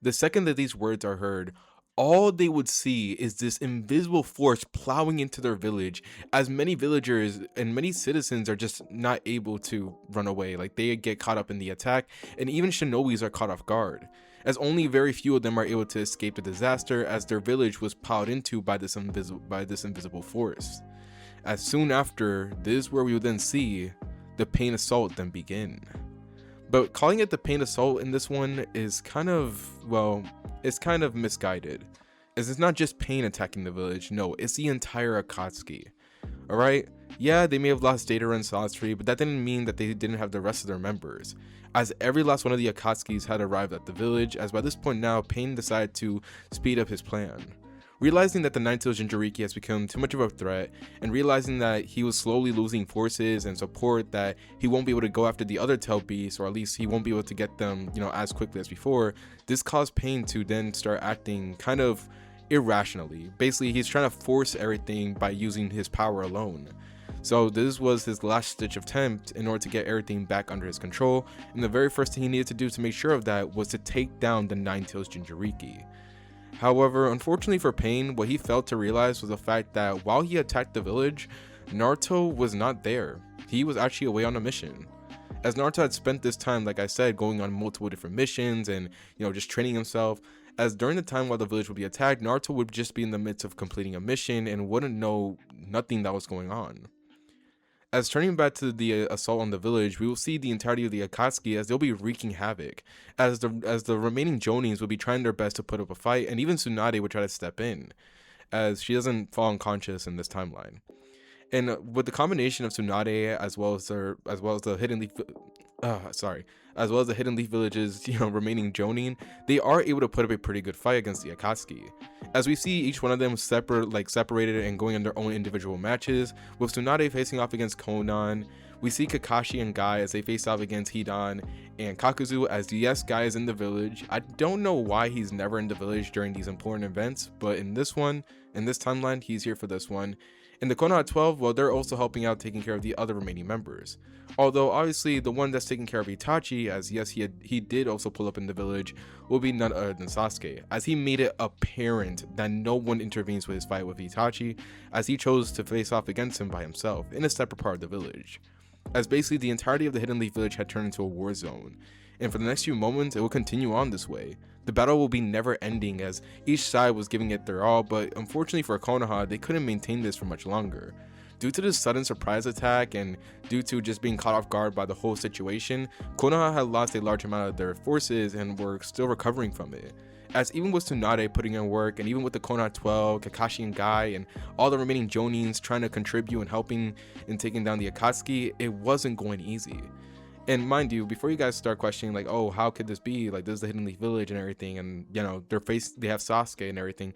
The second that these words are heard, all they would see is this invisible force plowing into their village, as many villagers and many citizens are just not able to run away. Like they get caught up in the attack, and even shinobis are caught off guard, as only very few of them are able to escape the disaster, as their village was plowed into by this invisible force. As soon after, this is where we would then see the Pain Assault then begin. But calling it the Pain Assault in this one is kind of misguided, as it's not just Pain attacking the village. No, it's the entire Akatsuki. Alright? Yeah, they may have lost Data and Sasori, but that didn't mean that they didn't have the rest of their members, as every last one of the Akatsukis had arrived at the village, as by this point now, Pain decided to speed up his plan. Realizing that the Nine-Tails Jinchuriki has become too much of a threat, and realizing that he was slowly losing forces and support, that he won't be able to go after the other tail beasts, or at least he won't be able to get them, as quickly as before, this caused Pain to then start acting kind of irrationally. Basically, he's trying to force everything by using his power alone. So this was his last ditch attempt in order to get everything back under his control, and the very first thing he needed to do to make sure of that was to take down the Nine-Tails Jinchuriki. However, unfortunately for Pain, what he failed to realize was the fact that while he attacked the village, Naruto was not there. He was actually away on a mission. As Naruto had spent this time, like I said, going on multiple different missions and, just training himself, as during the time while the village would be attacked, Naruto would just be in the midst of completing a mission and wouldn't know nothing that was going on. As turning back to the assault on the village, we will see the entirety of the Akatsuki as they'll be wreaking havoc, as the remaining Jonins will be trying their best to put up a fight, and even Tsunade would try to step in, as she doesn't fall unconscious in this timeline. And with the combination of Tsunade as well as the Hidden Leaf, as well as the Hidden Leaf Village's remaining Jonin, they are able to put up a pretty good fight against the Akatsuki. As we see each one of them separated and going on their own individual matches, with Tsunade facing off against Konan. We see Kakashi and Guy as they face off against Hidan, and Kakuzu as yes, Guy is in the village. I don't know why he's never in the village during these important events, but in this timeline, he's here for this one. And the Konoha 12, well, they're also helping out taking care of the other remaining members. Although obviously the one that's taking care of Itachi, as yes, he did also pull up in the village, will be none other than Sasuke, as he made it apparent that no one intervenes with his fight with Itachi, as he chose to face off against him by himself in a separate part of the village. As basically the entirety of the Hidden Leaf Village had turned into a war zone, and for the next few moments it will continue on this way. The battle will be never ending as each side was giving it their all, but unfortunately for Konoha, they couldn't maintain this for much longer. Due to this sudden surprise attack and due to just being caught off guard by the whole situation, Konoha had lost a large amount of their forces and were still recovering from it. As even with Tsunade putting in work, and even with the Konoha 12, Kakashi and Guy, and all the remaining Jonins trying to contribute and helping in taking down the Akatsuki, it wasn't going easy. And mind you, before you guys start questioning like, oh, how could this be? Like, this is the Hidden Leaf Village and everything, and they have Sasuke and everything.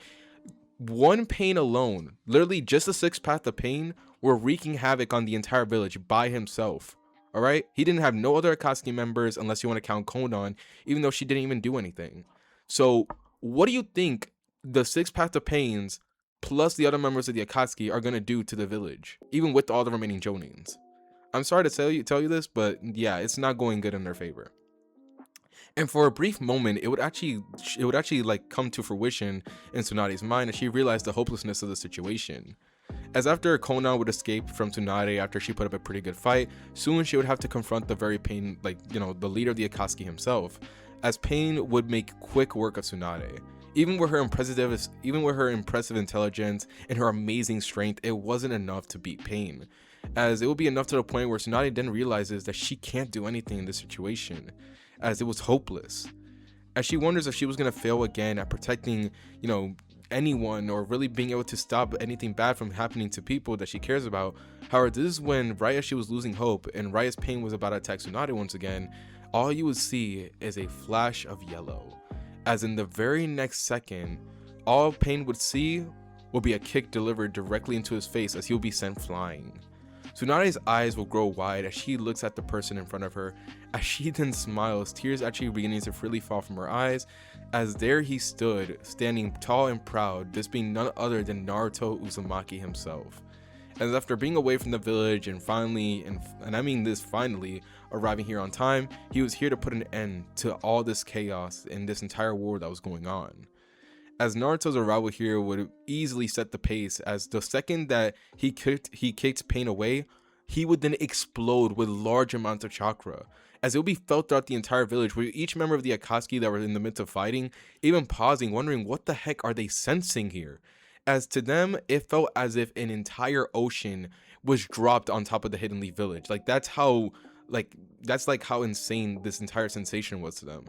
One Pain alone, literally just the sixth path of Pain, were wreaking havoc on the entire village by himself. All right, he didn't have no other Akatsuki members unless you want to count Konan, even though she didn't even do anything. So, what do you think the sixth path of Pains plus the other members of the Akatsuki are gonna do to the village, even with all the remaining Jonins? I'm sorry to tell you this, but yeah, it's not going good in their favor. And for a brief moment, it would actually like come to fruition in Tsunade's mind as she realized the hopelessness of the situation. As after Konan would escape from Tsunade after she put up a pretty good fight, soon she would have to confront the very Pain, the leader of the Akatsuki himself, as Pain would make quick work of Tsunade. Even with her impressive intelligence and her amazing strength, it wasn't enough to beat Pain, as it would be enough to the point where Tsunade then realizes that she can't do anything in this situation, as it was hopeless. As she wonders if she was going to fail again at protecting, anyone, or really being able to stop anything bad from happening to people that she cares about. However, this is when, right as she was losing hope and right as Pain was about to attack Tsunade once again, all you would see is a flash of yellow, as in the very next second, all Pain would see will be a kick delivered directly into his face as he'll be sent flying. Tsunade's eyes will grow wide as she looks at the person in front of her. As she then smiles, tears actually beginning to freely fall from her eyes, as there he stood, standing tall and proud, this being none other than Naruto Uzumaki himself. And after being away from the village and finally, and I mean this finally, arriving here on time, he was here to put an end to all this chaos and this entire war that was going on. As Naruto's arrival here would easily set the pace, as the second that he kicked Pain away, he would then explode with large amounts of chakra, as it would be felt throughout the entire village, where each member of the Akatsuki that were in the midst of fighting, even pausing, wondering what the heck are they sensing here, as to them it felt as if an entire ocean was dropped on top of the Hidden Leaf Village. That's how insane this entire sensation was to them.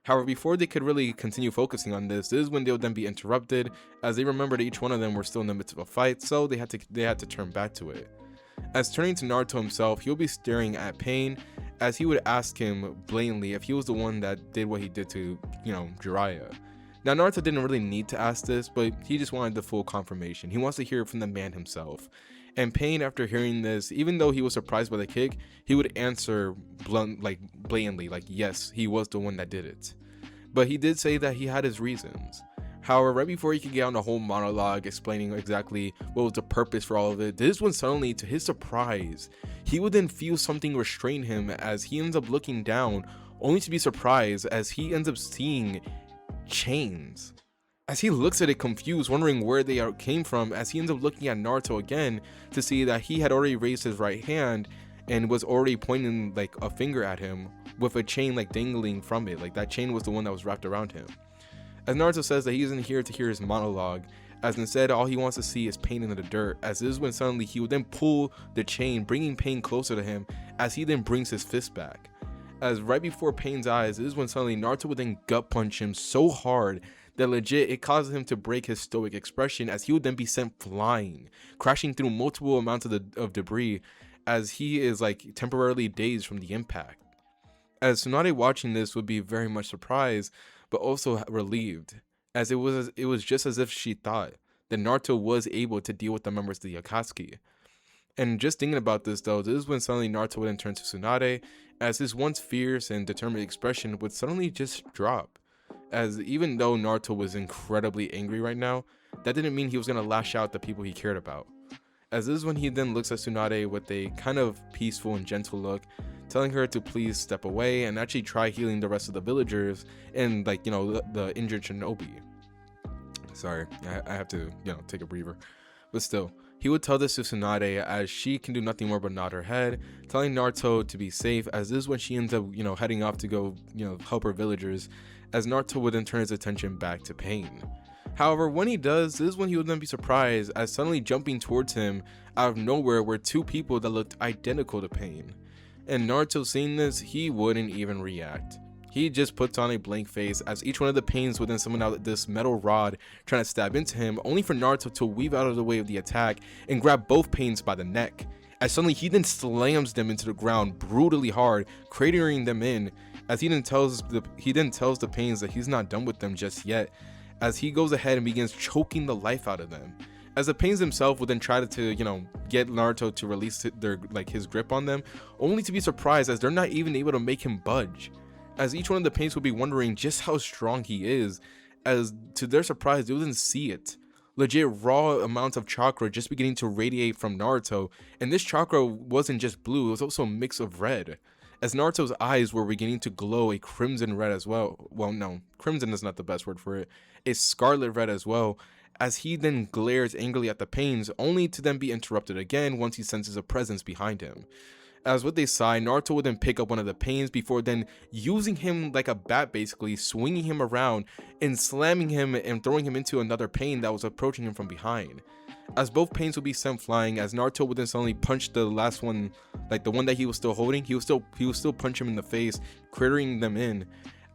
However, before they could really continue focusing on this is when they would then be interrupted, as they remembered each one of them were still in the midst of a fight, so they had to turn back to it. As turning to Naruto himself, he'll be staring at Pain, as he would ask him blatantly if he was the one that did what he did to, Jiraiya. Now, Naruto didn't really need to ask this, but he just wanted the full confirmation. He wants to hear it from the man himself. And Pain, after hearing this, even though he was surprised by the kick, he would answer blatantly, like, yes, he was the one that did it. But he did say that he had his reasons. However, right before he could get on a whole monologue explaining exactly what was the purpose for all of it, this one suddenly, to his surprise, he would then feel something restrain him as he ends up looking down, only to be surprised as he ends up seeing chains. As he looks at it confused, wondering where they came from, as he ends up looking at Naruto again to see that he had already raised his right hand and was already pointing like a finger at him with a chain like dangling from it. Like that chain was the one that was wrapped around him. As Naruto says that he isn't here to hear his monologue, as instead all he wants to see is Pain in the dirt, as this is when suddenly he would then pull the chain, bringing Pain closer to him as he then brings his fist back. As right before Pain's eyes, this is when suddenly Naruto would then gut punch him so hard that legit it causes him to break his stoic expression, as he would then be sent flying, crashing through multiple amounts of debris as he is like temporarily dazed from the impact. As Tsunade watching this would be very much surprised, but also relieved, as it was just as if she thought that Naruto was able to deal with the members of the Akatsuki. And just thinking about this though, this is when suddenly Naruto would then turn to Tsunade, as his once fierce and determined expression would suddenly just drop. As even though Naruto was incredibly angry right now, that didn't mean he was going to lash out at the people he cared about. As this is when he then looks at Tsunade with a kind of peaceful and gentle look, telling her to please step away and actually try healing the rest of the villagers and like, you know, the injured shinobi. Sorry, I have to, you know, take a breather. But still, he would tell this to Tsunade as she can do nothing more but nod her head, telling Naruto to be safe, as this is when she ends up, you know, heading off to go, you know, help her villagers, as Naruto would then turn his attention back to Pain. However, when he does, this is when he would then be surprised as suddenly jumping towards him out of nowhere were two people that looked identical to Pain. And Naruto seeing this, he wouldn't even react. He just puts on a blank face as each one of the Pains would then summon out this metal rod trying to stab into him, only for Naruto to weave out of the way of the attack and grab both Pains by the neck. As suddenly he then slams them into the ground brutally hard, cratering them in, as he then tells the Pains that he's not done with them just yet, as he goes ahead and begins choking the life out of them. As the Pains himself would then try to, you know, get Naruto to release his grip on them, only to be surprised as they're not even able to make him budge. As each one of the Pains would be wondering just how strong he is, as to their surprise they wouldn't see it. Legit raw amounts of chakra just beginning to radiate from Naruto, and this chakra wasn't just blue, it was also a mix of red. As Naruto's eyes were beginning to glow a crimson red as well. Well, no, crimson is not the best word for it. It's scarlet red as well, as he then glares angrily at the Pains, only to then be interrupted again once he senses a presence behind him. As with a sigh, Naruto would then pick up one of the Pains before then using him like a bat, basically swinging him around and slamming him and throwing him into another Pain that was approaching him from behind. As both Pains would be sent flying, as Naruto would then suddenly punch the last one, like the one that he was still holding, he would still punch him in the face, crittering them in,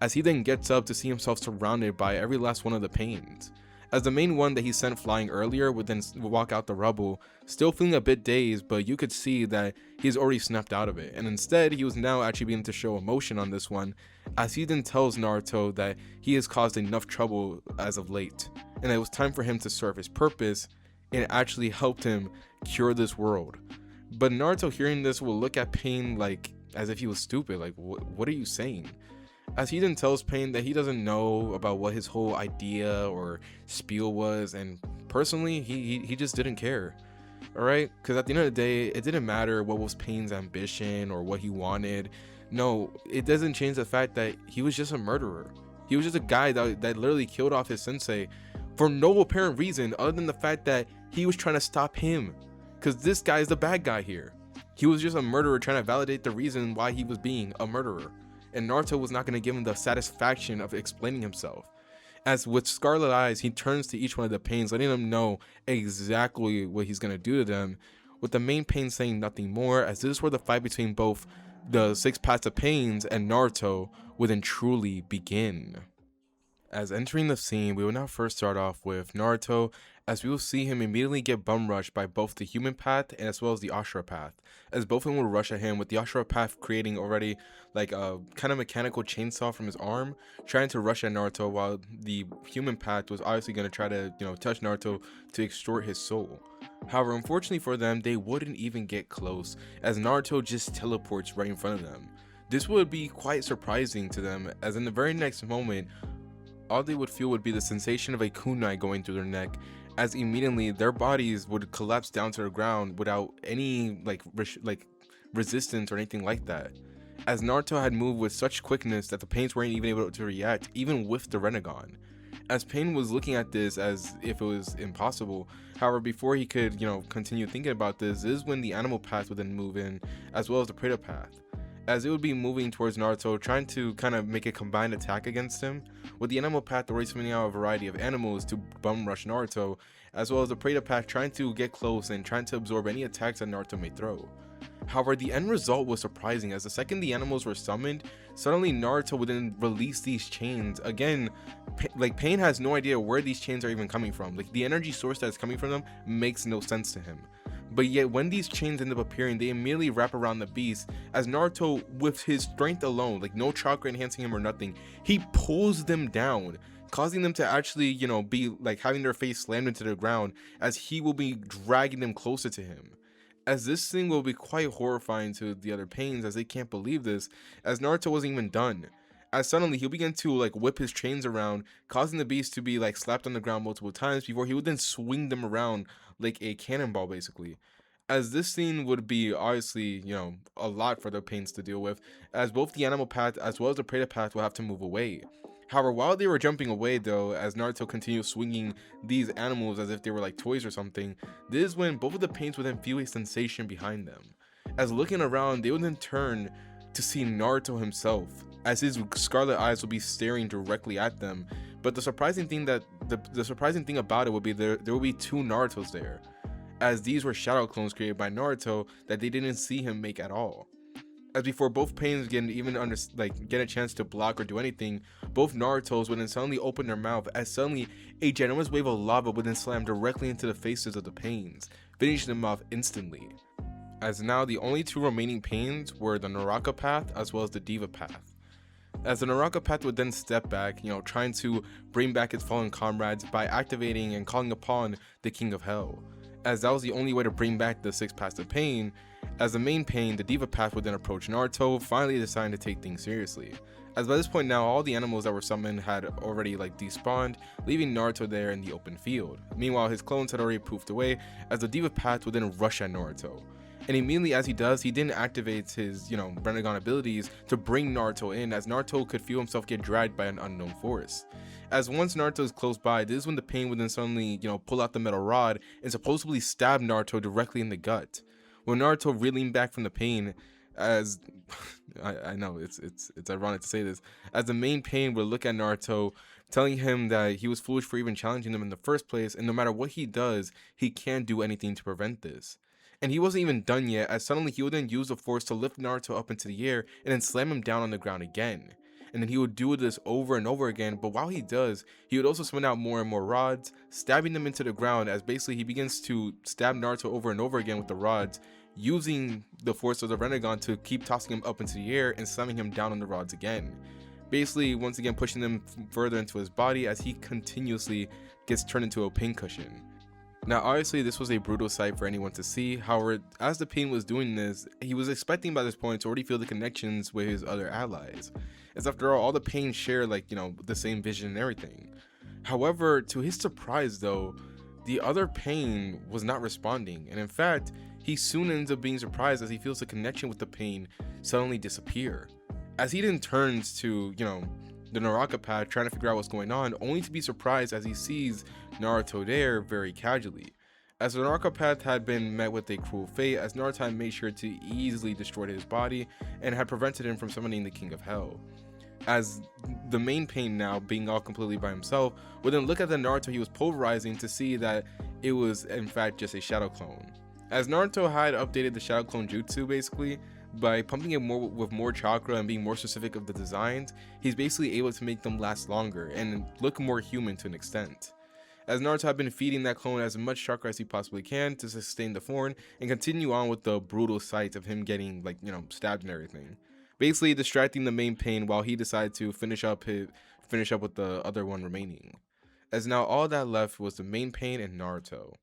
as he then gets up to see himself surrounded by every last one of the Pains. As the main one that he sent flying earlier would then walk out the rubble, still feeling a bit dazed, but you could see that he's already snapped out of it, and instead he was now actually beginning to show emotion on this one, as he then tells Naruto that he has caused enough trouble as of late, and it was time for him to serve his purpose and actually helped him cure this world. But Naruto hearing this will look at Pain like as if he was stupid, like what are you saying? As he then tells Pain that he doesn't know about what his whole idea or spiel was, and personally he just didn't care. Alright, because at the end of the day it didn't matter what was Pain's ambition or what he wanted. No, it doesn't change the fact that he was just a murderer. He was just a guy that literally killed off his sensei for no apparent reason other than the fact that he was trying to stop him, because this guy is the bad guy here. He was just a murderer trying to validate the reason why he was being a murderer, and Naruto was not going to give him the satisfaction of explaining himself. As with scarlet eyes, he turns to each one of the Pains, letting them know exactly what he's going to do to them, with the main Pain saying nothing more, as this is where the fight between both the six paths of Pains and Naruto would then truly begin. As entering the scene, we will now first start off with Naruto, as we will see him immediately get bum rushed by both the human path and as well as the Ashura path, as both of them will rush at him, with the Ashura path creating already like a kind of mechanical chainsaw from his arm, trying to rush at Naruto, while the human path was obviously going to try to, touch Naruto to extort his soul. However, unfortunately for them, they wouldn't even get close, as Naruto just teleports right in front of them. This would be quite surprising to them, as in the very next moment, all they would feel would be the sensation of a kunai going through their neck, as immediately their bodies would collapse down to the ground without any resistance or anything like that. As Naruto had moved with such quickness that the Pains weren't even able to react, even with the Rinnegan. As Pain was looking at this as if it was impossible, however, before he could, continue thinking about this is when the animal path would then move in, as well as the Predator path, as it would be moving towards Naruto, trying to kind of make a combined attack against him, with the animal path already sending out a variety of animals to bum rush Naruto, as well as the Predator path trying to get close and trying to absorb any attacks that Naruto may throw. However, the end result was surprising, as the second the animals were summoned, suddenly Naruto would then release these chains. Again, Pain has no idea where these chains are even coming from. Like, the energy source that's coming from them makes no sense to him. But yet, when these chains end up appearing, they immediately wrap around the beast, as Naruto, with his strength alone, like no chakra enhancing him or nothing, he pulls them down, causing them to actually, be like having their face slammed into the ground, as he will be dragging them closer to him. As this thing will be quite horrifying to the other Pains, as they can't believe this, as Naruto wasn't even done. As suddenly he'll begin to like whip his chains around, causing the beast to be like slapped on the ground multiple times before he would then swing them around like a cannonball, basically. As this scene would be obviously, a lot for the Pains to deal with, as both the animal path as well as the Predator path will have to move away. However, while they were jumping away though, as Naruto continued swinging these animals as if they were like toys or something, this is when both of the Pains would then feel a sensation behind them. As looking around, they would then turn to see Naruto himself, as his scarlet eyes will be staring directly at them. But the surprising thing about it would be there will be two Narutos there, as these were shadow clones created by Naruto that they didn't see him make at all. As before both Pains get a chance to block or do anything, both Narutos would then suddenly open their mouth, as suddenly a ginormous wave of lava would then slam directly into the faces of the Pains, finishing them off instantly. As now the only two remaining Pains were the Naraka path as well as the Diva path. As the Naraka path would then step back, trying to bring back its fallen comrades by activating and calling upon the King of Hell, as that was the only way to bring back the six paths of pain. As the main Pain, the Diva path would then approach Naruto, finally deciding to take things seriously. As by this point now, all the animals that were summoned had already despawned, leaving Naruto there in the open field. Meanwhile, his clones had already poofed away, as the Diva path would then rush at Naruto. And immediately as he does, he then activates his, Rinnegan abilities to bring Naruto in, as Naruto could feel himself get dragged by an unknown force. As once Naruto is close by, this is when the Pain would then suddenly, pull out the metal rod and supposedly stab Naruto directly in the gut. When Naruto reeling back from the Pain, as I know it's ironic to say this, as the main Pain would look at Naruto, telling him that he was foolish for even challenging him in the first place, and no matter what he does, he can't do anything to prevent this. And he wasn't even done yet, as suddenly he would then use the force to lift Naruto up into the air and then slam him down on the ground again. And then he would do this over and over again, but while he does, he would also spin out more and more rods, stabbing them into the ground, as basically he begins to stab Naruto over and over again with the rods, using the force of the Rinnegan to keep tossing him up into the air and slamming him down on the rods again. Basically, once again pushing them further into his body as he continuously gets turned into a pincushion. Now obviously this was a brutal sight for anyone to see, however, as the Pain was doing this, he was expecting by this point to already feel the connections with his other allies, as after all the Pain share the same vision and everything. However, to his surprise though, the other Pain was not responding, and in fact, he soon ends up being surprised as he feels the connection with the Pain suddenly disappear. As he then turns to, the Naraka path, trying to figure out what's going on, only to be surprised as he sees Naruto there very casually. As the Naraka path had been met with a cruel fate, as Naruto had made sure to easily destroy his body and had prevented him from summoning the King of Hell. As the main Pain, now being all completely by himself, would then look at the Naruto he was pulverizing to see that it was in fact just a shadow clone. As Naruto had updated the shadow clone jutsu basically, by pumping it more with more chakra and being more specific of the designs, he's basically able to make them last longer and look more human to an extent. As Naruto had been feeding that clone as much chakra as he possibly can to sustain the thorn and continue on with the brutal sight of him getting, like, stabbed and everything, basically distracting the main pain while he decided to finish up with the other one remaining. As now all that left was the main pain and Naruto.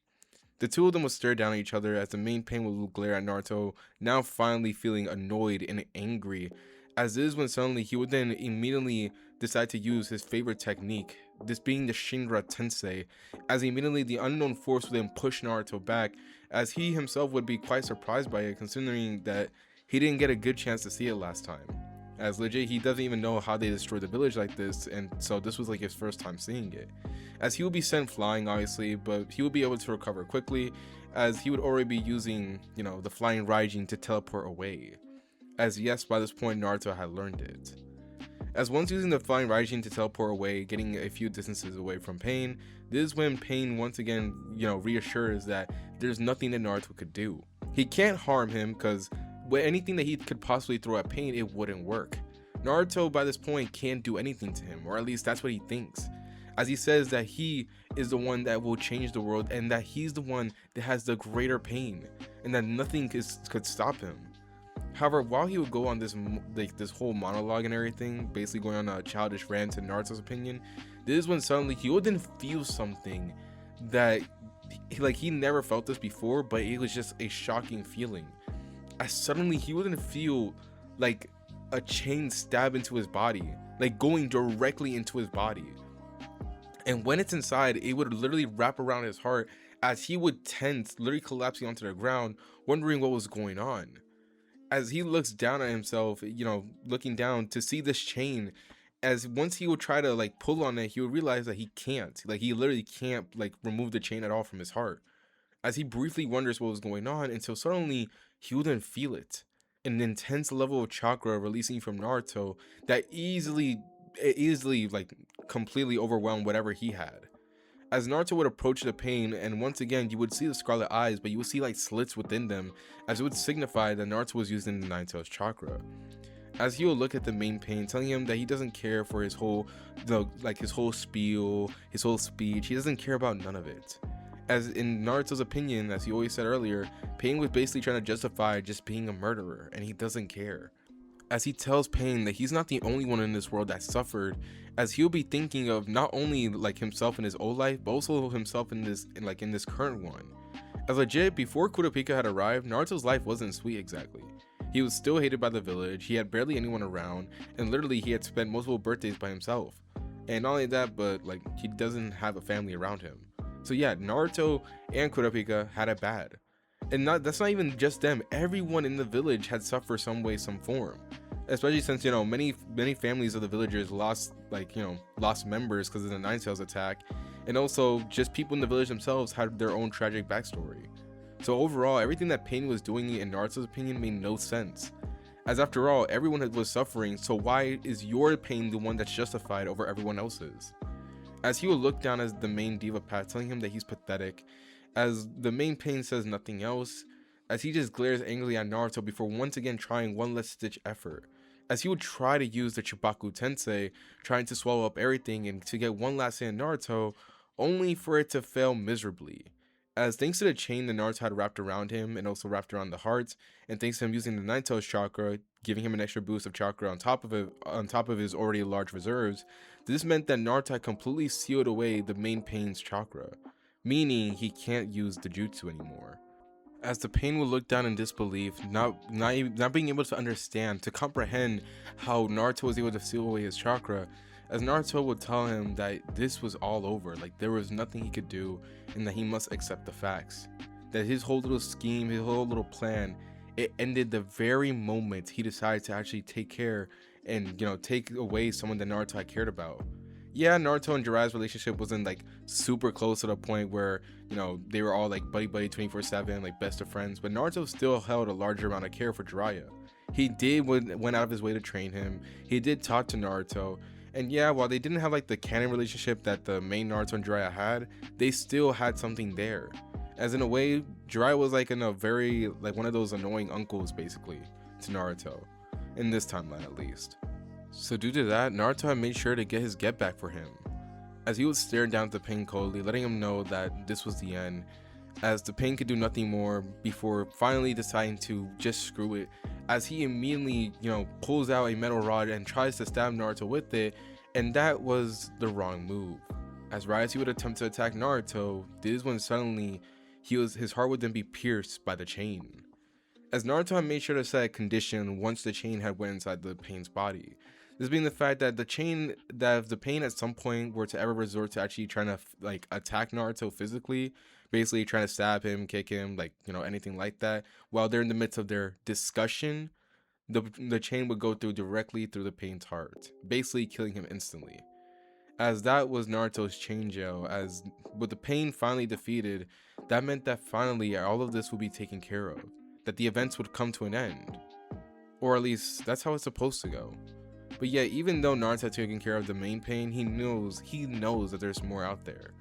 The two of them would stare down at each other as the main pain would glare at Naruto, now finally feeling annoyed and angry, as is when suddenly he would then immediately decide to use his favorite technique, this being the Shinra Tensei, as immediately the unknown force would then push Naruto back, as he himself would be quite surprised by it, considering that he didn't get a good chance to see it last time. As legit, he doesn't even know how they destroyed the village like this, and so this was like his first time seeing it. As he would be sent flying, obviously, but he would be able to recover quickly, as he would already be using, the flying Raijin to teleport away. As yes, by this point, Naruto had learned it. As once using the flying Raijin to teleport away, getting a few distances away from Pain, this is when Pain once again, reassures that there's nothing that Naruto could do. He can't harm him, because with anything that he could possibly throw at Pain, it wouldn't work. Naruto by this point can't do anything to him, or at least that's what he thinks, as he says that he is the one that will change the world and that he's the one that has the greater pain and that nothing could stop him. However, while he would go on this whole monologue and everything, basically going on a childish rant in Naruto's opinion, this is when suddenly he would then feel something that he never felt this before, but it was just a shocking feeling. As suddenly he wouldn't feel like a chain stab into his body, like going directly into his body. And when it's inside, it would literally wrap around his heart as he would tense, literally collapsing onto the ground, wondering what was going on. As he looks down at himself, looking down to see this chain, as once he would try to pull on it, he would realize that he can't. He literally can't remove the chain at all from his heart. As he briefly wonders what was going on, until suddenly he would then feel it. An intense level of chakra releasing from Naruto that easily completely overwhelmed whatever he had. As Naruto would approach the pain, and once again you would see the scarlet eyes, but you would see slits within them, as it would signify that Naruto was using the Nine Tails chakra. As he will look at the main pain, telling him that he doesn't care for his whole his whole spiel, his whole speech, he doesn't care about none of it. As in Naruto's opinion, as he always said earlier, Pain was basically trying to justify just being a murderer, and he doesn't care. As he tells Pain that he's not the only one in this world that suffered, as he'll be thinking of not only himself in his old life, but also himself in this current one. As legit, before Kurapika had arrived, Naruto's life wasn't sweet exactly. He was still hated by the village, he had barely anyone around, and literally he had spent multiple birthdays by himself. And not only that, but he doesn't have a family around him. So yeah, Naruto and Kurapika had it bad. And that's not even just them, everyone in the village had suffered some way, some form. Especially since, many families of the villagers lost, lost members because of the Nine Tails attack. And also, just people in the village themselves had their own tragic backstory. So overall, everything that Pain was doing in Naruto's opinion made no sense. As after all, everyone was suffering, so why is your pain the one that's justified over everyone else's? As he will look down as the main diva path, telling him that he's pathetic, as the main Pain says nothing else, as he just glares angrily at Naruto before once again trying one last ditch effort, as he would try to use the Chibaku Tensei, trying to swallow up everything and to get one last hit in Naruto, only for it to fail miserably. As thanks to the chain that Naruto had wrapped around him and also wrapped around the heart, and thanks to him using the Nine Tails chakra, giving him an extra boost of chakra on top of his already large reserves, this meant that Naruto had completely sealed away the main Pain's chakra, meaning he can't use the jutsu anymore. As the Pain would look down in disbelief, not being able to understand, to comprehend how Naruto was able to seal away his chakra, as Naruto would tell him that this was all over, there was nothing he could do, and that he must accept the facts. That his whole little scheme, his whole little plan, it ended the very moment he decided to actually take care and, take away someone that Naruto had cared about. Yeah, Naruto and Jiraiya's relationship wasn't super close to the point where, they were all buddy 24/7, best of friends, but Naruto still held a larger amount of care for Jiraiya. He did went out of his way to train him. He did talk to Naruto. And yeah, while they didn't have the canon relationship that the main Naruto and Jiraiya had, they still had something there. As in a way, Jiraiya was in a very one of those annoying uncles basically to Naruto, in this timeline at least. So due to that, Naruto had made sure to get his get back for him, as he was staring down at the pain coldly, letting him know that this was the end, as the pain could do nothing more before finally deciding to just screw it, as he immediately, pulls out a metal rod and tries to stab Naruto with it, and that was the wrong move. As right as he would attempt to attack Naruto, this is when suddenly his heart would then be pierced by the chain. As Naruto had made sure to set a condition once the chain had went inside the pain's body. This being the fact that if the pain at some point were to ever resort to actually trying to attack Naruto physically, basically trying to stab him, kick him, anything like that, while they're in the midst of their discussion, the chain would go through directly through the pain's heart, basically killing him instantly. As that was Naruto's chain jail, as with the pain finally defeated, that meant that finally all of this would be taken care of, that the events would come to an end. Or at least, that's how it's supposed to go. But yet, even though Naruto had taken care of the main pain, he knows that there's more out there.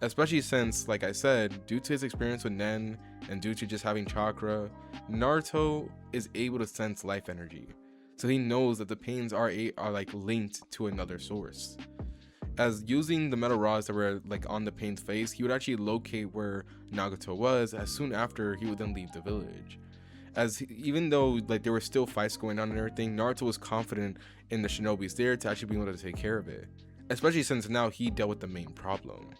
Especially since, like I said, due to his experience with Nen, and due to just having chakra, Naruto is able to sense life energy. So he knows that the pains are linked to another source. As using the metal rods that were on the pain's face, he would actually locate where Nagato was, as soon after he would then leave the village. As even though there were still fights going on and everything, Naruto was confident in the shinobis there to actually be able to take care of it, especially since now he dealt with the main problem.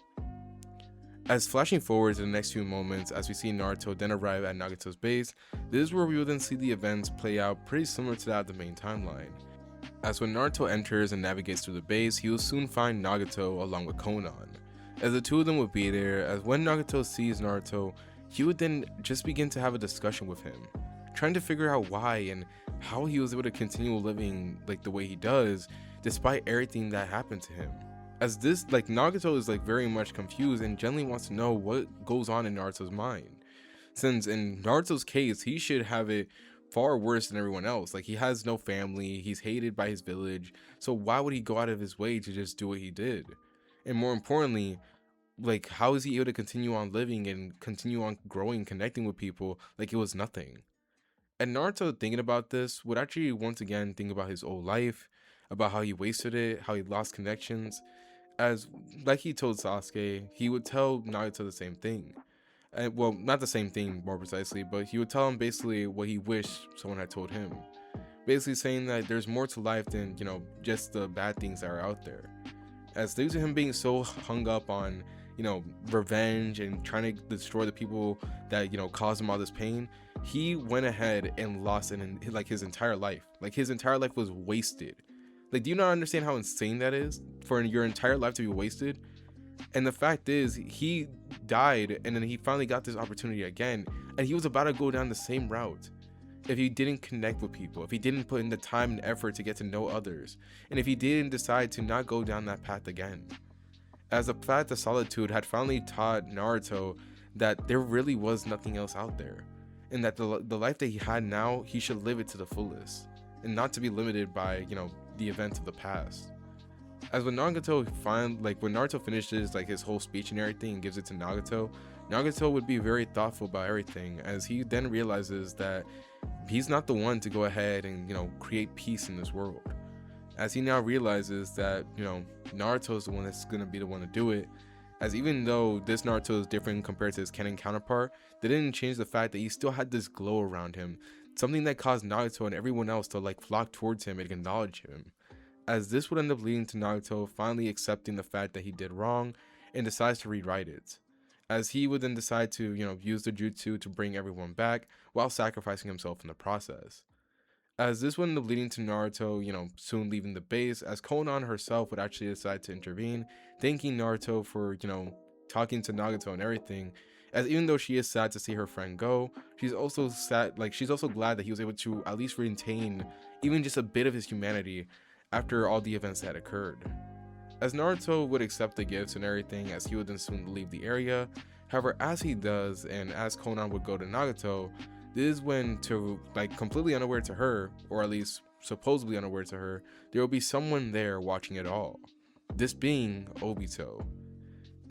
As flashing forward to the next few moments, as we see Naruto then arrive at Nagato's base, this is where we will then see the events play out pretty similar to that of the main timeline. As when Naruto enters and navigates through the base, he will soon find Nagato along with Konan, as the two of them would be there. As when Nagato sees Naruto, he would then just begin to have a discussion with him, trying to figure out why and how he was able to continue living the way he does despite everything that happened to him. As this Nagato is very much confused and genuinely wants to know what goes on in Naruto's mind, since in Naruto's case he should have it far worse than everyone else. He has no family, he's hated by his village, so why would he go out of his way to just do what he did? And more importantly, how is he able to continue on living and continue on growing, connecting with people like it was nothing? And Naruto, thinking about this, would actually once again think about his old life, about how he wasted it, how he lost connections. As like he told Sasuke, he would tell Naruto the same thing. Well, not the same thing more precisely, but he would tell him basically what he wished someone had told him. Basically saying that there's more to life than, just the bad things that are out there. As due to him being so hung up on, revenge and trying to destroy the people that, caused him all this pain, he went ahead and lost his entire life. His entire life was wasted. Do you not understand how insane that is? For your entire life to be wasted? And the fact is, he died and then he finally got this opportunity again, and he was about to go down the same route if he didn't connect with people, if he didn't put in the time and effort to get to know others, and if he didn't decide to not go down that path again. As the fact of solitude had finally taught Naruto that there really was nothing else out there, and that the life that he had now, he should live it to the fullest, and not to be limited by, the events of the past. As when Nagato when Naruto finishes his whole speech and everything and gives it to Nagato would be very thoughtful about everything, as he then realizes that he's not the one to go ahead and create peace in this world. As he now realizes that Naruto is the one that's going to be the one to do it, as even though this Naruto is different compared to his canon counterpart, that didn't change the fact that he still had this glow around him, something that caused Naruto and everyone else to flock towards him and acknowledge him. As this would end up leading to Naruto finally accepting the fact that he did wrong and decides to rewrite it, as he would then decide to use the jutsu to bring everyone back while sacrificing himself in the process. As this would end up leading to Naruto soon leaving the base, as Konan herself would actually decide to intervene, thanking Naruto for talking to Nagato and everything, as even though she is sad to see her friend go, she's also sad, she's also glad that he was able to at least retain even just a bit of his humanity after all the events that occurred. As Naruto would accept the gifts and everything, as he would then soon leave the area. However, as he does, and as Konan would go to Nagato, this is when, to completely unaware to her, or at least supposedly unaware to her, there will be someone there watching it all. This being Obito.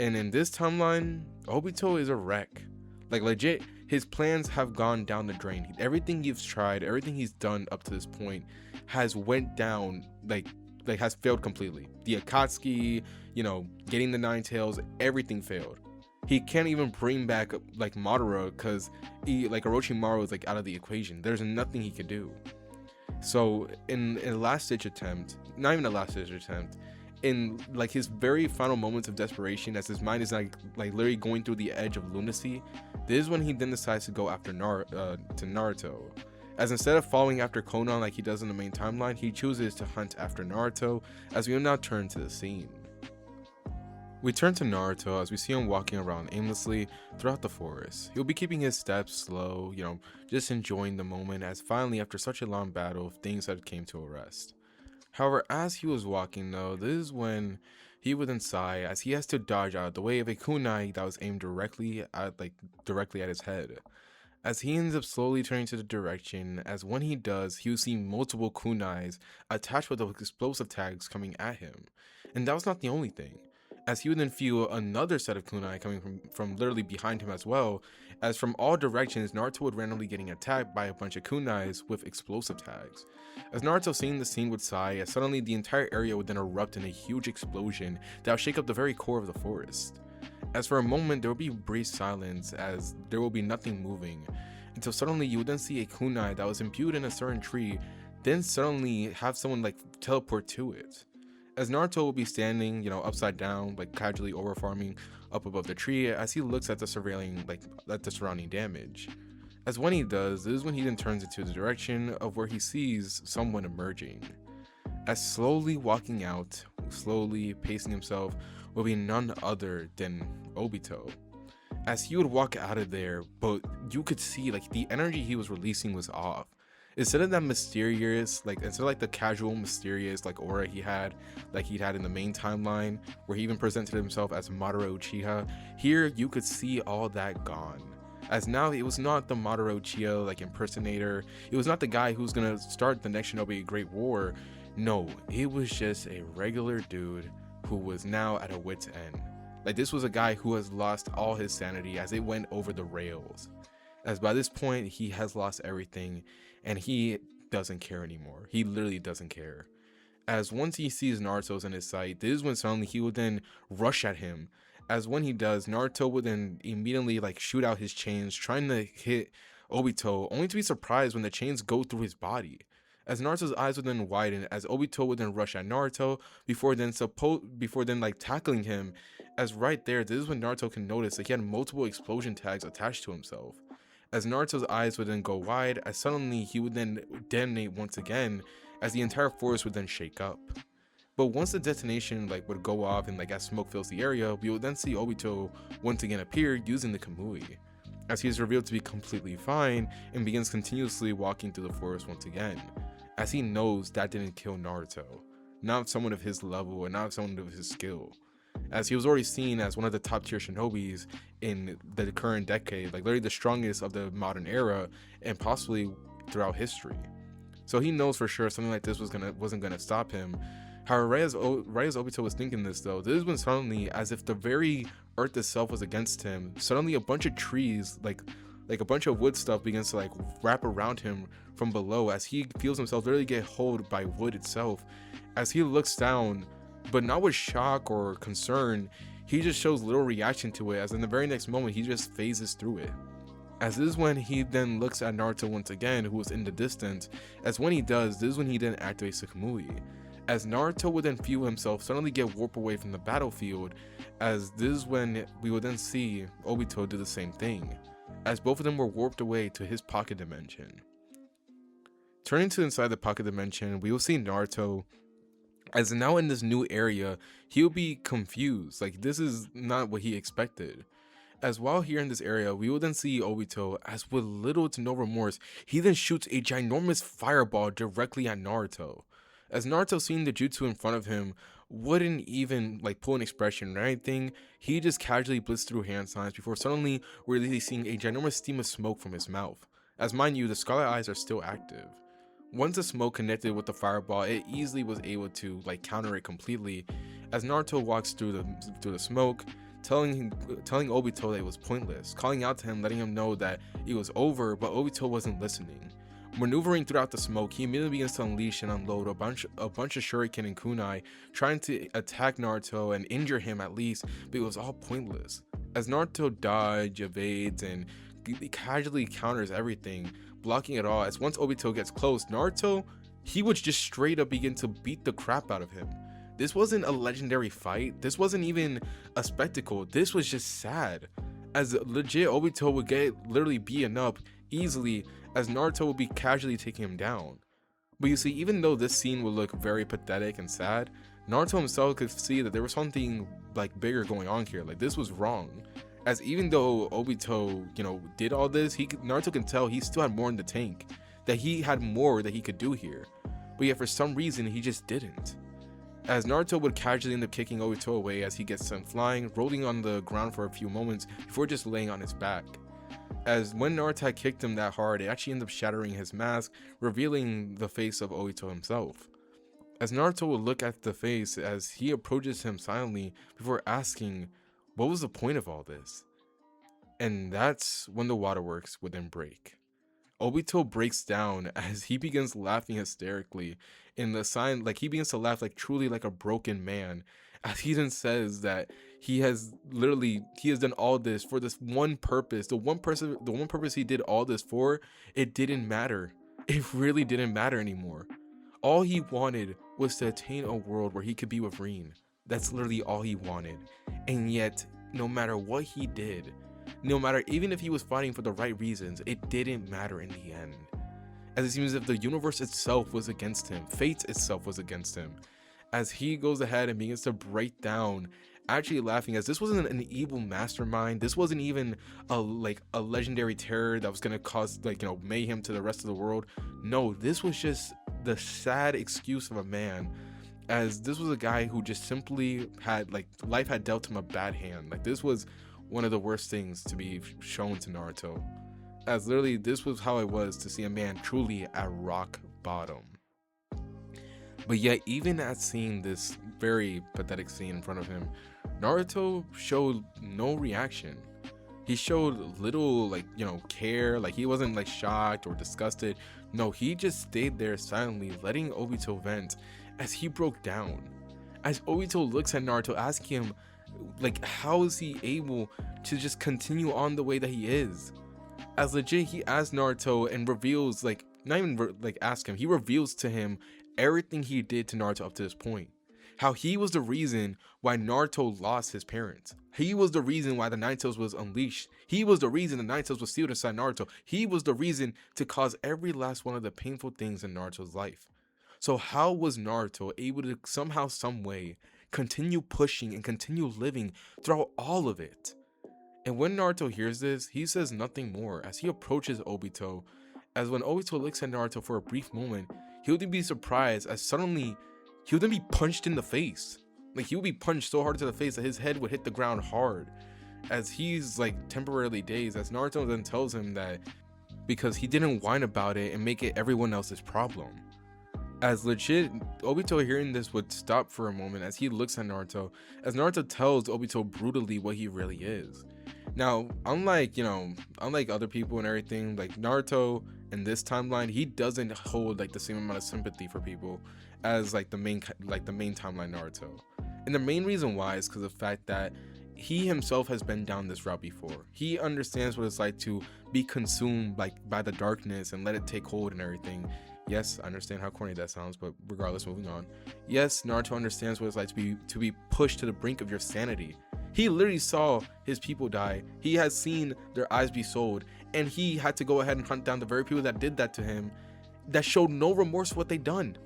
And in this timeline, Obito is a wreck. Legit, His plans have gone down the drain. Everything he's tried, everything he's done up to this point has went down, like has failed completely. The Akatsuki, getting the Nine Tails, everything failed. He can't even bring back like Madara because Orochimaru is like out of the equation. There's nothing he could do. So in a last ditch attempt, not even a last ditch attempt, in like his very final moments of desperation, as his mind is like literally going through the edge of lunacy, this is when he then decides to go after Naruto. As instead of following after Konan like he does in the main timeline, he chooses to hunt after Naruto, as we will now turn to the scene. We turn to Naruto as we see him walking around aimlessly throughout the forest. He'll be keeping his steps slow, just enjoying the moment, as finally after such a long battle, things had came to a rest. However, as he was walking though, this is when he would then sigh as he has to dodge out of the way of a kunai that was aimed directly at his head. As he ends up slowly turning to the direction, as when he does, he will see multiple kunais attached with explosive tags coming at him. And that was not the only thing, as he would then feel another set of kunai coming from literally behind him as well, as from all directions Naruto would randomly getting attacked by a bunch of kunais with explosive tags. As Naruto seeing the scene would sigh, as suddenly the entire area would then erupt in a huge explosion that would shake up the very core of the forest. As for a moment there will be brief silence, as there will be nothing moving, until suddenly you would then see a kunai that was imbued in a certain tree, then suddenly have someone like teleport to it. As Naruto will be standing, upside down, like casually overfarming up above the tree, as he looks at the surrounding damage. As when he does, this is when he then turns into the direction of where he sees someone emerging. As slowly walking out, slowly pacing himself, will be none other than Obito. As he would walk out of there, but you could see like the energy he was releasing was off. Instead of that mysterious, instead of the casual mysterious aura he had, like he'd had in the main timeline, where he even presented himself as Madara Uchiha, here you could see all that gone. As now it was not the Madara Uchiha impersonator, it was not the guy who's gonna start the next Shinobi Great War. No, it was just a regular dude who was now at a wit's end. This was a guy who has lost all his sanity as it went over the rails. As by this point he has lost everything and he doesn't care anymore. He literally doesn't care. As once he sees Naruto's in his sight, this is when suddenly he would then rush at him. As when he does, Naruto would then immediately shoot out his chains, trying to hit Obito, only to be surprised when the chains go through his body. As Naruto's eyes would then widen, as Obito would then rush at Naruto before then tackling him. As right there, this is when Naruto can notice that he had multiple explosion tags attached to himself. As Naruto's eyes would then go wide, as suddenly he would then detonate once again, as the entire forest would then shake up. But once the detonation would go off and as smoke fills the area, we would then see Obito once again appear using the Kamui, as he is revealed to be completely fine and begins continuously walking through the forest once again, as he knows that didn't kill Naruto, not someone of his level and not someone of his skill, as he was already seen as one of the top tier shinobis in the current decade, literally the strongest of the modern era and possibly throughout history. So he knows for sure something like this wasn't gonna stop him. However, right as Obito was thinking this though, this is when suddenly, as if the very earth itself was against him, suddenly a bunch of trees, like a bunch of wood stuff begins to wrap around him from below, as he feels himself literally get held by wood itself. As he looks down, but not with shock or concern, he just shows little reaction to it, as in the very next moment he just phases through it. As this is when he then looks at Naruto once again, who was in the distance. As when he does, this is when he then activates the Kamui. As Naruto would then feel himself suddenly get warped away from the battlefield, as this is when we would then see Obito do the same thing, as both of them were warped away to his pocket dimension. Turning to inside the pocket dimension, we will see Naruto, as now in this new area, he'll be confused, this is not what he expected. As while here in this area, we will then see Obito, as with little to no remorse, he then shoots a ginormous fireball directly at Naruto. As Naruto, seeing the jutsu in front of him, wouldn't even pull an expression or anything, he just casually blitzed through hand signs before suddenly releasing a ginormous steam of smoke from his mouth. As mind you, the Scarlet Eyes are still active. Once the smoke connected with the fireball, it easily was able to counter it completely. As Naruto walks through the smoke, telling Obito that it was pointless, calling out to him, letting him know that it was over, but Obito wasn't listening. Maneuvering throughout the smoke, he immediately begins to unleash and unload a bunch of shuriken and kunai, trying to attack Naruto and injure him at least, but it was all pointless. As Naruto dodges, evades, and casually counters everything, blocking it all, as once Obito gets close, Naruto, he would just straight up begin to beat the crap out of him. This wasn't a legendary fight, this wasn't even a spectacle, this was just sad. As legit Obito would get literally beaten up easily, as Naruto would be casually taking him down. But you see, even though this scene would look very pathetic and sad, Naruto himself could see that there was something like bigger going on here, like this was wrong. As even though Obito, did all this, Naruto can tell he still had more in the tank, that he had more that he could do here, but yet for some reason he just didn't. As Naruto would casually end up kicking Obito away as he gets sent flying, rolling on the ground for a few moments before just laying on his back. As when Naruto had kicked him that hard, it actually ended up shattering his mask, revealing the face of Obito himself. As Naruto would look at the face as he approaches him silently before asking, what was the point of all this? And that's when the waterworks would then break. Obito breaks down as he begins laughing hysterically in the sign, like he begins to laugh like truly like a broken man, as he then says that he has done all this for this one purpose, the one purpose he did all this for. It didn't matter. It really didn't matter anymore. All he wanted was to attain a world where he could be with Rin. That's literally all he wanted. And yet, no matter what he did, no matter even if he was fighting for the right reasons, it didn't matter in the end. As it seems as if the universe itself was against him, fate itself was against him. As he goes ahead and begins to break down, actually laughing, as this wasn't an evil mastermind, this wasn't even a legendary terror that was gonna cause mayhem to the rest of the world. No, this was just the sad excuse of a man, as this was a guy who just simply had life had dealt him a bad hand. This was one of the worst things to be shown to Naruto, as literally this was how it was to see a man truly at rock bottom. But yet, even at seeing this very pathetic scene in front of him, Naruto showed no reaction. He showed little care, he wasn't shocked or disgusted. No, he just stayed there silently, letting Obito vent as he broke down. As Obito looks at Naruto, asking him how is he able to just continue on the way that he is? As legit he asks Naruto and reveals not even ask him, he reveals to him everything he did to Naruto up to this point. How he was the reason why Naruto lost his parents. He was the reason why the Nine Tails was unleashed. He was the reason the Nine Tails was sealed inside Naruto. He was the reason to cause every last one of the painful things in Naruto's life. So how was Naruto able to somehow, some way, continue pushing and continue living throughout all of it? And when Naruto hears this, he says nothing more as he approaches Obito. As when Obito looks at Naruto for a brief moment, he would be surprised as suddenly he would then be punched in the face. He would be punched so hard to the face that his head would hit the ground hard, as he's temporarily dazed, as Naruto then tells him that because he didn't whine about it and make it everyone else's problem. As legit, Obito hearing this would stop for a moment as he looks at Naruto, as Naruto tells Obito brutally what he really is. Now, unlike other people and everything, Naruto in this timeline, he doesn't hold the same amount of sympathy for people as the main timeline Naruto. And the main reason why is because of the fact that he himself has been down this route before. He understands what it's like to be consumed by the darkness and let it take hold and everything. Yes, I understand how corny that sounds, but regardless, moving on. Yes, Naruto understands what it's like to be pushed to the brink of your sanity. He literally saw his people die. He has seen their eyes be sold, and he had to go ahead and hunt down the very people that did that to him, that showed no remorse for what they done.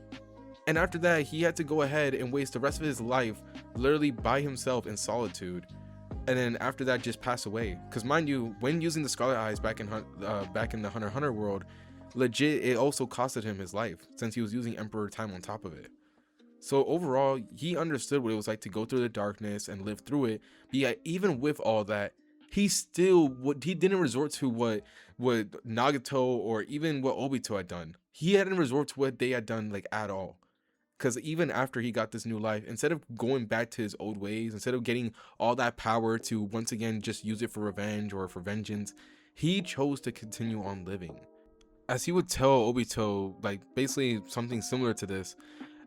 And after that, he had to go ahead and waste the rest of his life literally by himself in solitude. And then after that, just pass away. Because mind you, when using the Scarlet Eyes back in the Hunter x Hunter world, legit, it also costed him his life since he was using Emperor Time on top of it. So overall, he understood what it was like to go through the darkness and live through it. But yet, even with all that, he didn't resort to what Nagato or even what Obito had done. He hadn't resort to what they had done at all. Because even after he got this new life, instead of going back to his old ways, instead of getting all that power to once again just use it for revenge or for vengeance, he chose to continue on living. As he would tell Obito, like basically something similar to this,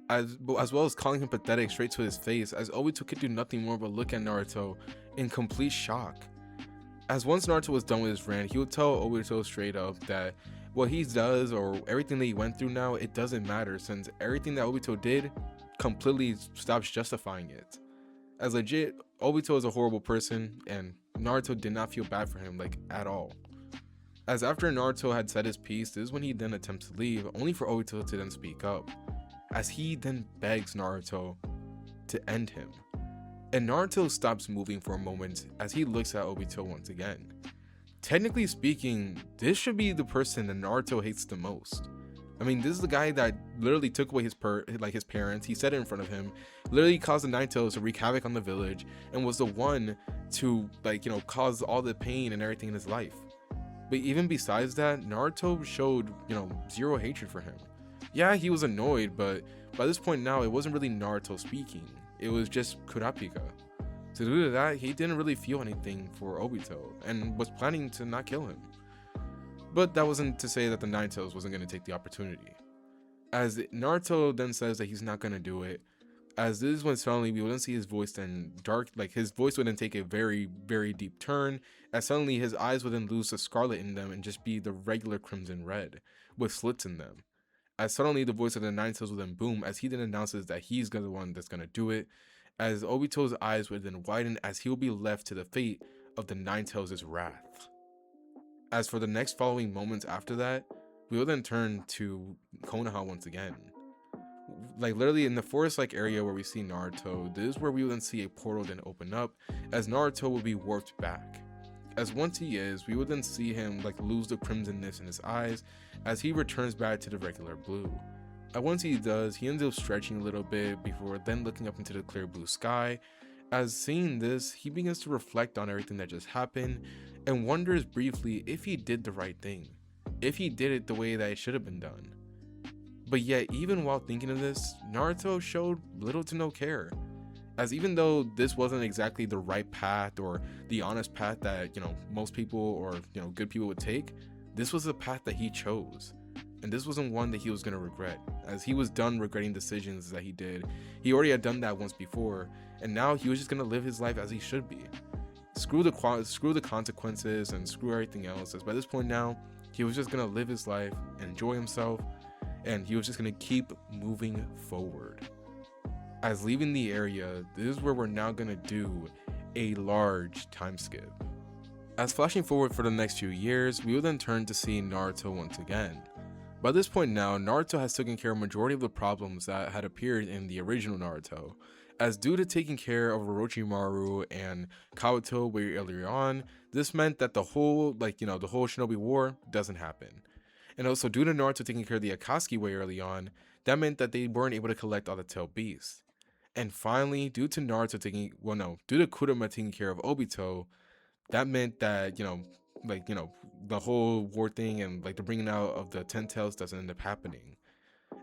as well as calling him pathetic straight to his face, as Obito could do nothing more but look at Naruto in complete shock. As once Naruto was done with his rant, he would tell Obito straight up that what he does or everything that he went through now, it doesn't matter, since everything that Obito did completely stops justifying it. As legit, Obito is a horrible person, and Naruto did not feel bad for him, like, at all. As after Naruto had said his piece, this is when he then attempts to leave, only for Obito to then speak up, as he then begs Naruto to end him. And Naruto stops moving for a moment as he looks at Obito once again. Technically speaking, this should be the person that Naruto hates the most. I mean, this is the guy that literally took away his parents. He said it in front of him, literally caused the Nine Tails to wreak havoc on the village, and was the one to cause all the pain and everything in his life. But even besides that, Naruto showed zero hatred for him. Yeah, he was annoyed, but by this point now, it wasn't really Naruto speaking. It was just Kurapika. So due to that, he didn't really feel anything for Obito, and was planning to not kill him. But that wasn't to say that the Nine Tails wasn't going to take the opportunity. As Naruto then says that he's not going to do it, as this is when suddenly we wouldn't see his voice then his voice would then take a very, very deep turn, as suddenly his eyes would then lose the scarlet in them and just be the regular crimson red, with slits in them. As suddenly the voice of the Nine Tails would then boom, as he then announces that he's the one that's going to do it, as Obito's eyes would then widen as he will be left to the fate of the Nine Tails' wrath. As for the next following moments after that, we will then turn to Konoha once again. Like literally in the forest-like area where we see Naruto, this is where we will then see a portal then open up, as Naruto will be warped back. As once he is, we will then see him lose the crimsonness in his eyes, as he returns back to the regular blue. And once he does, he ends up stretching a little bit before then looking up into the clear blue sky. As seeing this, he begins to reflect on everything that just happened, and wonders briefly if he did the right thing, if he did it the way that it should have been done. But yet, even while thinking of this, Naruto showed little to no care, as even though this wasn't exactly the right path or the honest path that most people or good people would take, this was the path that he chose, and this wasn't one that he was going to regret, as he was done regretting decisions that he did. He already had done that once before, and now he was just going to live his life as he should be. Screw the consequences and screw everything else, as by this point now, he was just going to live his life and enjoy himself, and he was just going to keep moving forward. As leaving the area, this is where we're now going to do a large time skip. As flashing forward for the next few years, we will then turn to see Naruto once again. By this point now, Naruto has taken care of majority of the problems that had appeared in the original Naruto, as due to taking care of Orochimaru and Kabuto way earlier on, this meant that the whole the whole Shinobi War doesn't happen. And also due to Naruto taking care of the Akatsuki way early on, that meant that they weren't able to collect all the tailed beasts. And finally, due to Kurama taking care of Obito, that meant that, the whole war thing and the bringing out of the 10 tails doesn't end up happening.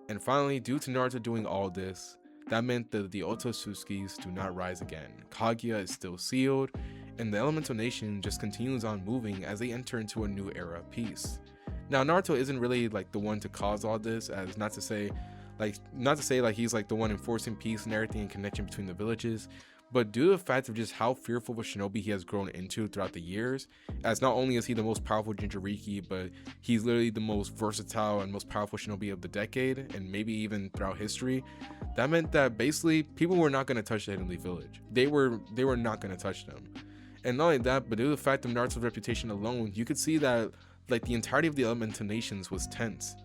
And finally, due to Naruto doing all this, that meant that the Ototsukis do not rise again. Kaguya is still sealed, and the Elemental Nation just continues on moving as they enter into a new era of peace. Now, Naruto isn't really the one to cause all this, as not to say he's the one enforcing peace and everything and connection between the villages, but due to the fact of just how fearful of a shinobi he has grown into throughout the years, as not only is he the most powerful Jinchuriki, but he's literally the most versatile and most powerful shinobi of the decade, and maybe even throughout history, that meant that basically people were not going to touch the Hidden Leaf Village. They were not going to touch them. And not only that, but due to the fact of Naruto's reputation alone, you could see that the entirety of the Elemental Nations was tense.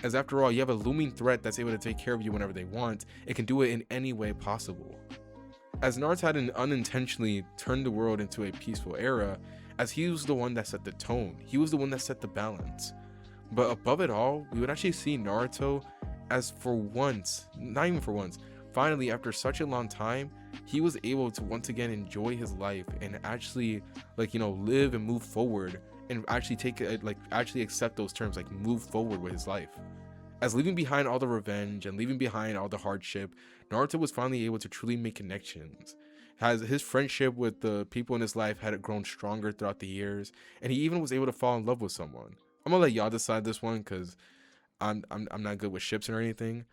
As after all, you have a looming threat that's able to take care of you whenever they want. It can do it in any way possible. As Naruto had unintentionally turned the world into a peaceful era, as he was the one that set the tone, he was the one that set the balance. But above it all, we would actually see Naruto as for once, not even for once, finally after such a long time, he was able to once again enjoy his life and actually live and move forward and actually actually accept those terms, move forward with his life. As leaving behind all the revenge and leaving behind all the hardship, Naruto was finally able to truly make connections. As his friendship with the people in his life had grown stronger throughout the years, and he even was able to fall in love with someone. I'm gonna let y'all decide this one because I'm not good with ships or anything.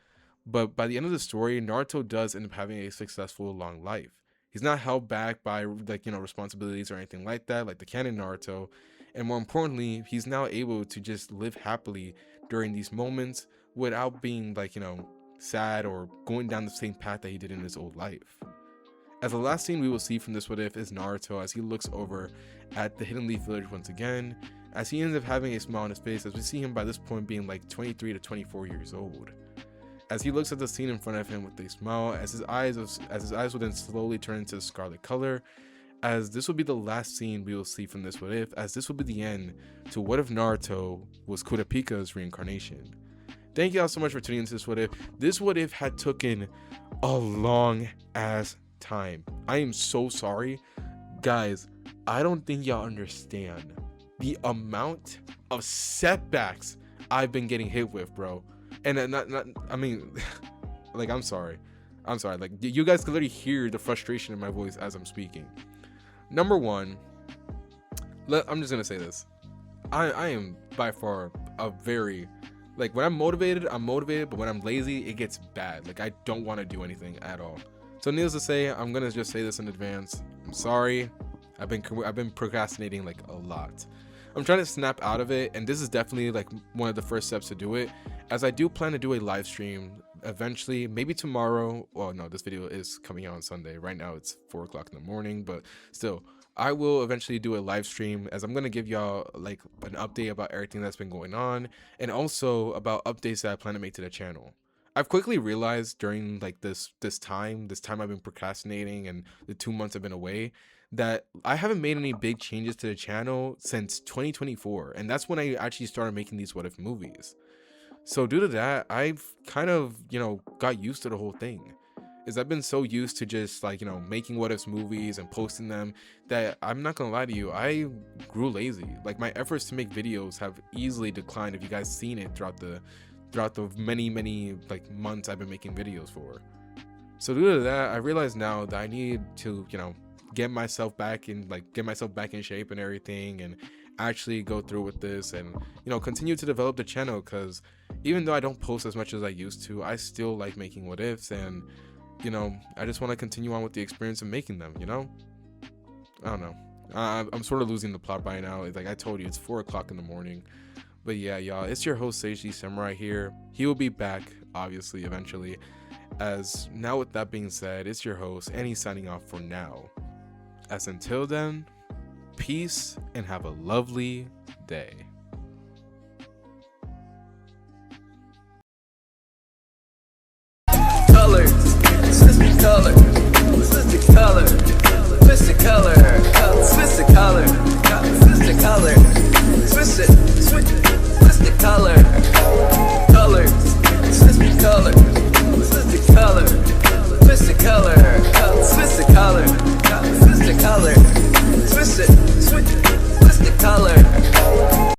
But by the end of the story, Naruto does end up having a successful long life. He's not held back by responsibilities or anything like that, like the canon Naruto. And more importantly, he's now able to just live happily during these moments without being sad or going down the same path that he did in his old life. As the last scene we will see from this what if is Naruto as he looks over at the Hidden Leaf Village once again, as he ends up having a smile on his face as we see him by this point being like 23 to 24 years old. As he looks at the scene in front of him with a smile, as his eyes will then slowly turn into the scarlet color, as this will be the last scene we will see from this what if, as this will be the end to what if Naruto was Kurapika's reincarnation. Thank you all so much for tuning into this what if. This what if had taken a long ass time. I am so sorry. Guys, I don't think y'all understand the amount of setbacks I've been getting hit with, bro. And I mean, like, I'm sorry. Like, you guys can literally hear the frustration in my voice as I'm speaking. Number one, I'm just gonna say this. I am by far a very, like, when I'm motivated, but when I'm lazy, it gets bad. Like, I don't want to do anything at all. So needless to say, I'm gonna just say this in advance. I'm sorry. I've been procrastinating like a lot. I'm trying to snap out of it, and this is definitely like one of the first steps to do it, as I do plan to do a live stream eventually, maybe tomorrow. Well, no, this video is coming out on Sunday. Right now it's 4 o'clock in the morning, but still, I will eventually do a live stream, as I'm gonna give y'all like an update about everything that's been going on, and also about updates that I plan to make to the channel. I've quickly realized during like this time I've been procrastinating and the 2 months I've been away, that I haven't made any big changes to the channel since 2024, and that's when I actually started making these what if movies. So due to that, I've kind of got used to the whole thing, is I've been so used to just like making what ifs movies and posting them, that I'm not gonna lie to you, I grew lazy. Like, my efforts to make videos have easily declined, if you guys seen it throughout the many like months I've been making videos for. So due to that, I realize now that I need to get myself back in shape and everything, and actually go through with this, and continue to develop the channel, because even though I don't post as much as I used to, I still like making what ifs, and I just want to continue on with the experience of making them. I don't know, I'm sort of losing the plot by now. Like I told you, it's 4 o'clock in the morning. But yeah, y'all, it's your host Sage the Samurai here. He will be back obviously eventually. As now, with that being said, it's your host, and he's signing off for now. As until then, peace and have a lovely day. Colors, switch the color, switch the color, switch the color, switch the color, switch the color, switch the color.